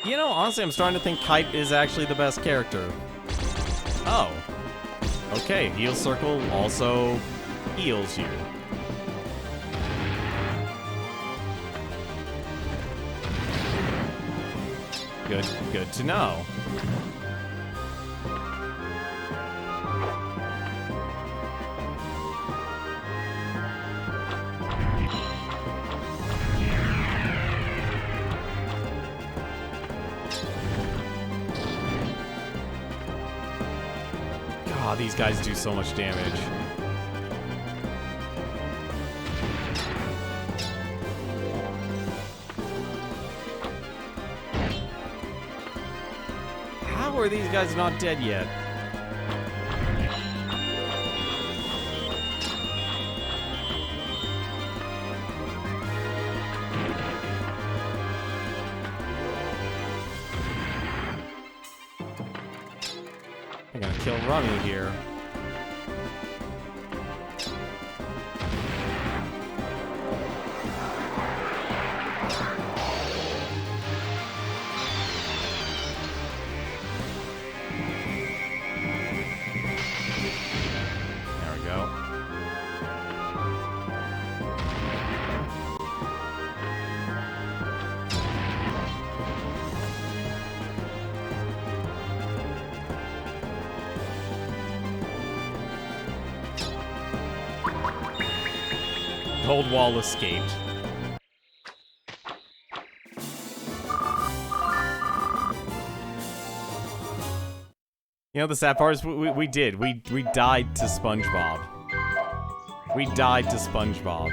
You know, honestly, I'm starting to think Kite is actually the best character. Oh. Okay, heal circle also heals you. Good to know. God, these guys do so much damage. How are these guys not dead yet? I'm gonna kill Rummy here. There we go. Gold wall escaped. You know the sad part is we did. We died to SpongeBob. We died to SpongeBob.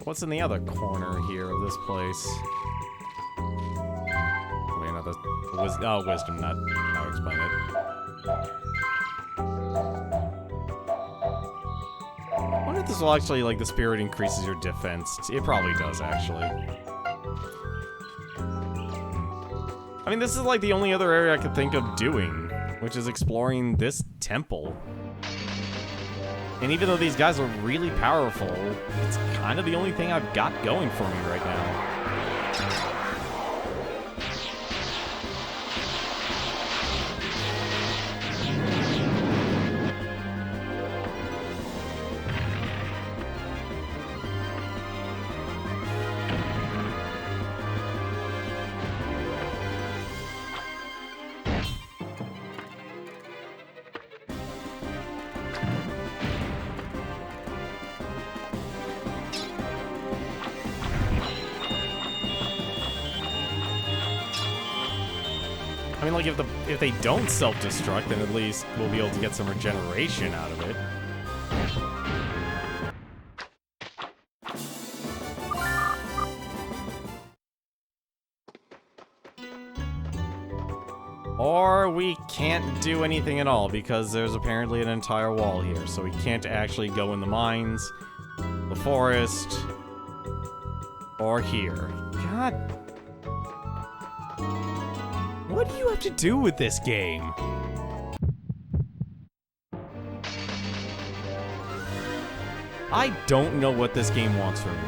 What's in the other corner here of this place? Wait, no, wisdom nut. I'll explain it. I wonder if this will actually, like, the spirit increases your defense. It probably does, actually. I mean, this is, like, the only other area I could think of doing, which is exploring this temple. And even though these guys are really powerful, it's kind of the only thing I've got going for me right now. I mean, like, if they don't self-destruct, then at least we'll be able to get some regeneration out of it. Or we can't do anything at all, because there's apparently an entire wall here, so we can't actually go in the mines, the forest, or here. God. What do you have to do with this game? I don't know what this game wants from me.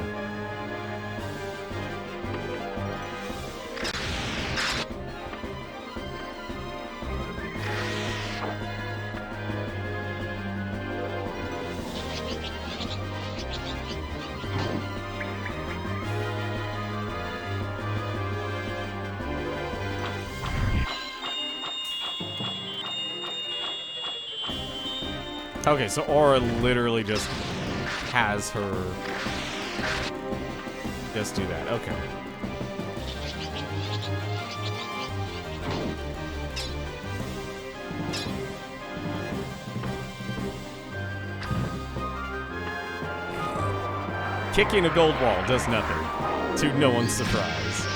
Okay, so Aura literally just has her just do that. Okay. Kicking a gold wall does nothing, to no one's surprise.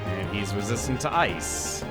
And he's resistant to ice.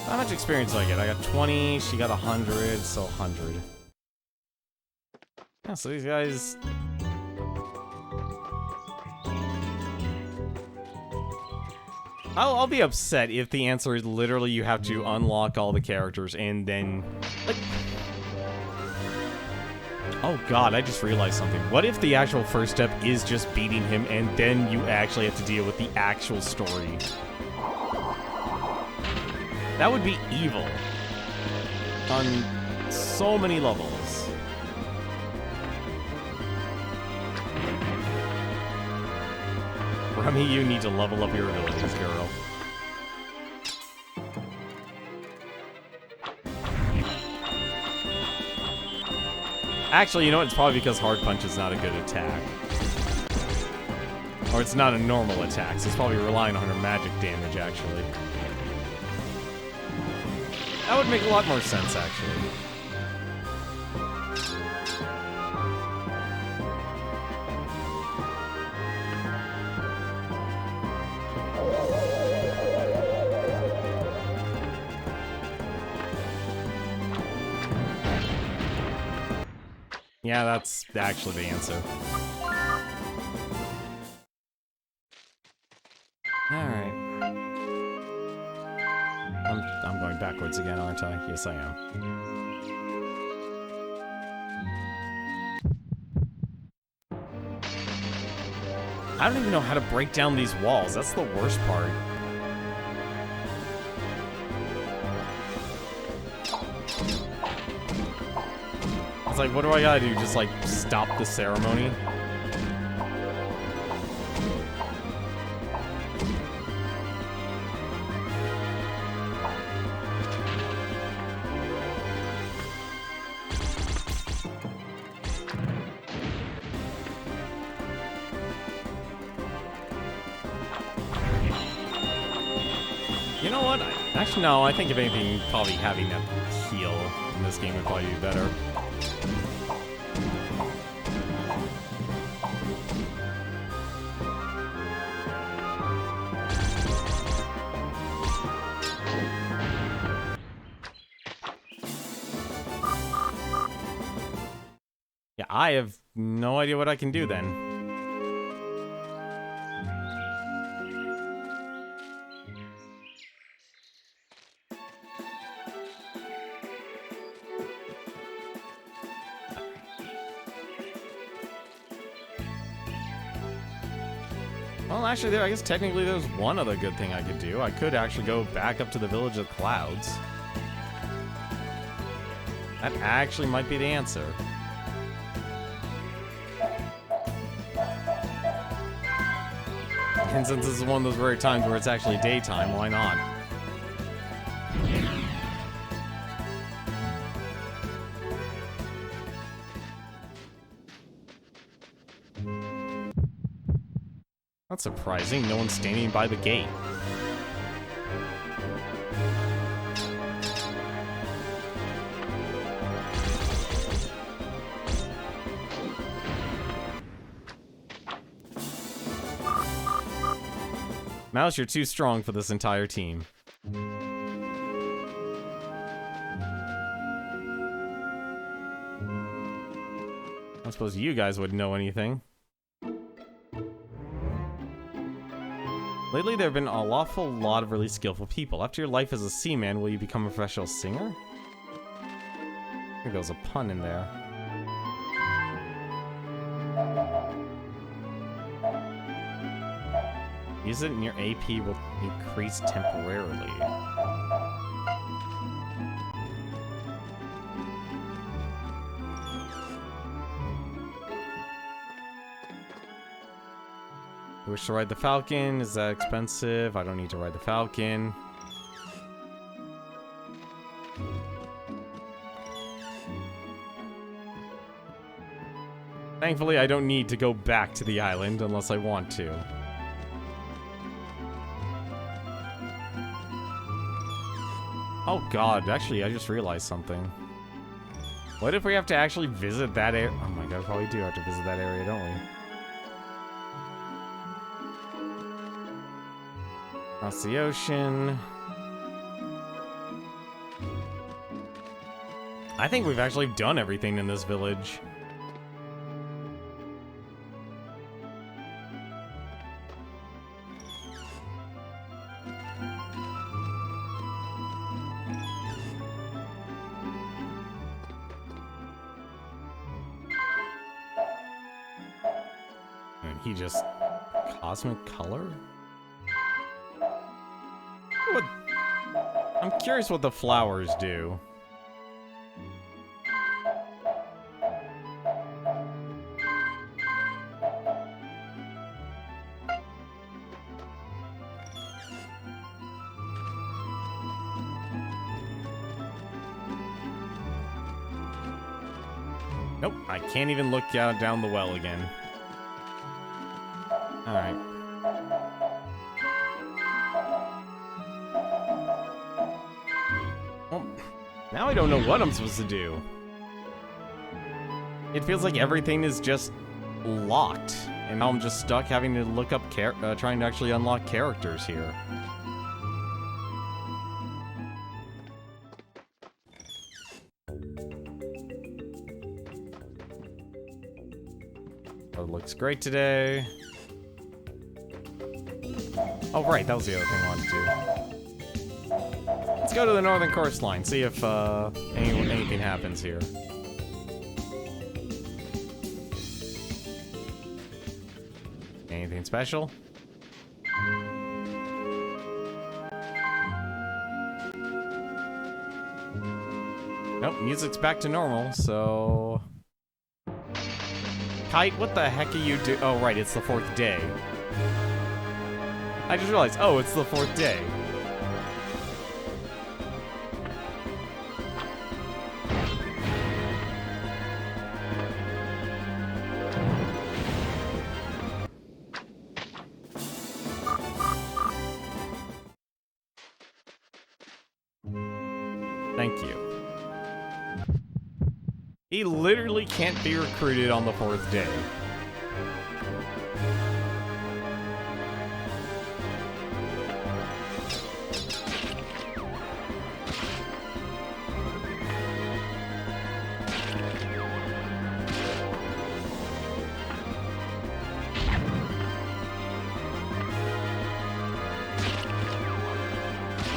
How much experience do I get? I got 20, she got 100, so 100. Yeah, so these guys... I'll be upset if the answer is literally you have to unlock all the characters and then... Like... Oh god, I just realized something. What if the actual first step is just beating him and then you actually have to deal with the actual story? That would be evil. On so many levels. Remy, you need to level up your abilities, girl. Actually, you know what? It's probably because Hard Punch is not a good attack. Or it's not a normal attack, so it's probably relying on her magic damage, actually. That would make a lot more sense, actually. Yeah, that's actually the answer. Alright. I'm going backwards again, aren't I? Yes, I am. I don't even know how to break down these walls. That's the worst part. It's like, what do I gotta do? Just, like, stop the ceremony? You know what? Actually, no. I think if anything, probably having that heal in this game would probably be better. Yeah, I have no idea what I can do then. Well, actually, I guess technically there's one other good thing I could do. I could actually go back up to the Village of Clouds. That actually might be the answer. And since this is one of those rare times where it's actually daytime, why not? That's surprising. No one's standing by the gate. Mouse, you're too strong for this entire team. I suppose you guys would know anything. Lately, there have been an awful lot of really skillful people. After your life as a seaman, will you become a professional singer? I think there was a pun in there. Use it and your AP will increase temporarily. You wish to ride the Falcon? Is that expensive? I don't need to ride the Falcon. Thankfully, I don't need to go back to the island unless I want to. Oh god, actually, I just realized something. What if we have to actually visit that area? Oh my god, we probably do have to visit that area, don't we? Across the ocean. I think we've actually done everything in this village. And he just... cosmic color? What? I'm curious what the flowers do. Nope, I can't even look down the well again. Alright. Well, now I don't know what I'm supposed to do. It feels like everything is just locked, and now I'm just stuck having to look up trying to actually unlock characters here. Oh, it looks great today. Oh, right, that was the other thing I wanted to do. Let's go to the northern coastline, see if anything happens here. Anything special? Nope, music's back to normal, so... Kite, what the heck are you do- Oh, right, it's the 4th day. I just realized, oh, it's the 4th day. Thank you. He literally can't be recruited on the 4th day.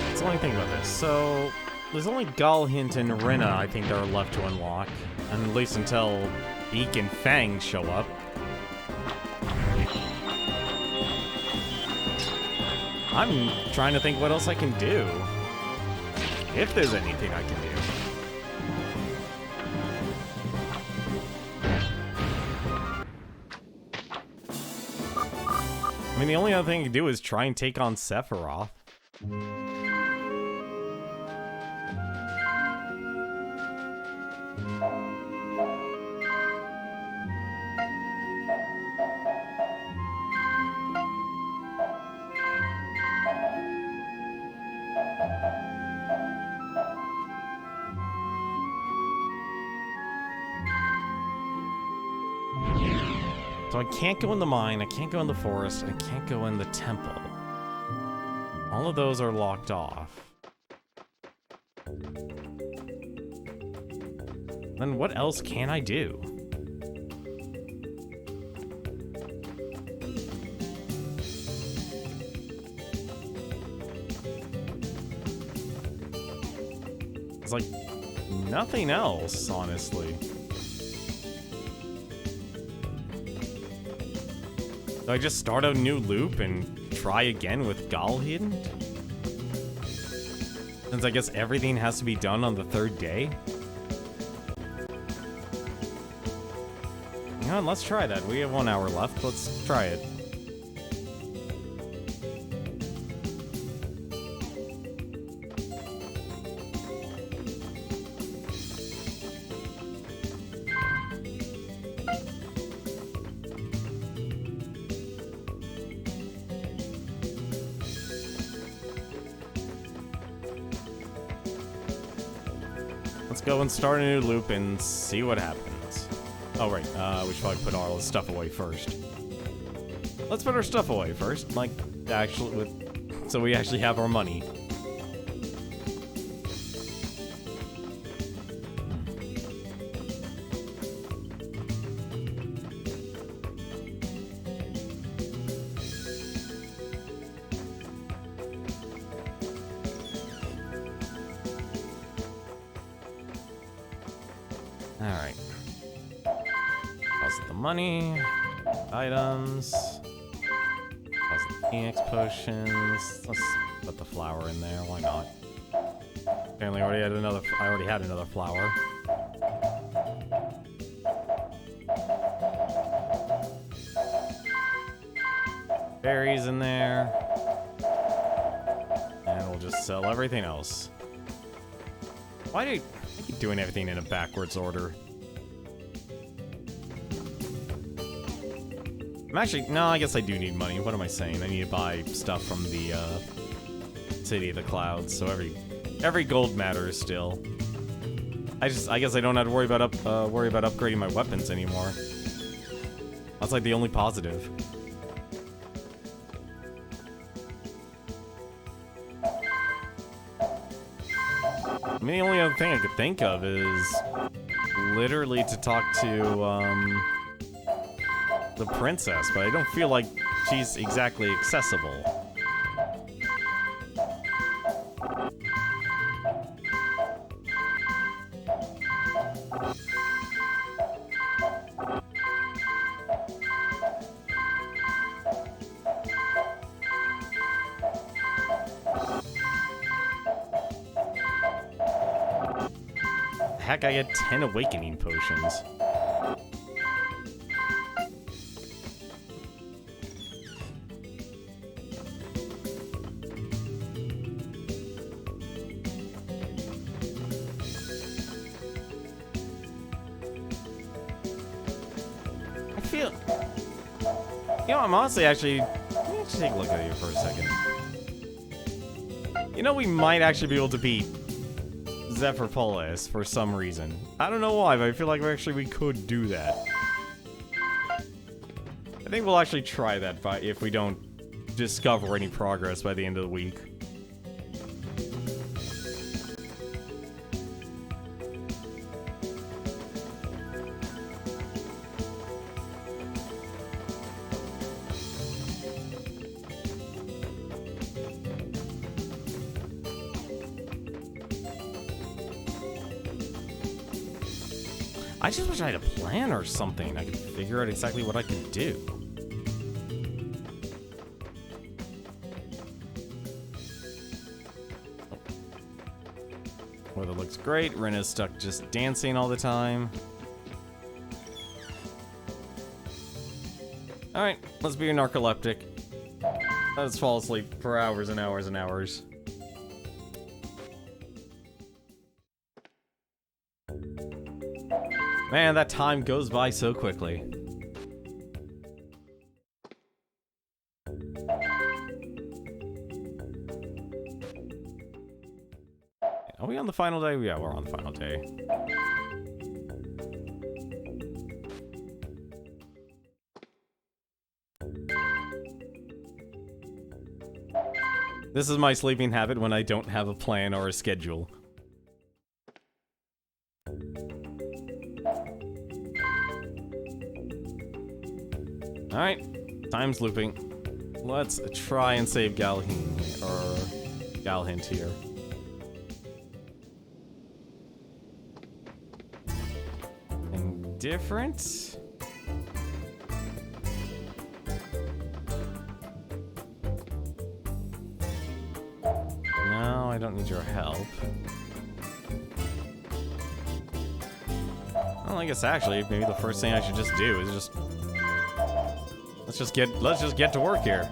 That's the only thing about this. So, there's only Galhint and Rena, I think, that are left to unlock. And at least until Beak and Fang show up. I'm trying to think what else I can do. If there's anything I can do. I mean, the only other thing you can do is try and take on Sephiroth. So I can't go in the mine, I can't go in the forest, and I can't go in the temple. All of those are locked off. Then what else can I do? It's like nothing else, honestly. Do I just start a new loop and try again with Galhid? Since I guess everything has to be done on the 3rd day? You know what, let's try that. We have 1 hour left. Let's try it. Let's go and start a new loop and see what happens. Oh, right. We should probably put all the stuff away first. Let's put our stuff away first. Like, actually, so we actually have our money. Alright. Deposit the money. Items. Deposit the Phoenix potions. Let's put the flower in there. Why not? Apparently I already had another flower. Berries in there. And we'll just sell everything else. Why do I keep doing everything in a backwards order? No, I guess I do need money. What am I saying? I need to buy stuff from the City of the Clouds, so every gold matters still. I guess I don't have to worry about upgrading my weapons anymore. That's like the only positive. I mean, the only other thing I could think of is literally to talk to the princess, but I don't feel like she's exactly accessible. Heck, I get 10 awakening potions. I feel... You know, I'm honestly let me actually take a look at you for a second. You know, we might actually be able to beat Zephyr Polaris for some reason. I don't know why, but I feel like we could do that. I think we'll actually try that if we don't discover any progress by the end of the week. I just wish I had a plan or something. I could figure out exactly what I could do. Weather looks great. Ren is stuck just dancing all the time. Alright, let's be a narcoleptic. I'll just fall asleep for hours and hours and hours. Man, that time goes by so quickly. Are we on the final day? Yeah, we're on the final day. This is my sleeping habit when I don't have a plan or a schedule. Alright, time's looping. Let's try and save Galahint, or Galahint here. Anything different? No, I don't need your help. Well, I guess actually, maybe the first thing I should just do is just... Let's just get to work here.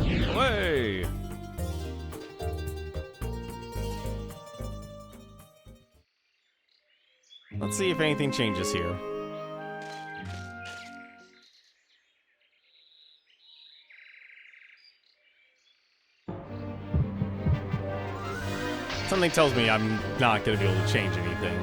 Away! Let's see if anything changes here. Something tells me I'm not gonna be able to change anything.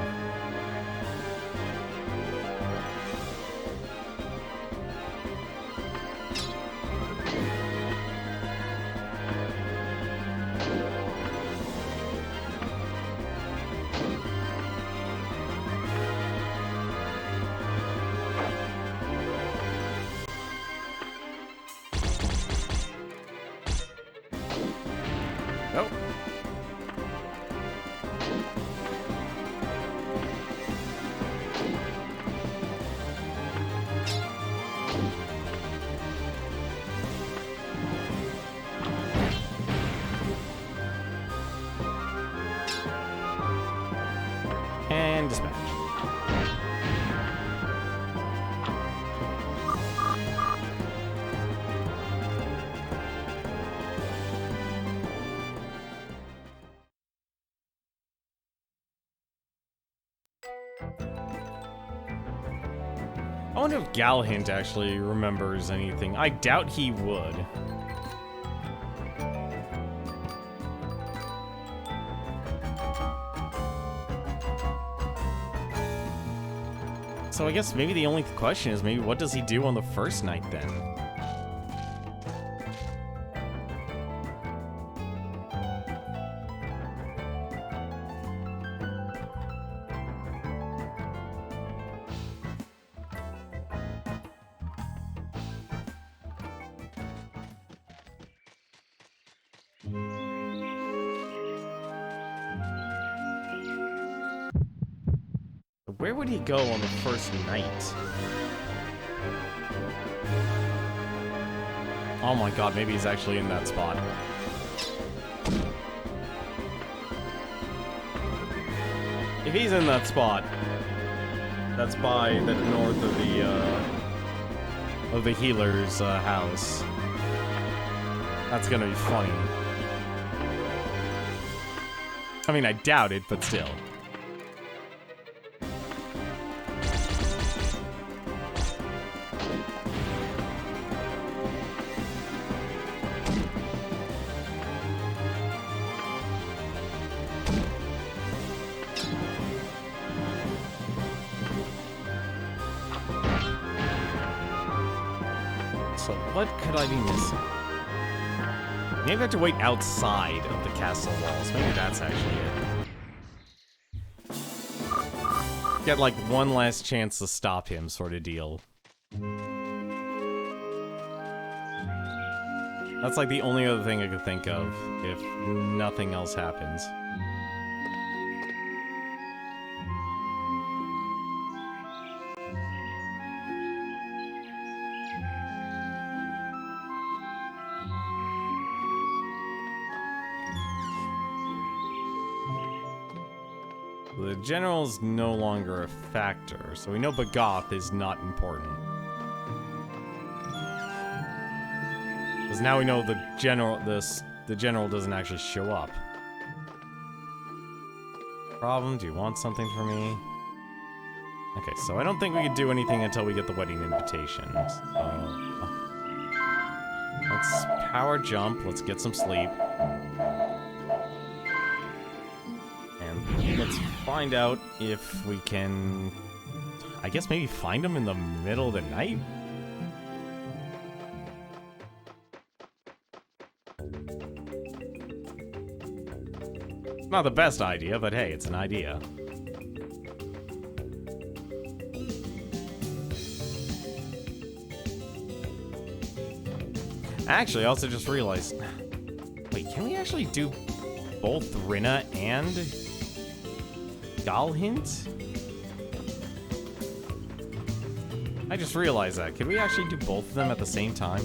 And dispatch. I wonder if Galahint actually remembers anything. I doubt he would. So I guess maybe the only question is maybe what does he do on the first night then? Where would he go on the first night? Oh my god, maybe he's actually in that spot. If he's in that spot, that's by the north of the healer's house. That's gonna be funny. I mean, I doubt it, but still. So what could I be missing? Maybe I have to wait outside of the castle walls. Maybe that's actually it. Get like one last chance to stop him sort of deal. That's like the only other thing I could think of if nothing else happens. The general's no longer a factor, so we know Bagoth is not important. Because now we know the general doesn't actually show up. Problem, do you want something from me? Okay, so I don't think we could do anything until we get the wedding invitation. So, let's power jump, let's get some sleep. And let's find out if we can, I guess maybe find them in the middle of the night? Not the best idea, but hey, it's an idea. Actually, I also just realized... Wait, can we actually do both Rinna and Galhint? I just realized that. Could we actually do both of them at the same time?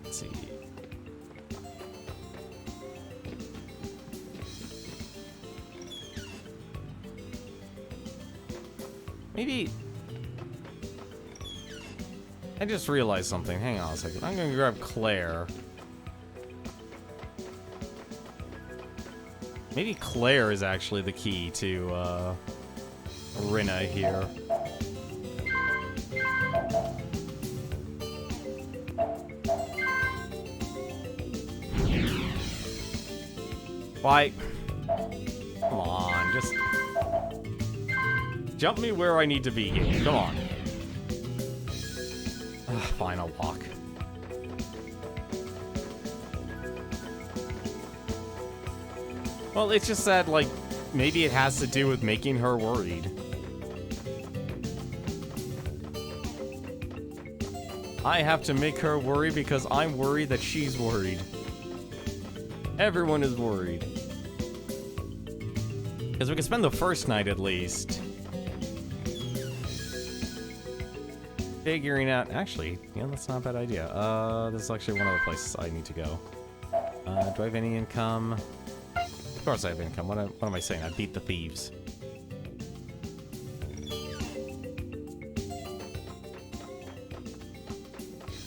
Let's see. Maybe... I just realized something. Hang on a second. I'm gonna grab Claire. Maybe Claire is actually the key to, Rinna here. Why? Come on, just... jump me where I need to be here. Come on. Fine, I'll walk. Well, it's just that, like, maybe it has to do with making her worried. I have to make her worry because I'm worried that she's worried. Everyone is worried. Because we can spend the first night at least figuring out... Actually, yeah, that's not a bad idea. This is actually one of the places I need to go. Do I have any income? Of course I have income. What am I saying? I beat the thieves.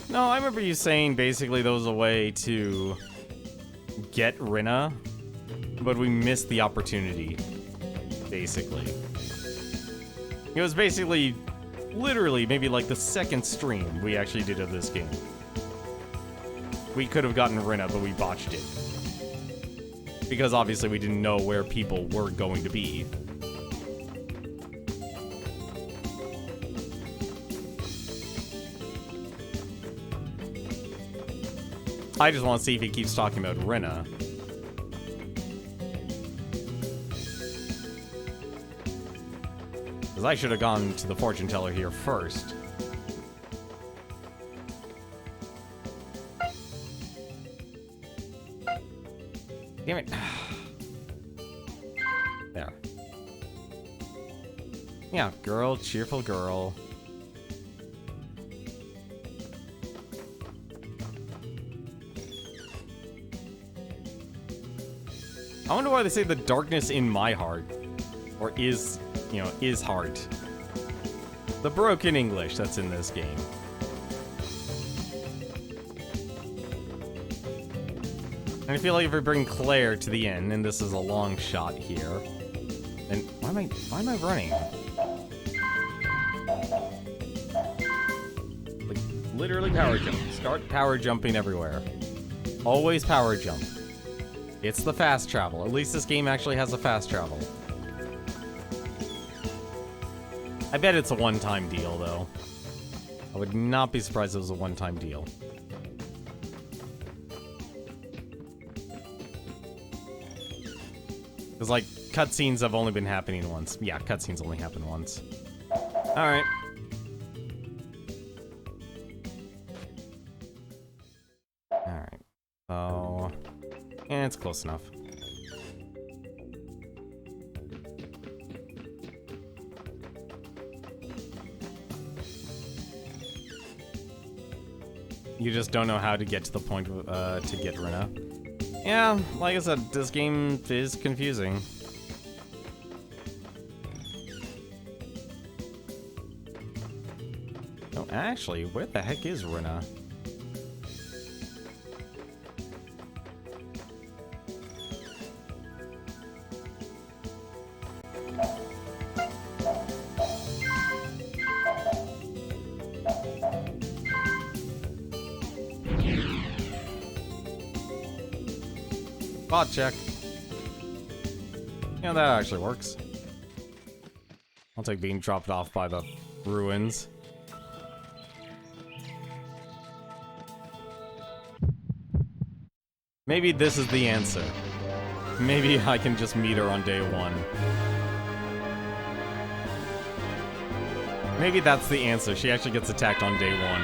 No, I remember you saying basically there was a way to get Rinna, but we missed the opportunity, basically. It was basically... literally, maybe like the second stream we actually did of this game. We could have gotten Rinna, but we botched it. Because obviously we didn't know where people were going to be. I just want to see if he keeps talking about Rinna. Because I should have gone to the fortune teller here first. Damn it. There. Yeah, girl, cheerful girl. I wonder why they say the darkness in my heart. Or is... you know, is heart. The broken English that's in this game. And I feel like if we bring Claire to the end, and this is a long shot here, then why am I running? Like, literally power jump. Start power jumping everywhere. Always power jump. It's the fast travel. At least this game actually has a fast travel. I bet it's a one-time deal, though. I would not be surprised if it was a one-time deal. Because, like, cutscenes have only been happening once. Yeah, cutscenes only happen once. Alright. Alright. So... yeah, it's close enough. You just don't know how to get to the point to get Rina. Yeah, like I said, this game is confusing. Oh, actually, where the heck is Rina? Spot check. Yeah, that actually works. I'll take being dropped off by the ruins. Maybe this is the answer. Maybe I can just meet her on day 1. Maybe that's the answer. She actually gets attacked on day 1.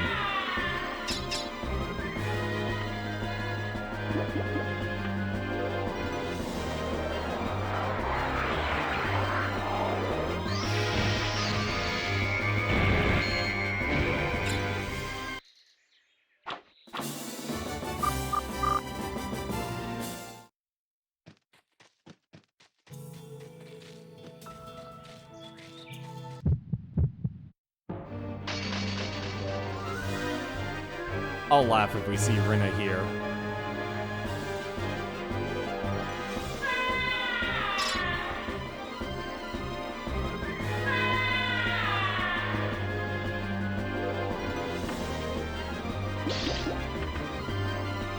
I'll laugh if we see Rina here.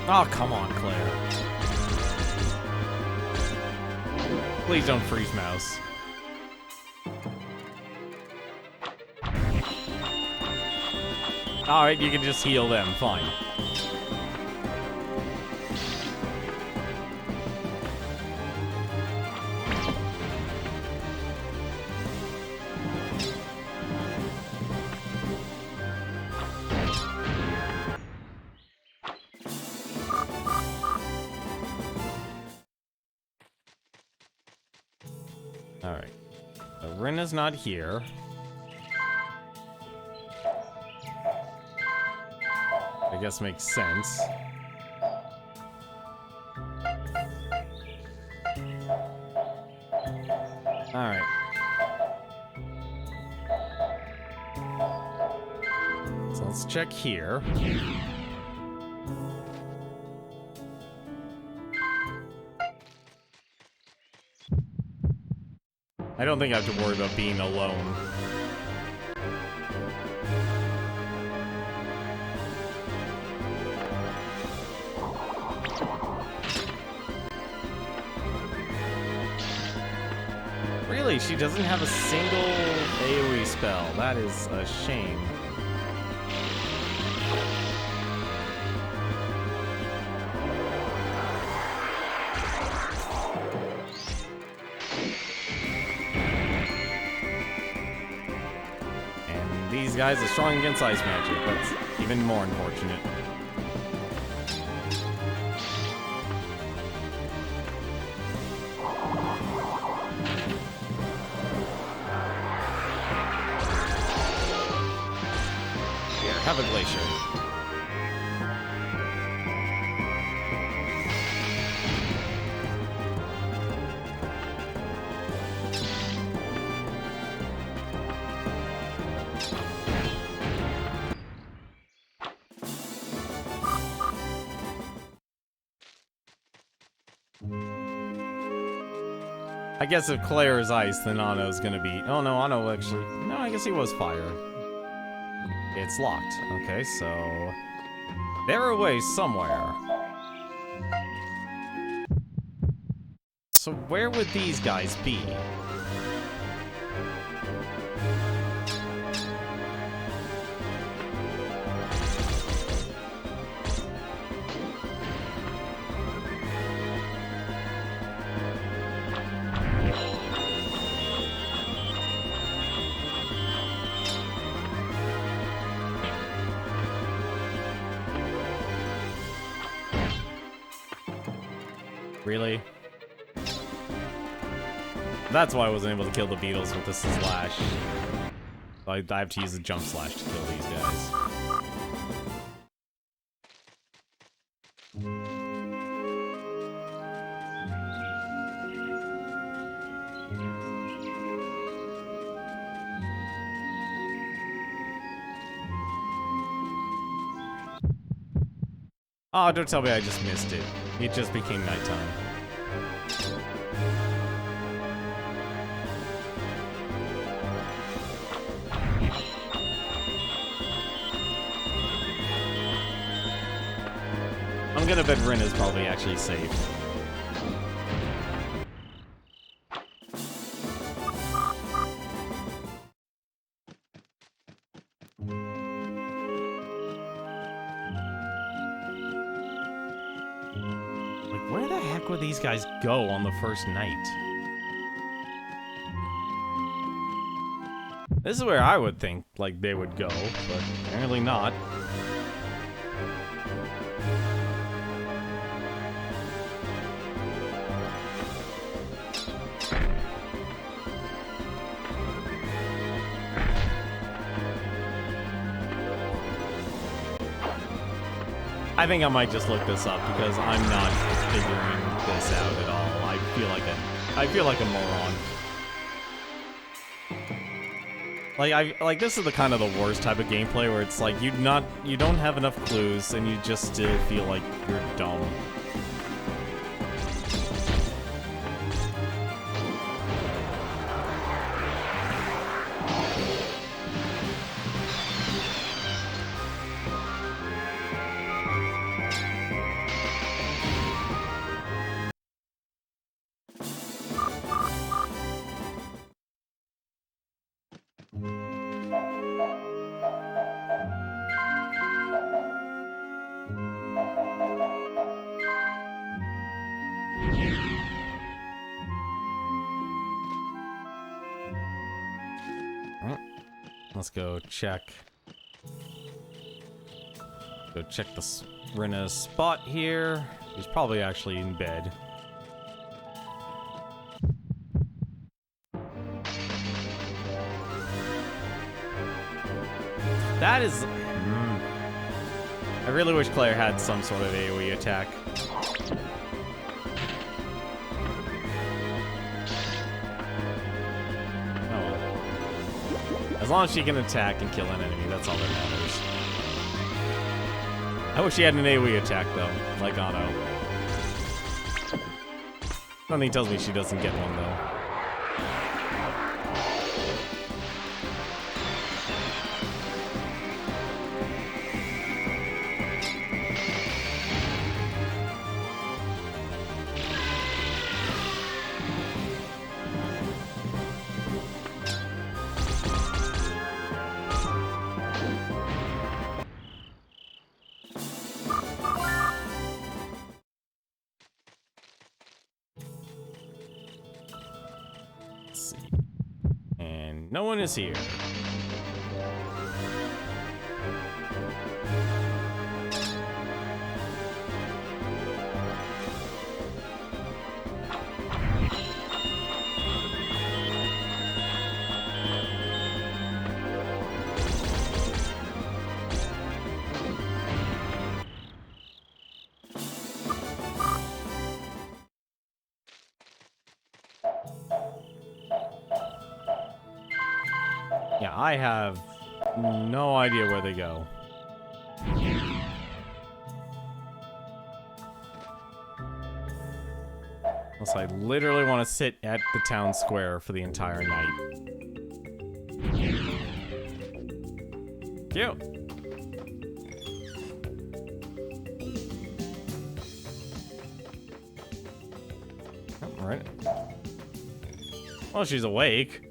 Oh, come on, Claire. Please don't freeze mouse. Alright, you can just heal them, fine. Alright. So Rina's not here. I guess makes sense. Alright. So let's check here. I don't think I have to worry about being alone. Really, she doesn't have a single AoE spell. That is a shame. And these guys are strong against ice magic. That's even more unfortunate. Have a glacier. I guess if Claire is ice, then Anno's gonna be... Oh no, Anno actually... No, I guess he was fire. It's locked. Okay, so... They're away somewhere. So where would these guys be? Really? That's why I wasn't able to kill the beetles with the slash. I have to use the jump slash to kill these guys. Oh, don't tell me I just missed it. It just became nighttime. I'm gonna bet Rin is probably actually safe. Like, where the heck would these guys go on the first night? This is where I would think, like, they would go, but apparently not. I think I might just look this up because I'm not figuring this out at all. I feel like a moron. Like this is the kind of the worst type of gameplay where it's like you don't have enough clues and you just still feel like you're dumb. Let's go check. Go check the Rena's spot here. He's probably actually in bed. That is... I really wish Claire had some sort of AoE attack. As long as she can attack and kill an enemy, that's all that matters. I wish she had an AoE attack, though, like Otto. Something tells me she doesn't get one, though. No one is here. Yeah, I have no idea where they go. Unless I literally want to sit at the town square for the entire night. Cute. All right. Well, she's awake.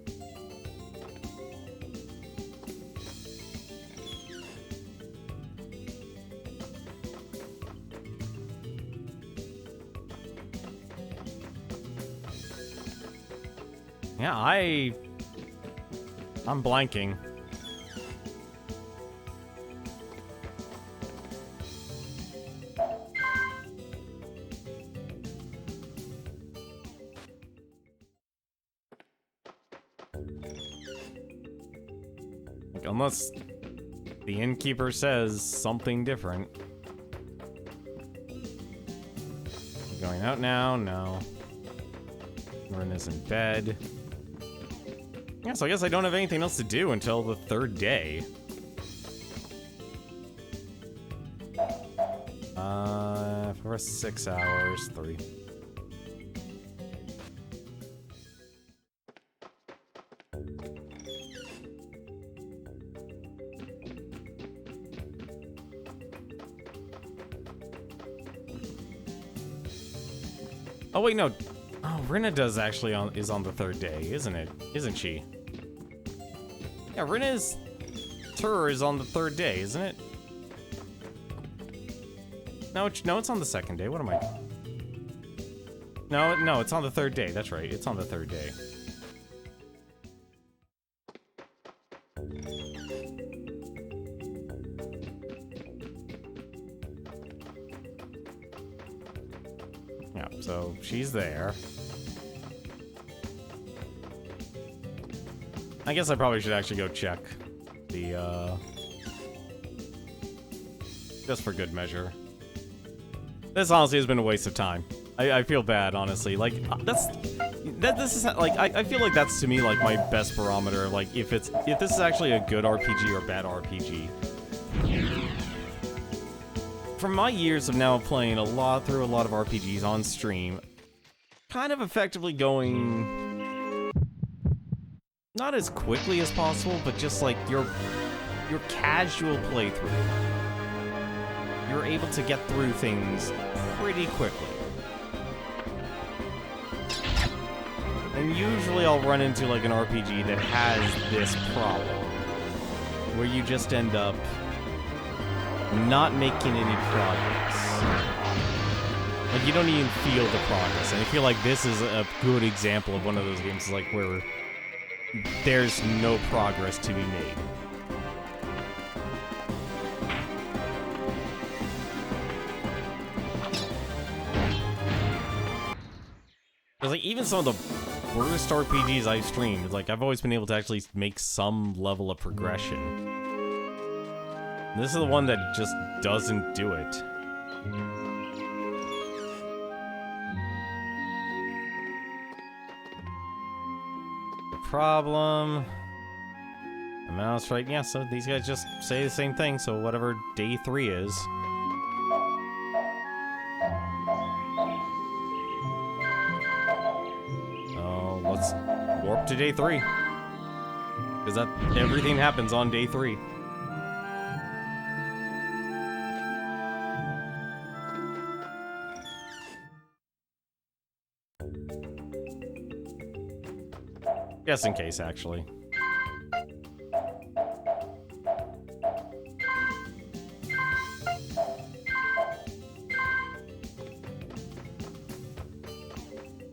Yeah, I'm blanking. Like, unless the innkeeper says something different. Going out now? No. Rin is in bed. Yeah, so I guess I don't have anything else to do until the third day. For 6 hours, 3. Oh wait, no. Oh, Rinna is actually on the 3rd day, isn't it? Isn't she? Yeah, Rinna's tour is on the 3rd day, isn't it? No, it's on the 2nd day. What am I? No, it's on the 3rd day. That's right. It's on the 3rd day. Yeah, so she's there. I guess I probably should actually go check the, just for good measure. This honestly has been a waste of time. I feel bad, honestly. Like, this is, like, I feel like that's, to me, like, my best barometer. Like, if this is actually a good RPG or a bad RPG. From my years of now playing through a lot of RPGs on stream, kind of effectively going not as quickly as possible, but just like your casual playthrough. You're able to get through things pretty quickly. And usually I'll run into like an RPG that has this problem, where you just end up not making any progress. Like, you don't even feel the progress. And I feel like this is a good example of one of those games like where there's no progress to be made. Because like even some of the worst RPGs I've streamed, like I've always been able to actually make some level of progression. This is the one that just doesn't do it. The problem... The mouse, right? Yeah, so these guys just say the same thing, so whatever day 3 is. Oh, let's warp to day 3. Because everything happens on day 3. Just in case, actually.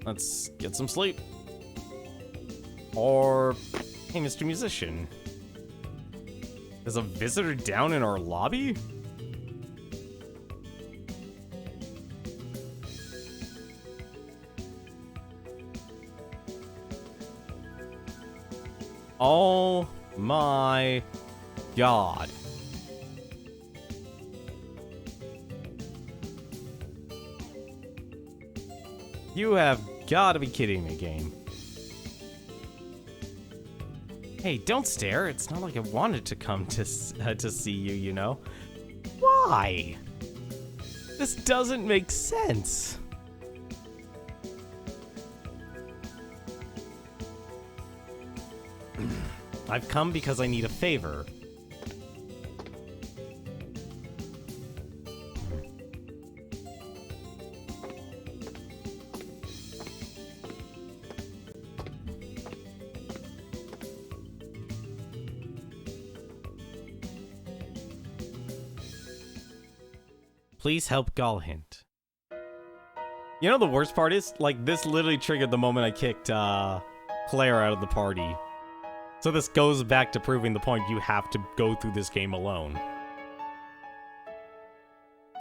Let's get some sleep. Or, hey, Mr. Musician. There's a visitor down in our lobby? Oh my god. You have got to be kidding me, game. Hey, don't stare. It's not like I wanted to come to see you, you know? Why? This doesn't make sense. I've come because I need a favor. Please help Galhint. You know the worst part is? Like, this literally triggered the moment I kicked, Claire out of the party. So this goes back to proving the point you have to go through this game alone.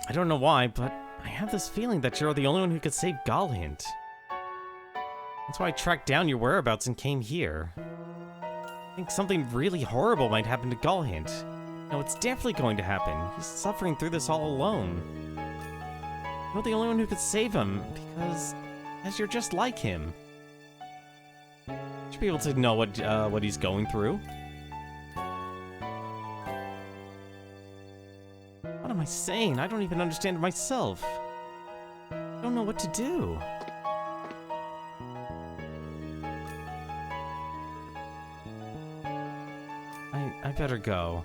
I don't know why, but I have this feeling that you're the only one who could save Galhint. That's why I tracked down your whereabouts and came here. I think something really horrible might happen to Galhint. No, it's definitely going to happen. He's suffering through this all alone. You're the only one who could save him, as you're just like him. Should be able to know what he's going through. What am I saying? I don't even understand it myself. I don't know what to do. I better go.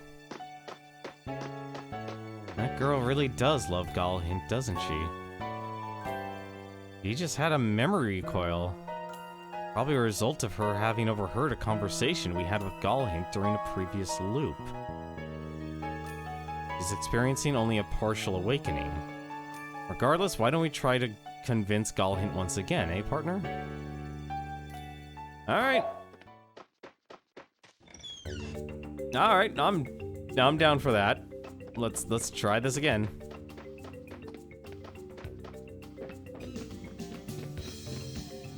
That girl really does love Galhint, doesn't she? She just had a memory recoil. Probably a result of her having overheard a conversation we had with Galhint during a previous loop. She's experiencing only a partial awakening. Regardless, why don't we try to convince Galhint once again, eh, partner? Alright. Alright, I'm down for that. Let's try this again.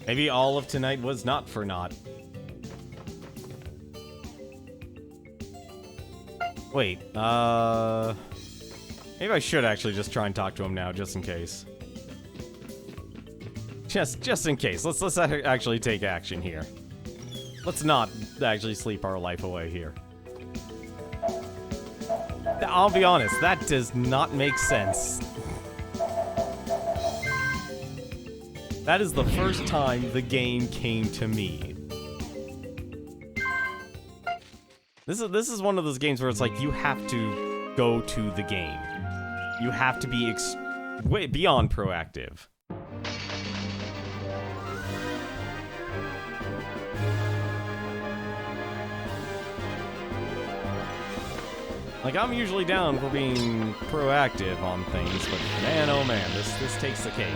Maybe all of tonight was not for naught. Wait, maybe I should actually just try and talk to him now, just in case. Just in case. Let's actually take action here. Let's not actually sleep our life away here. I'll be honest, that does not make sense. That is the first time the game came to me. This is one of those games where it's like you have to go to the game. You have to be way beyond proactive. Like, I'm usually down for being proactive on things, but man, oh man, this takes the cake.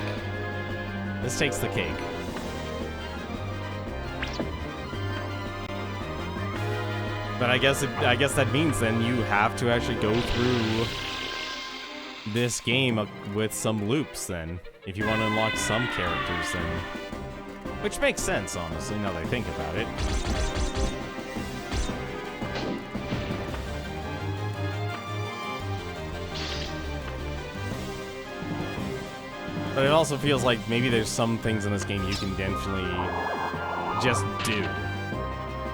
This takes the cake. But I guess that means then you have to actually go through this game with some loops then, if you want to unlock some characters then. Which makes sense, honestly, now that I think about it. But it also feels like maybe there's some things in this game you can definitely just do.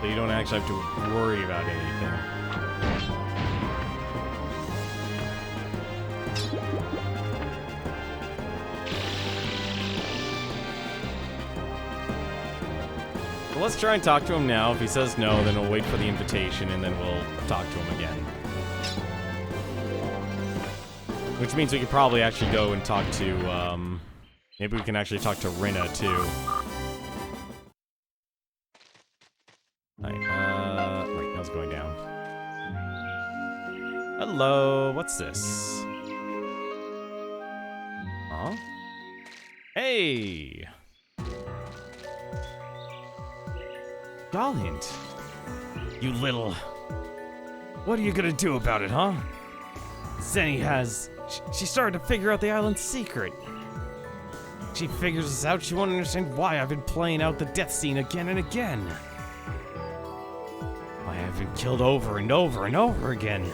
So you don't actually have to worry about anything. Well, let's try and talk to him now. If he says no, then we'll wait for the invitation and then we'll talk to him again. Which means we could probably actually go and talk to, maybe we can actually talk to Rinna, too. Right, how's it going down? Hello, what's this? Huh? Hey! Galhint! You little... What are you gonna do about it, huh? Zenny has... She started to figure out the island's secret. She figures this out, she won't understand why I've been playing out the death scene again and again. Why I've been killed over and over and over again.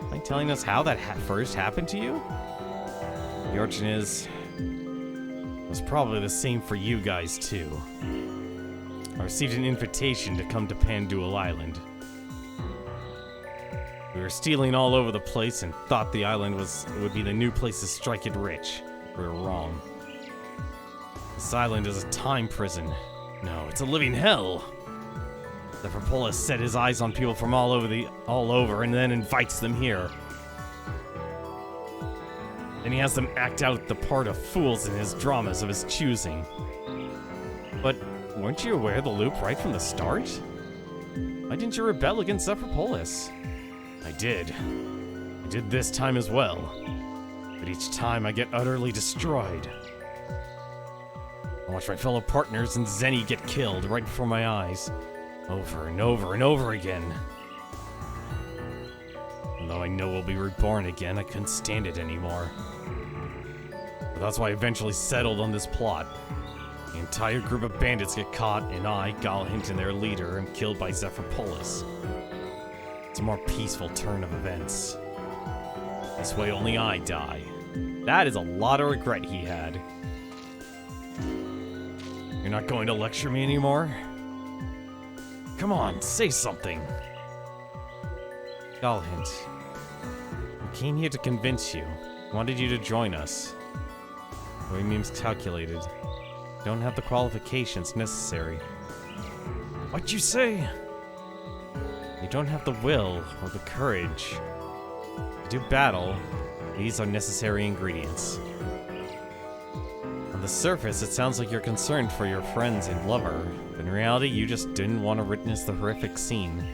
Am I telling us how that first happened to you? The origin is... It was probably the same for you guys, too. I received an invitation to come to Pandual Island. We were stealing all over the place and thought the island would be the new place to strike it rich. We were wrong. This island is a time prison. No, it's a living hell. The Propolis set his eyes on people from all over and then invites them here. Then he has them act out the part of fools in his dramas of his choosing. But weren't you aware of the loop right from the start? Why didn't you rebel against the Propolis? I did. I did this time as well. But each time I get utterly destroyed. I watch my fellow partners and Zenny get killed right before my eyes. Over and over and over again. Although I know we'll be reborn again, I couldn't stand it anymore. But that's why I eventually settled on this plot. The entire group of bandits get caught, and I, Galhint, and their leader, am killed by Zephyropolis. It's a more peaceful turn of events. This way only I die. That is a lot of regret he had. You're not going to lecture me anymore? Come on, say something. Galhint, you came here to convince you. Wanted you to join us. The way meme's calculated. Don't have the qualifications necessary. What'd you say? You don't have the will or the courage. To do battle, these are necessary ingredients. On the surface, it sounds like you're concerned for your friends and lover, but in reality, you just didn't want to witness the horrific scene.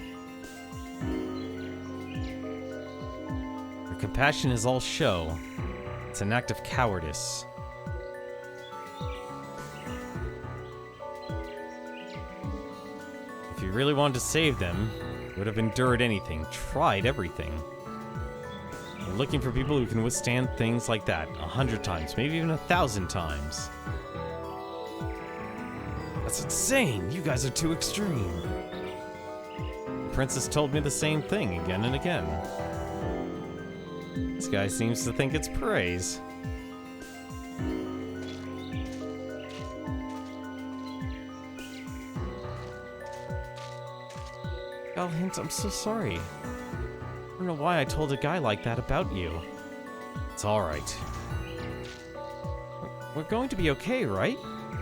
Your compassion is all show. It's an act of cowardice. If you really wanted to save them, you would have endured anything, tried everything. You're looking for people who can withstand things like that 100 times, maybe even 1,000 times. That's insane! You guys are too extreme. The princess told me the same thing again and again. This guy seems to think it's praise. Hint, I'm so sorry. I don't know why I told a guy like that about you. It's alright. We're going to be okay, right?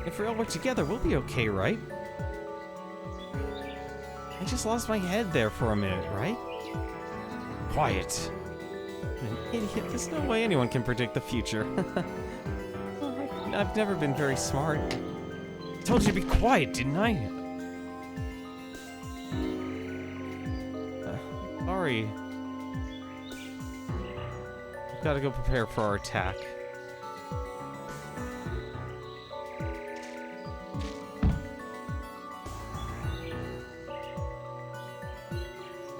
If we all work together, we'll be okay, right? I just lost my head there for a minute, right? Quiet. I'm an idiot. There's no way anyone can predict the future. I've never been very smart. I told you to be quiet, didn't I? Sorry. We've got to go prepare for our attack.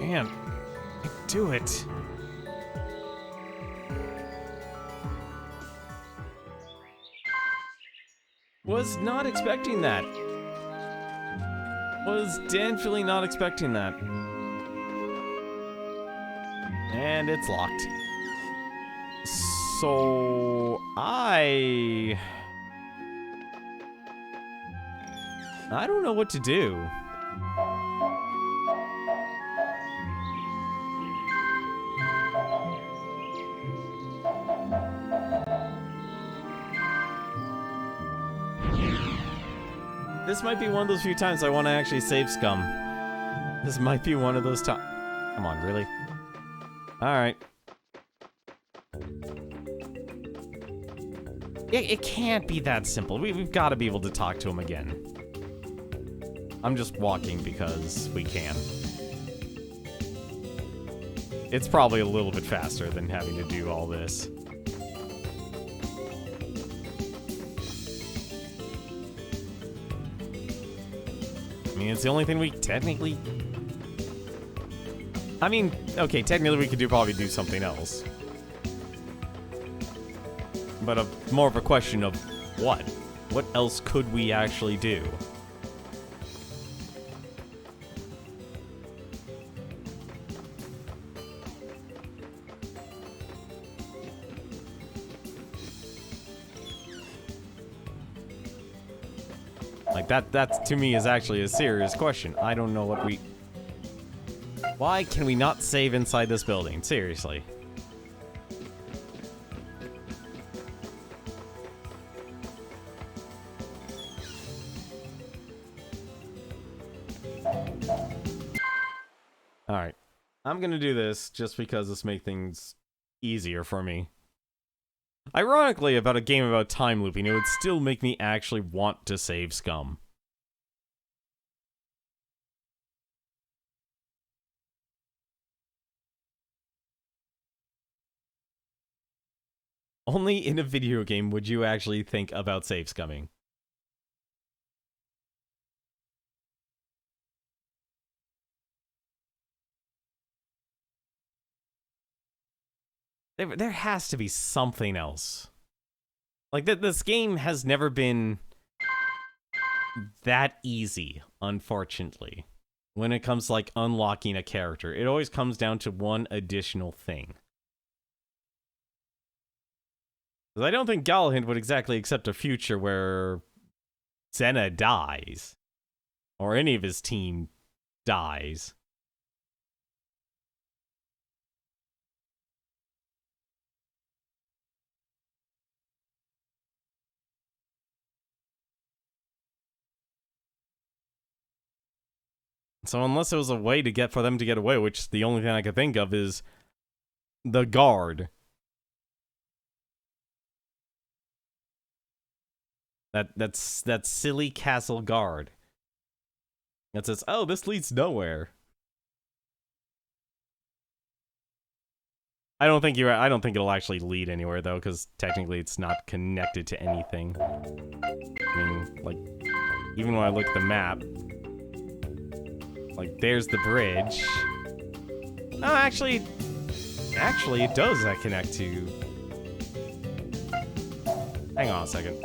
Man, do it. Was not expecting that. Was definitely not expecting that. And it's locked. So I don't know what to do. This might be one of those few times I want to actually save scum. This might be one of those times. Come on, really? Alright. It can't be that simple. We've got to be able to talk to him again. I'm just walking because we can. It's probably a little bit faster than having to do all this. I mean, it's the only thing we technically... I mean, okay, technically we could probably do something else. But more of a question of what? What else could we actually do? Like, that to me is actually a serious question. I don't know what we... Why can we not save inside this building? Seriously. Alright. I'm gonna do this just because this makes things easier for me. Ironically, about a game about time looping, it would still make me actually want to save scum. Only in a video game would you actually think about save scumming. There has to be something else. Like, this game has never been that easy, unfortunately. When it comes to, like, unlocking a character, it always comes down to one additional thing. I don't think Galahint would exactly accept a future where Senna dies. Or any of his team dies. So unless there was a way for them to get away, which the only thing I could think of is the guard. That's that silly castle guard. That says, "Oh, this leads nowhere." I don't think it'll actually lead anywhere though, because technically it's not connected to anything. I mean, like, even when I look at the map, like, there's the bridge. Oh, actually, it does connect to. Hang on a second.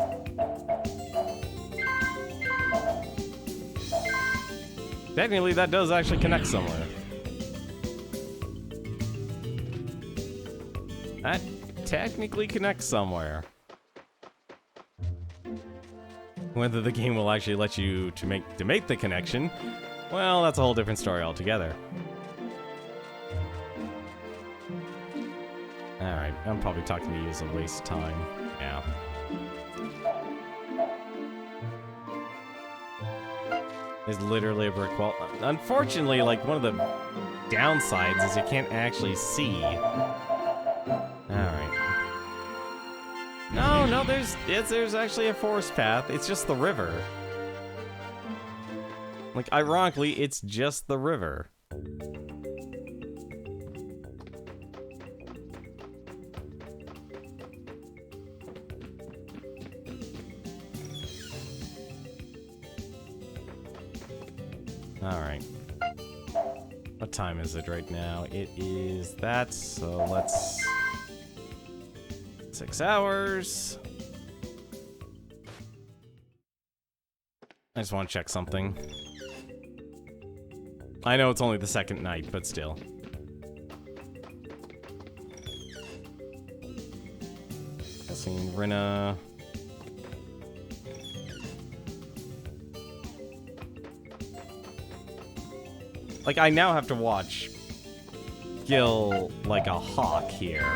Technically, that does actually connect somewhere. That technically connects somewhere. Whether the game will actually let you to make the connection, well, that's a whole different story altogether. Alright, I'm probably talking to you as a waste of time. Yeah. Is literally a brick wall. Unfortunately, like, one of the downsides is you can't actually see. Alright. No, there's actually a forest path. It's just the river. Like, ironically, it's just the river. Alright. What time is it right now? It is that, so let's... 6 hours. I just want to check something. I know it's only the second night, but still. Guessing Rina... Like, I now have to watch Gil like a hawk here.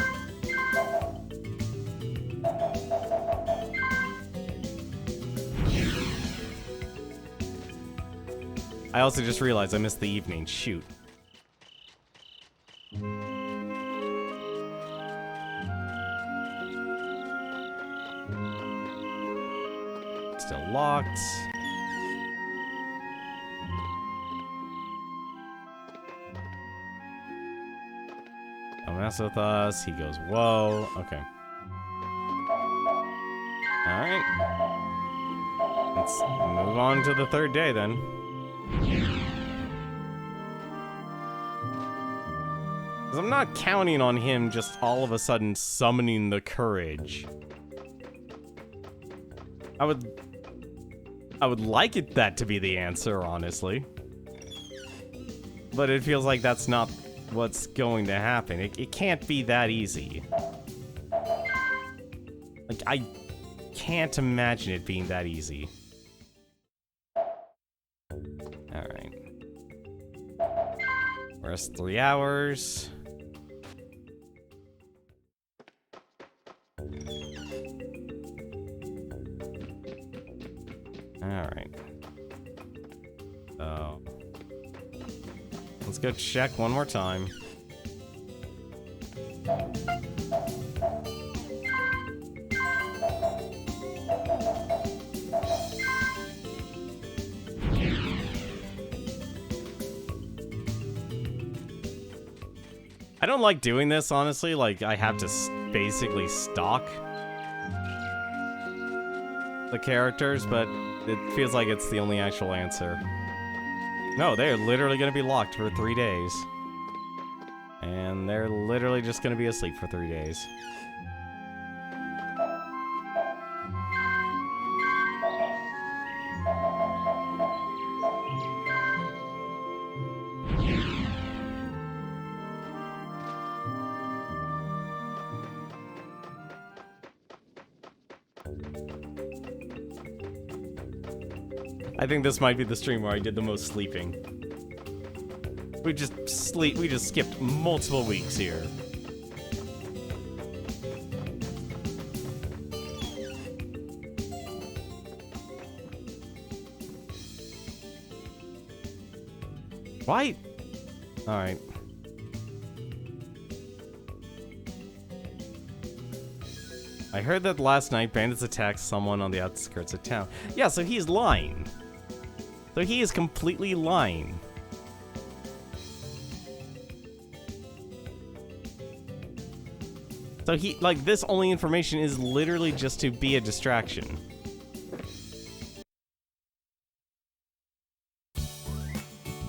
I also just realized I missed the evening. Shoot. Still locked. Don't mess with us. He goes, whoa. Okay. Alright. Let's move on to the third day then. Because I'm not counting on him just all of a sudden summoning the courage. I would like that to be the answer, honestly. But it feels like that's not what's going to happen. It can't be that easy. Like, I can't imagine it being that easy. Alright. Rest 3 hours. Alright. So... let's go check one more time. I don't like doing this, honestly. Like, I have to basically stalk the characters, but it feels like it's the only actual answer. No, they're literally going to be locked for 3 days. And they're literally just going to be asleep for 3 days. I think this might be the stream where I did the most sleeping. We just skipped multiple weeks here. Why? Alright. I heard that last night bandits attacked someone on the outskirts of town. Yeah, so he's lying. So he is completely lying. So he, like, this only information is literally just to be a distraction.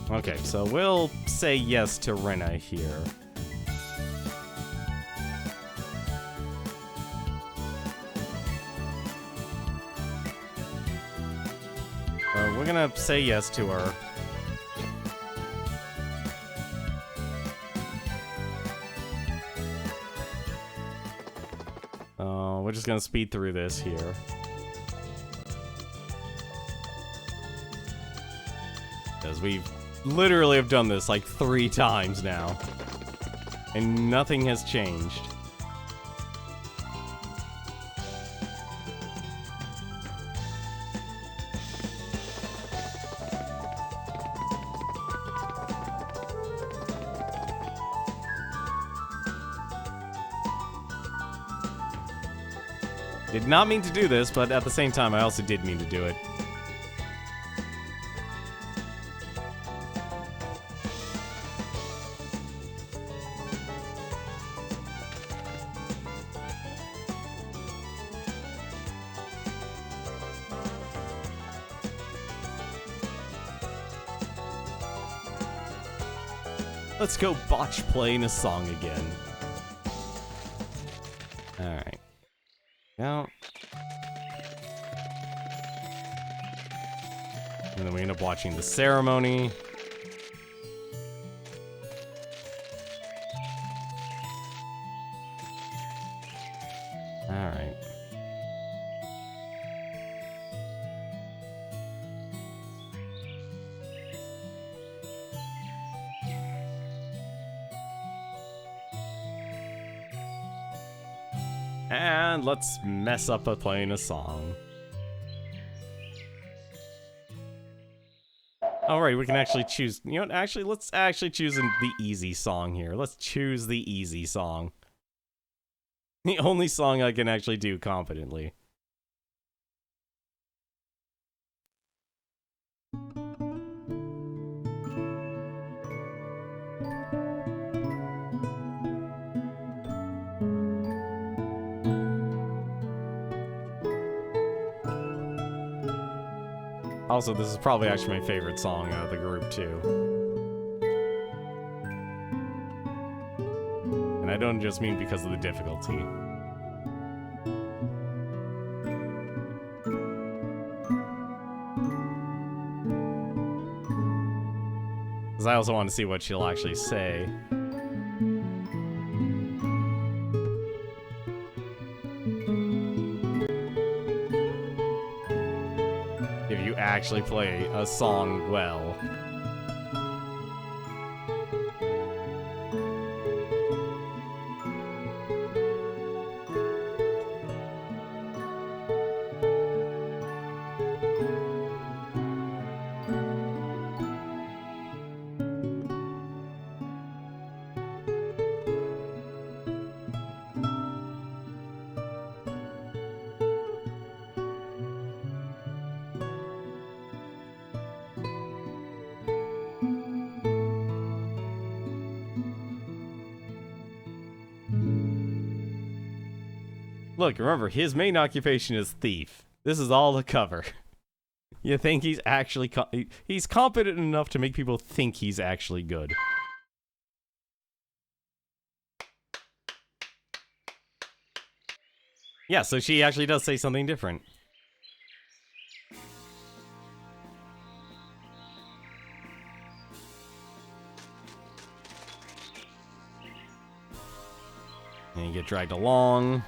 Okay, so we'll say yes to Rena here. We're gonna say yes to her. We're just gonna speed through this here. Because we literally have done this like 3 times now. And nothing has changed. Did not mean to do this, but at the same time, I also did mean to do it. Let's go botch playing a song again. Alright. Now. And then we end up watching the ceremony. Alright. And let's mess up by playing a song. Alright, we can actually choose. You know what? Actually, let's actually choose the easy song here. Let's choose the easy song. The only song I can actually do competently. Also, this is probably actually my favorite song out of the group, too. And I don't just mean because of the difficulty. Because I also want to see what she'll actually say. Actually play a song well. Look, remember, his main occupation is thief. This is all a cover. You think he's actually... he's competent enough to make people think he's actually good. Yeah, so she actually does say something different. And you get dragged along.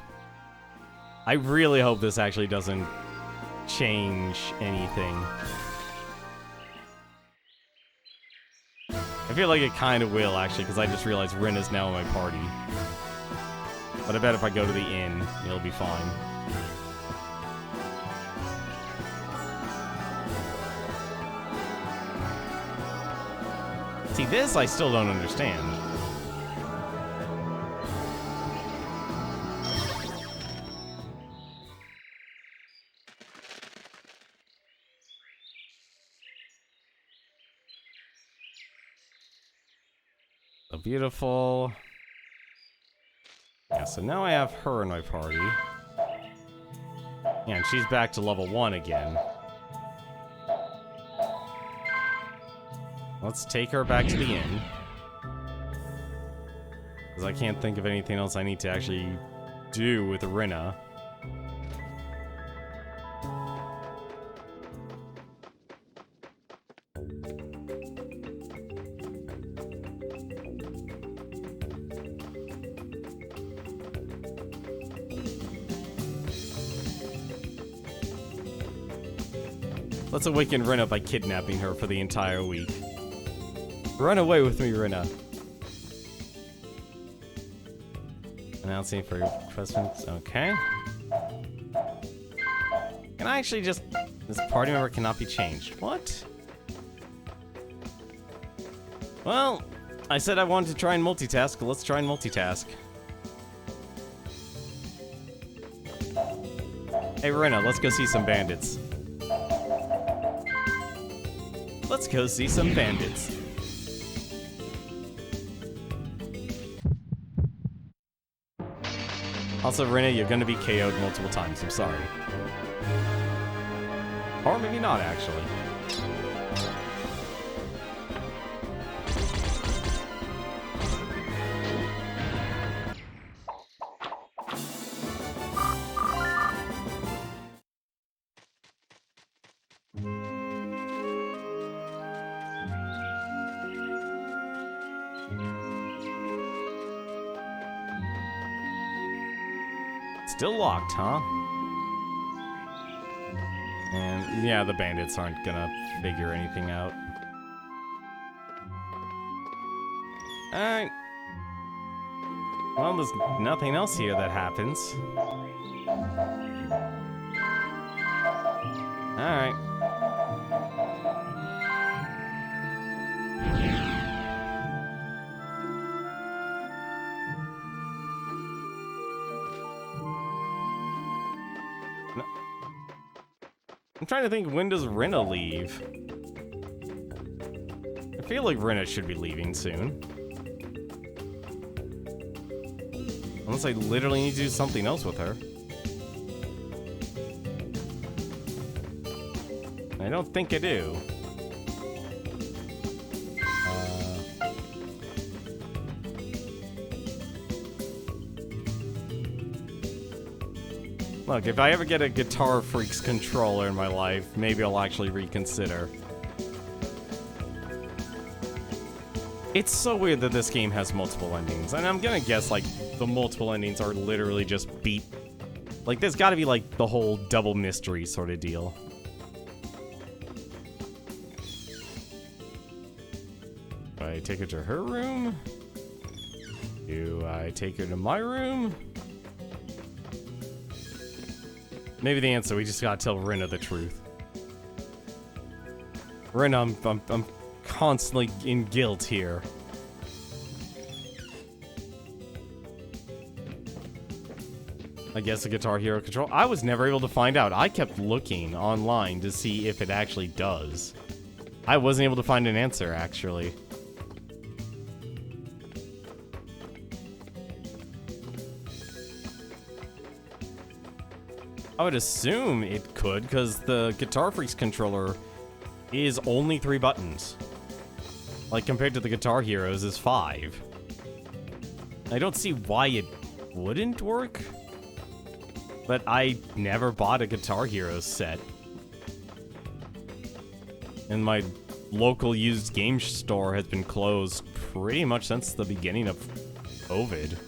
I really hope this actually doesn't change anything. I feel like it kind of will, actually, because I just realized Rin is now in my party. But I bet if I go to the inn, it'll be fine. See, this I still don't understand. So beautiful. Yeah, so now I have her in my party. Yeah, and she's back to level 1 again. Let's take her back to the inn. Because I can't think of anything else I need to actually do with Rinna. Let's awaken Rinna by kidnapping her for the entire week. Run away with me, Rinna. Announcing for questions. Okay. Can I actually just... This party member cannot be changed. What? Well, I said I wanted to try and multitask. Let's try and multitask. Hey, Rinna, let's go see some bandits. Let's go see some bandits. Also, Rinna, you're gonna be KO'd multiple times. I'm sorry. Or maybe not, actually. Still locked, huh? And yeah, the bandits aren't gonna figure anything out. Alright. Well, there's nothing else here that happens. Alright. I'm trying to think, when does Rinna leave? I feel like Rinna should be leaving soon. Unless I literally need to do something else with her. I don't think I do. Look, if I ever get a Guitar Freaks controller in my life, maybe I'll actually reconsider. It's so weird that this game has multiple endings, and I'm gonna guess, like, the multiple endings are literally just beat. Like, there's gotta be, like, the whole double mystery sort of deal. Do I take her to her room? Do I take her to my room? Maybe the answer, we just gotta tell Rinna the truth. Rinna, I'm constantly in guilt here. I guess a Guitar Hero control. I was never able to find out. I kept looking online to see if it actually does. I wasn't able to find an answer, actually. I would assume it could, because the Guitar Freaks controller is only 3 buttons. Like, compared to the Guitar Heroes is 5. I don't see why it wouldn't work. But I never bought a Guitar Hero set. And my local used game store has been closed pretty much since the beginning of COVID.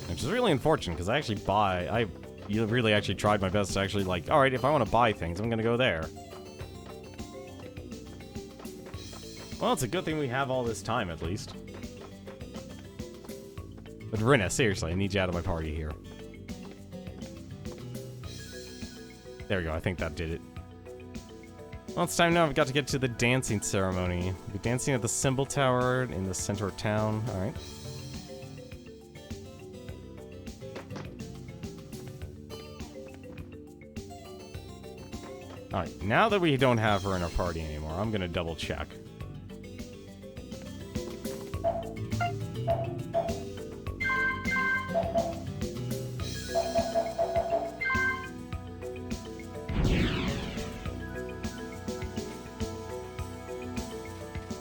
Which is really unfortunate, because I actually I really actually tried my best to actually, like, alright, if I want to buy things, I'm gonna go there. Well, it's a good thing we have all this time, at least. But Rinna, seriously, I need you out of my party here. There we go, I think that did it. Well, it's time now. We've got to get to the dancing ceremony. We'll be dancing at the Symbol Tower in the center of town. Alright. Alright, now that we don't have her in our party anymore, I'm gonna double check.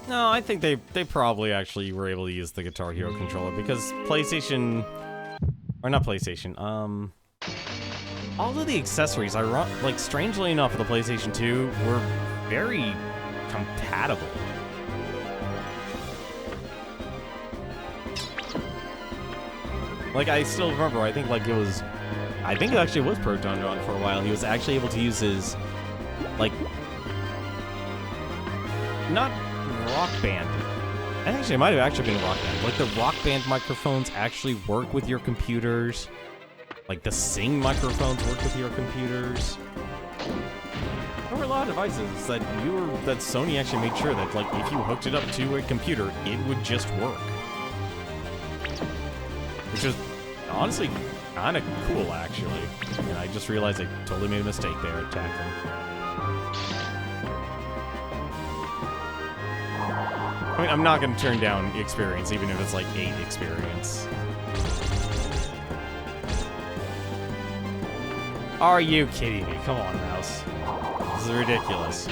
No, I think they probably actually were able to use the Guitar Hero controller because PlayStation, or not PlayStation, all of the accessories, like strangely enough, the PlayStation 2 were very compatible. Like I still remember, I think it actually was Proton John for a while. He was actually able to use his, like, not Rock Band. Actually, it might have actually been Rock Band. Like, the Rock Band microphones actually work with your computers. Like, the Sing microphones work with your computers. There were a lot of devices that Sony actually made sure that, like, if you hooked it up to a computer, it would just work. Which is, honestly, kind of cool, actually. And I just realized I totally made a mistake there at tackling. I mean, I'm not going to turn down experience, even if it's like 8 experience. Are you kidding me? Come on, Mouse. This is ridiculous.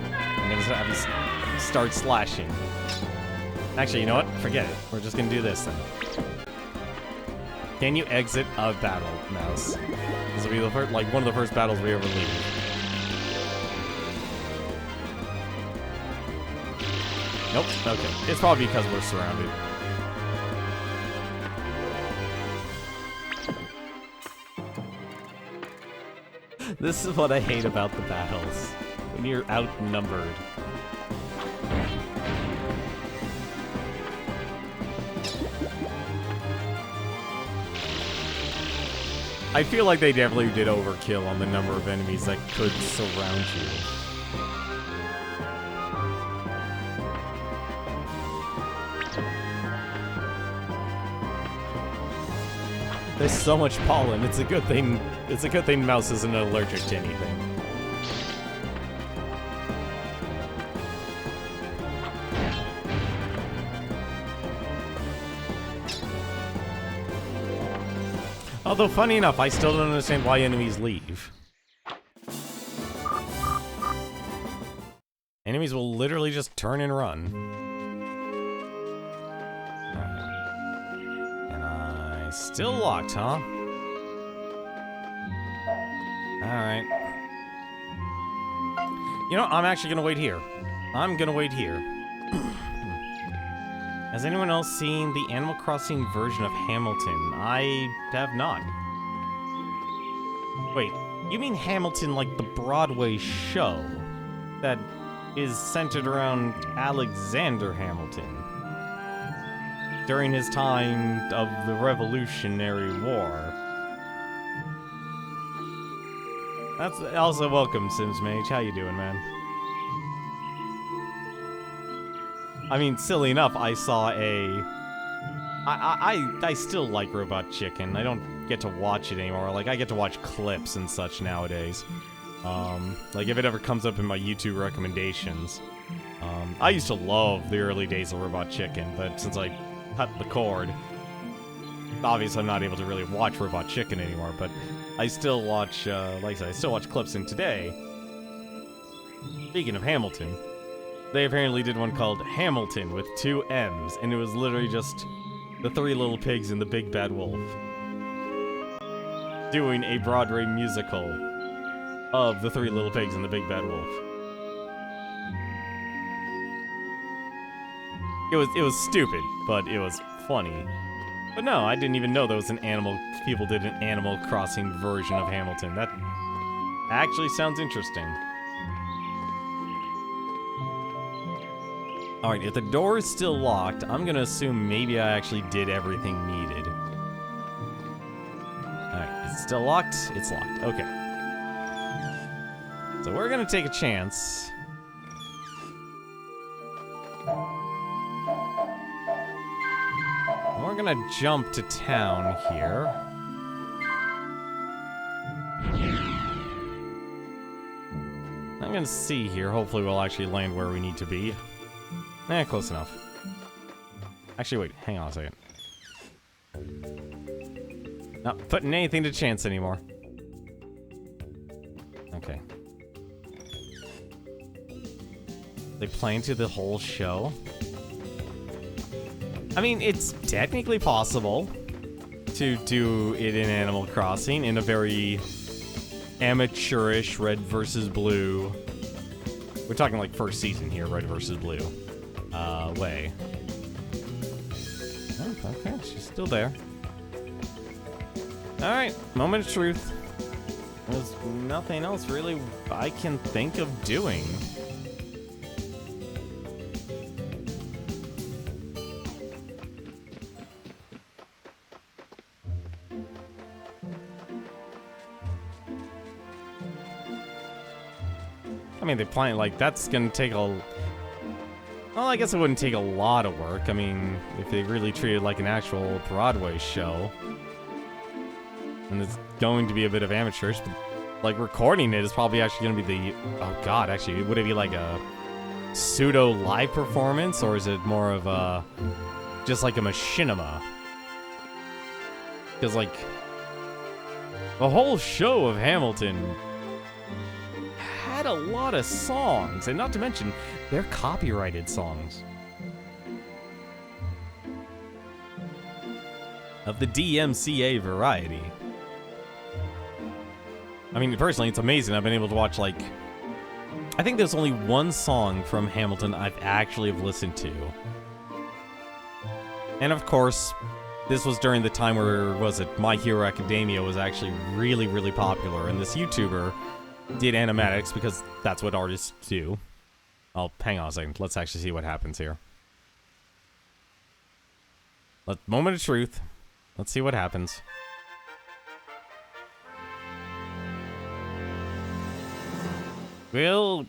I'm going to have you start slashing. Actually, you know what? Forget it. We're just going to do this then. Can you exit a battle, Mouse? This will be the first, like, one of the first battles we ever leave. Nope, okay. It's probably because we're surrounded. This is what I hate about the battles. When you're outnumbered. I feel like they definitely did overkill on the number of enemies that could surround you. There's so much pollen. It's a good thing. It's a good thing Mouse isn't allergic to anything. Although, funny enough, I still don't understand why enemies leave. Enemies will literally just turn and run. Still locked, huh? Alright. You know, I'm actually gonna wait here. I'm gonna wait here. Has anyone else seen the Animal Crossing version of Hamilton? I have not. Wait, you mean Hamilton like the Broadway show that is centered around Alexander Hamilton? During his time of the Revolutionary War. That's also welcome, Sims Mage. How you doing, man? I mean, silly enough, I saw I still like Robot Chicken. I don't get to watch it anymore. Like, I get to watch clips and such nowadays. Like, if it ever comes up in my YouTube recommendations. I used to love the early days of Robot Chicken, but since I cut the cord, obviously I'm not able to really watch Robot Chicken anymore, but I still watch, like I said, I still watch clips, and today, speaking of Hamilton, they apparently did one called Hamilton with 2 M's, and it was literally just the 3 Little Pigs and the Big Bad Wolf doing a Broadway musical of the 3 Little Pigs and the Big Bad Wolf. It was stupid, but it was funny. But no, I didn't even know there was people did an Animal Crossing version of Hamilton. That actually sounds interesting. Alright, if the door is still locked, I'm gonna assume maybe I actually did everything needed. Alright, it's still locked? It's locked. Okay. So we're gonna take a chance. We're gonna jump to town here. I'm gonna see here. Hopefully we'll actually land where we need to be. Close enough. Actually, wait. Hang on a second. Not putting anything to chance anymore. Okay. They plan to the whole show? I mean, it's technically possible to do it in Animal Crossing in a very amateurish red versus blue. We're talking like first season here, red versus blue. Way. Oh, okay, she's still there. Alright, moment of truth. There's nothing else really I can think of doing. I mean, they plan, like, that's gonna take a... Well, I guess it wouldn't take a lot of work. I mean, if they really treated it like an actual Broadway show. And it's going to be a bit of amateurish, but, like, recording it is probably actually gonna be the... Oh, God, actually, would it be like a pseudo-live performance, or is it more of a... just like a machinima? Because, like, the whole show of Hamilton had a lot of songs, and not to mention, they're copyrighted songs. Of the DMCA variety. I mean, personally, it's amazing. I've been able to watch, like... I think there's only one song from Hamilton I've actually have listened to. And of course, this was during the time where, was it, My Hero Academia was actually really, really popular, and this YouTuber did animatics because that's what artists do. Oh, hang on a second. Let's actually see what happens here. Moment of truth. Let's see what happens. What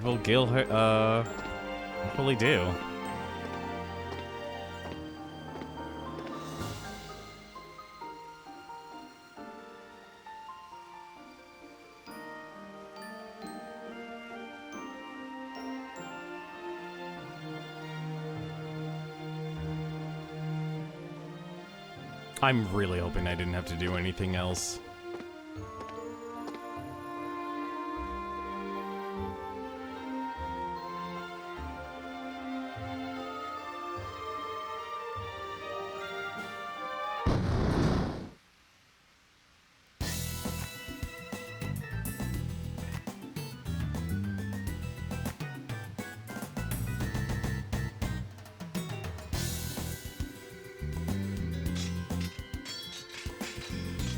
will Gil, what will he do? I'm really hoping I didn't have to do anything else.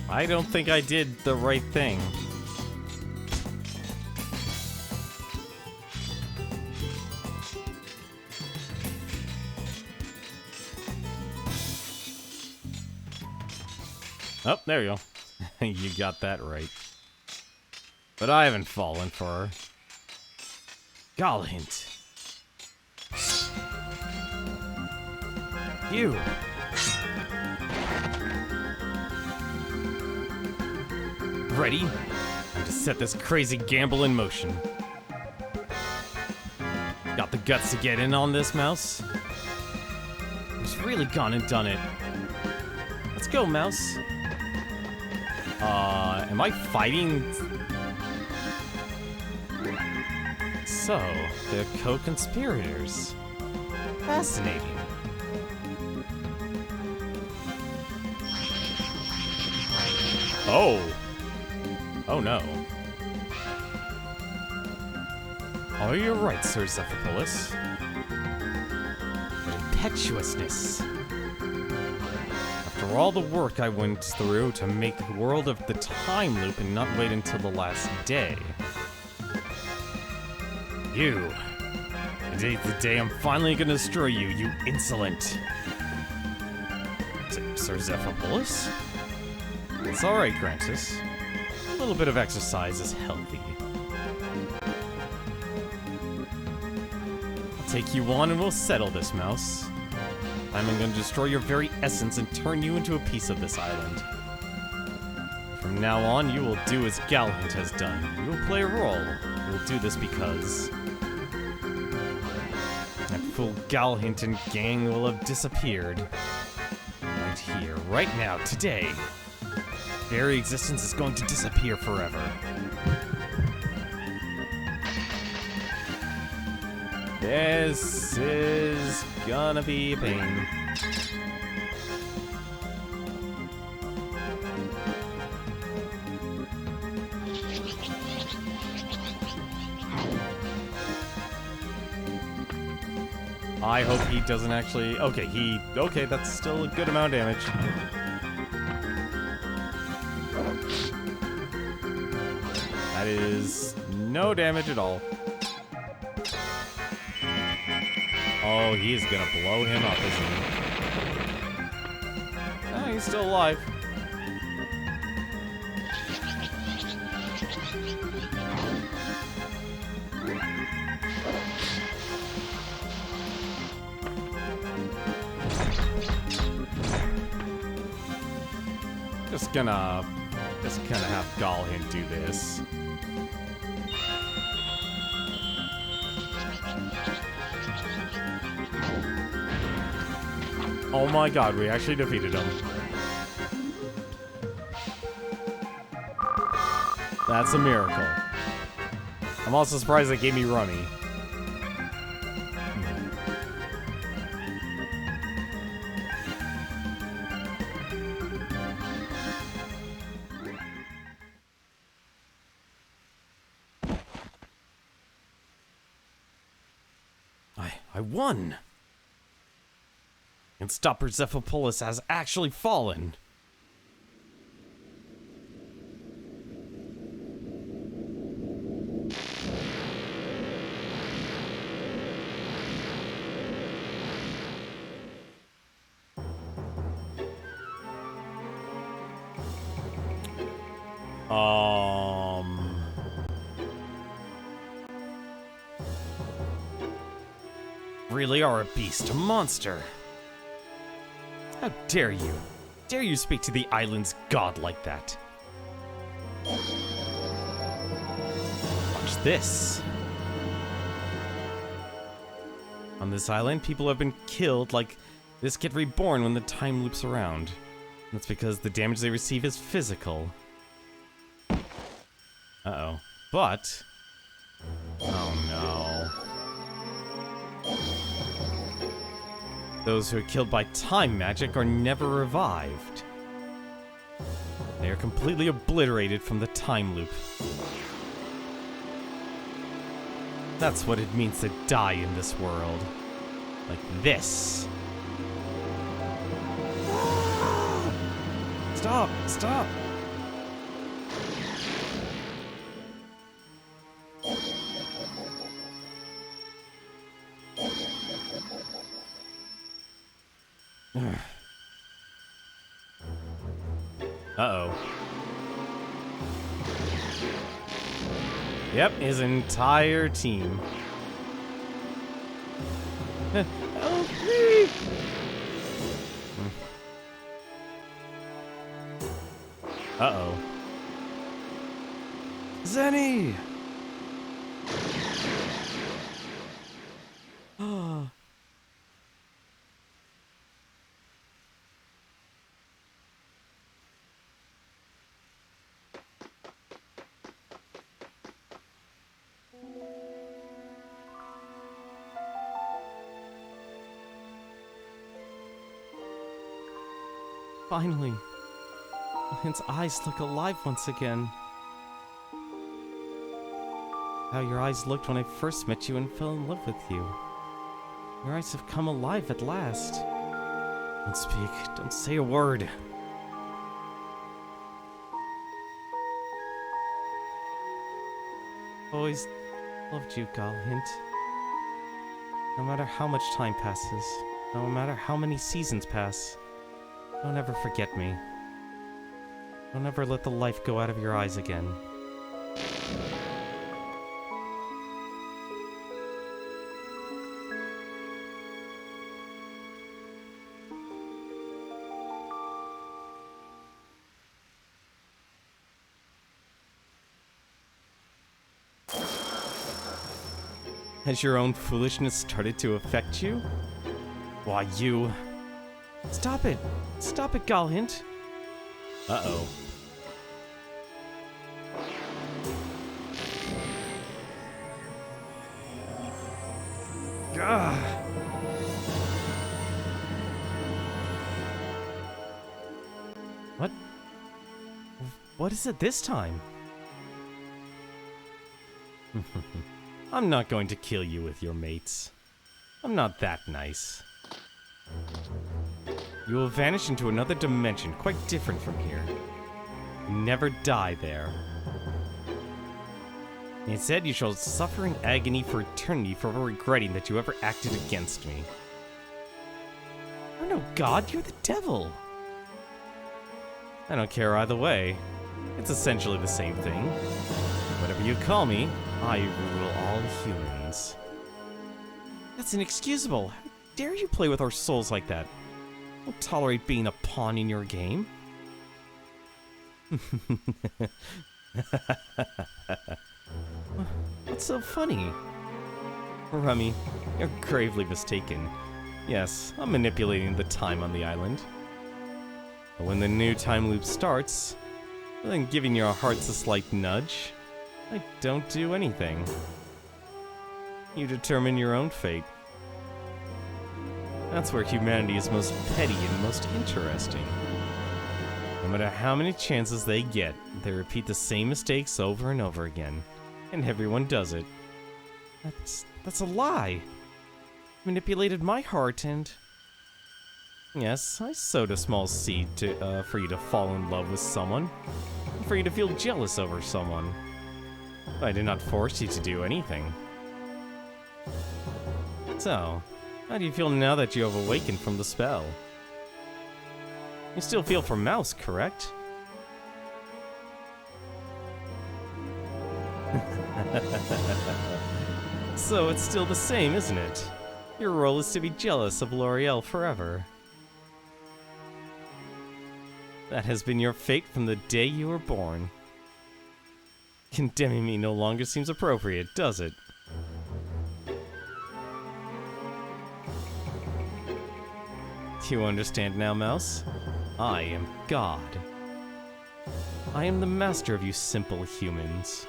I don't think I did the right thing. Oh, there you go. You got that right. But I haven't fallen for her. Galhint. You. Ready? Time to set this crazy gamble in motion. Got the guts to get in on this, Mouse? Who's really gone and done it? Let's go, Mouse. Am I fighting? So, they're co-conspirators. Fascinating. Oh. Oh no. Oh, you're right, Sir Zephypolis. Impetuousness. After all the work I went through to make the world of the time loop and not wait until the last day. You. Today's the day I'm finally gonna destroy you, you insolent. Sir Zephypolis? It's alright, Grantis. little bit of exercise is healthy. I'll take you on and we'll settle this, mouse. I'm going to destroy your very essence and turn you into a piece of this island. From now on, you will do as Galahint has done. You will play a role. You will do this because that fool Galahint and gang will have disappeared. Right here, right now, today. Very existence is going to disappear forever. This is gonna be a pain. I hope he doesn't actually... Okay, that's still a good amount of damage. That is no damage at all. Oh, he's gonna blow him up, isn't he? Oh, he's still alive. Just gonna have Galahint do this. Oh my god, we actually defeated him. That's a miracle. I'm also surprised they gave me Rummy. I won! And Stopper Zephopolis has actually fallen. Really are a beast, a monster. How dare you? Dare you speak to the island's god like that? Watch this. On this island, people have been killed like this get reborn when the time loops around. That's because the damage they receive is physical. Uh-oh. But... oh no. Those who are killed by time magic are never revived. They are completely obliterated from the time loop. That's what it means to die in this world. Like this. Stop! Stop! Uh-oh. Yep, his entire team. Help me! Uh-oh. Zenny! Oh. Finally, His eyes look alive once again. How your eyes looked when I first met you and fell in love with you. Your eyes have come alive at last. Don't speak. Don't say a word. Always loved you, Galahint. No matter how much time passes, no matter how many seasons pass, don't ever forget me. Don't ever let the life go out of your eyes again. Has your own foolishness started to affect you? Why, you... Stop it! Stop it, Galhint! Uh-oh. Gah! What? What is it this time? I'm not going to kill you with your mates. I'm not that nice. You will vanish into another dimension, quite different from here. You never die there. Instead, you shall suffer in agony for eternity for regretting that you ever acted against me. You're no god, you're the devil. I don't care either way. It's essentially the same thing. Whatever you call me, I rule all humans. That's inexcusable. How dare you play with our souls like that? I won't tolerate being a pawn in your game. What's so funny? Rummy, you're gravely mistaken. Yes, I'm manipulating the time on the island. But when the new time loop starts, other than giving your hearts a slight nudge, I don't do anything. You determine your own fate. That's where humanity is most petty and most interesting. No matter how many chances they get, they repeat the same mistakes over and over again. And everyone does it. That's a lie. Manipulated my heart and... Yes, I sowed a small seed for you to fall in love with someone. And for you to feel jealous over someone. But I did not force you to do anything. So, how do you feel now that you have awakened from the spell? You still feel for Mouse, correct? So it's still the same, isn't it? Your role is to be jealous of L'Oreal forever. That has been your fate from the day you were born. Condemning me no longer seems appropriate, does it? Do you understand now, Mouse? I am God. I am the master of you simple humans.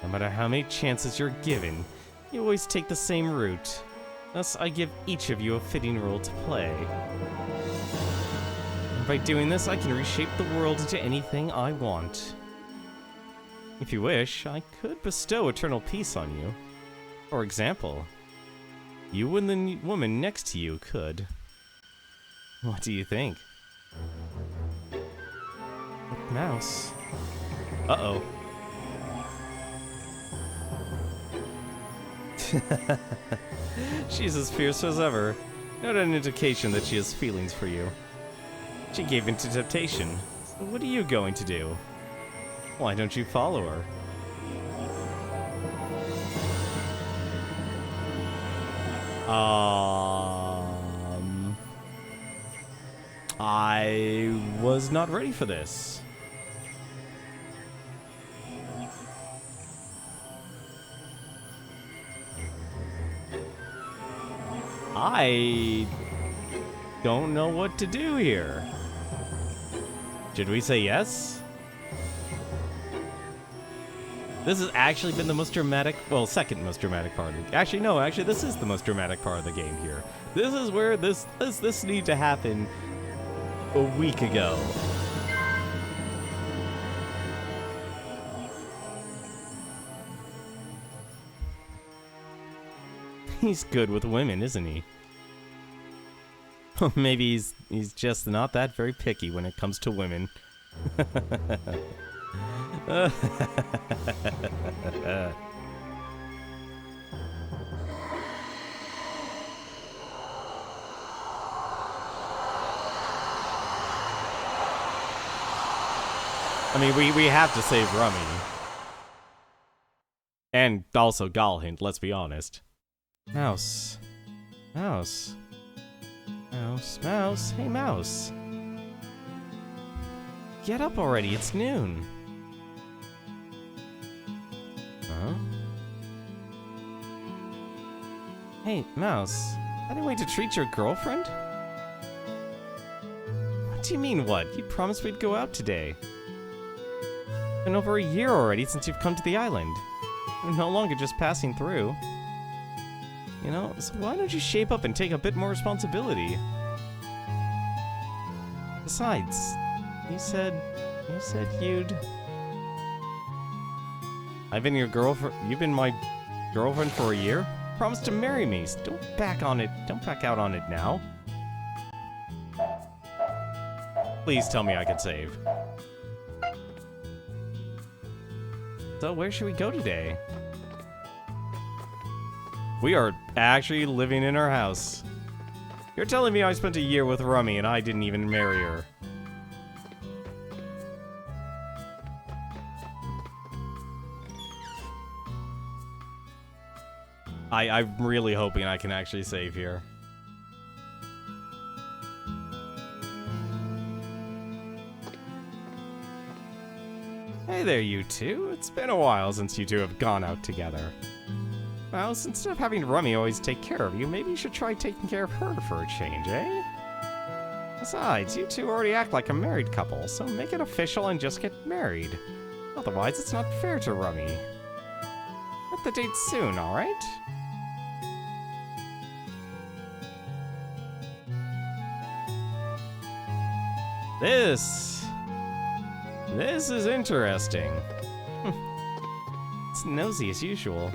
No matter how many chances you're given, you always take the same route. Thus, I give each of you a fitting role to play. And by doing this, I can reshape the world into anything I want. If you wish, I could bestow eternal peace on you. For example, you and the woman next to you could. What do you think? Mouse. Uh-oh. She's as fierce as ever. Not an indication that she has feelings for you. She gave in to temptation. So what are you going to do? Why don't you follow her? I was not ready for this. I don't know what to do here. Should we say yes? This has actually been the most dramatic, well, second most dramatic part of the, actually, no, actually, this is the most dramatic part of the game here. This is where this needed to happen a week ago. He's good with women, isn't he? Maybe he's just not that very picky when it comes to women. I mean, we have to save Rummy. And also Galhint, let's be honest. Mouse. Mouse. Mouse. Mouse. Hey, Mouse. Get up already, it's noon. Huh? Hey, Mouse. Any way to treat your girlfriend? What do you mean, what? You promised we'd go out today. It's been over a year already since you've come to the island. We're no longer just passing through. You know, so why don't you shape up and take a bit more responsibility? Besides, you said you'd... You've been my girlfriend for a year? Promised to marry me, so don't back out on it now. Please tell me I can save. So where should we go today? We are actually living in our house. You're telling me I spent a year with Rummy and I didn't even marry her. I'm really hoping I can actually save here. Hey there, you two. It's been a while since you two have gone out together. Well, instead of having Rummy always take care of you, maybe you should try taking care of her for a change, eh? Besides, you two already act like a married couple, so make it official and just get married. Otherwise, it's not fair to Rummy. Set the date soon, alright? This is interesting. It's nosy as usual.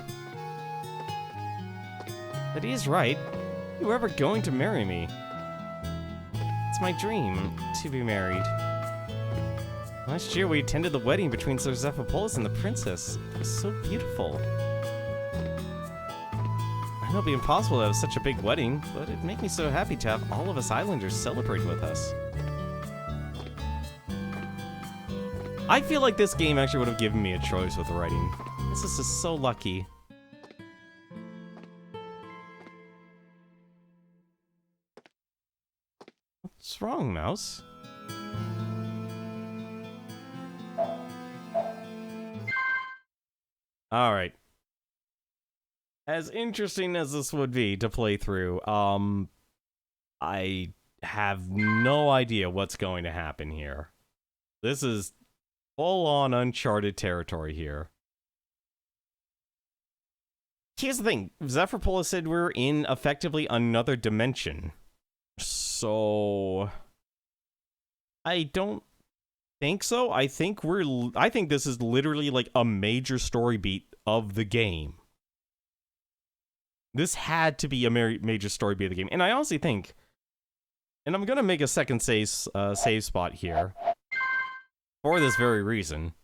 But he is right. You were ever going to marry me? It's my dream to be married. Last year we attended the wedding between Sir Zephypolus and the princess. It was so beautiful. I know it'd be impossible to have such a big wedding, but it'd make me so happy to have all of us islanders celebrate with us. I feel like this game actually would have given me a choice with the writing. This is just so lucky. What's wrong, Mouse? Alright. As interesting as this would be to play through, I have no idea what's going to happen here. This is full-on uncharted territory here. Here's the thing. Zephypolus said we're in effectively another dimension. So... I don't think so. I think this is literally like a major story beat of the game. This had to be a major story beat of the game. And I honestly think... And I'm gonna make a second save spot here. For this very reason.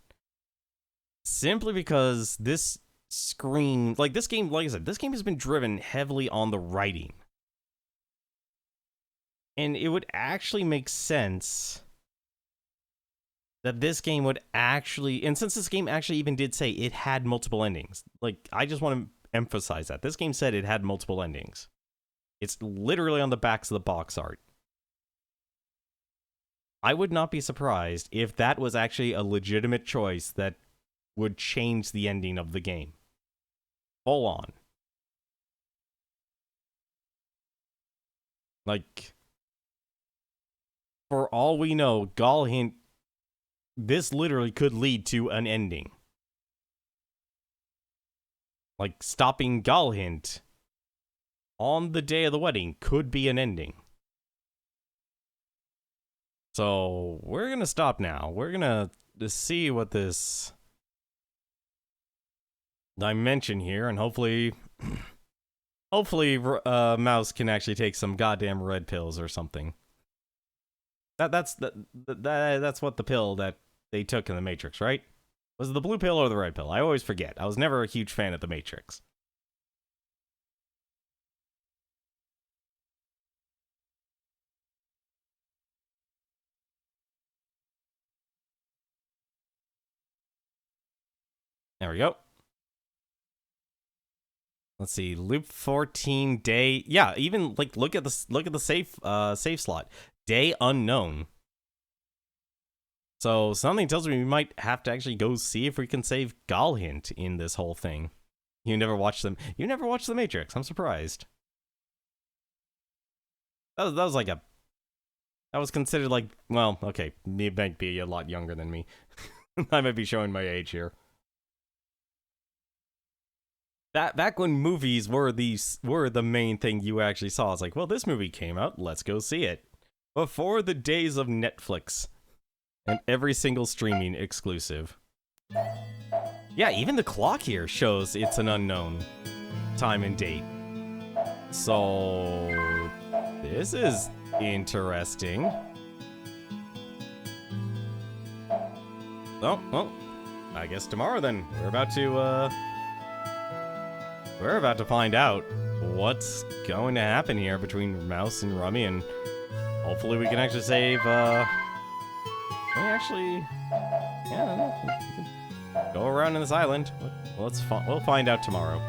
Simply because this screen... Like, this game, like I said, this game has been driven heavily on the writing. And it would actually make sense that this game would actually... And since this game actually even did say it had multiple endings. Like, I just want to emphasize that. This game said it had multiple endings. It's literally on the backs of the box art. I would not be surprised if that was actually a legitimate choice that would change the ending of the game. Full on. Like, for all we know, Galhint, this literally could lead to an ending. Like, stopping Galhint on the day of the wedding could be an ending. So, we're gonna stop now. We're gonna see what this dimension here, and hopefully Mouse can actually take some goddamn red pills or something. That's what the pill that they took in the Matrix, right? Was it the blue pill or the red pill? I always forget. I was never a huge fan of the Matrix. There we go. Let's see, loop 14 day. Yeah, even like look at the save slot. Day unknown. So something tells me we might have to actually go see if we can save Galhint in this whole thing. You never watched them. You never watched The Matrix. I'm surprised. That was like a. That was considered like, well, okay, he might be a lot younger than me. I might be showing my age here. Back when movies were the main thing you actually saw. It's like, well, this movie came out, let's go see it. Before the days of Netflix and every single streaming exclusive. Yeah, even the clock here shows it's an unknown time and date. So this is interesting. Oh, well, I guess tomorrow then. We're about to find out what's going to happen here between Mouse and Rummy, and hopefully we can actually save, yeah, go around in this island. We'll find out tomorrow.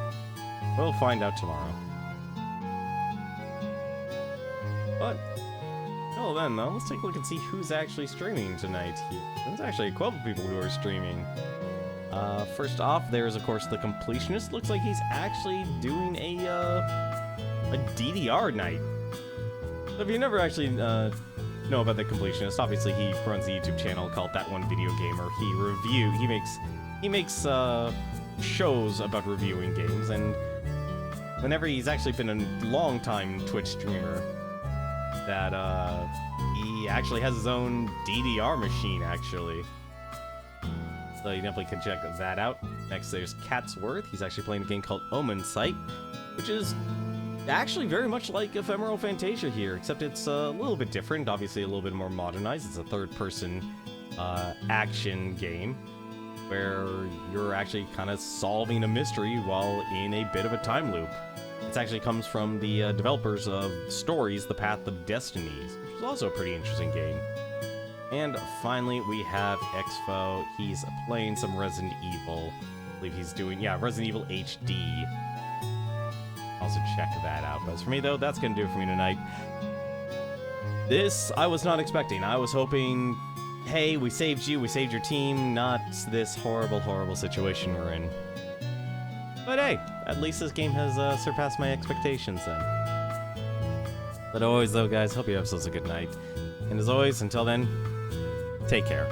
We'll find out tomorrow. But, well then, though, let's take a look and see who's actually streaming tonight here. There's actually a couple people who are streaming. First off, there's of course the Completionist. Looks like he's actually doing a DDR night. So if you never actually know about the Completionist, obviously he runs a YouTube channel called That One Video Gamer. He makes shows about reviewing games, and whenever he's actually been a long time Twitch streamer, that he actually has his own DDR machine actually. So you definitely can check that out. Next, there's Catsworth. He's actually playing a game called Omen Sight, which is actually very much like Ephemeral Fantasia here, except it's a little bit different, obviously a little bit more modernized. It's a third-person action game where you're actually kind of solving a mystery while in a bit of a time loop. It actually comes from the developers of Stories, The Path of Destinies, which is also a pretty interesting game. And finally, we have Exfo. He's playing some Resident Evil. I believe he's doing, yeah, Resident Evil HD. Also check that out. But as for me, though, that's going to do it for me tonight. This, I was not expecting. I was hoping, hey, we saved you, we saved your team, not this horrible, horrible situation we're in. But hey, at least this game has surpassed my expectations then. But always, though, guys, hope you have such a good night. And as always, until then, take care.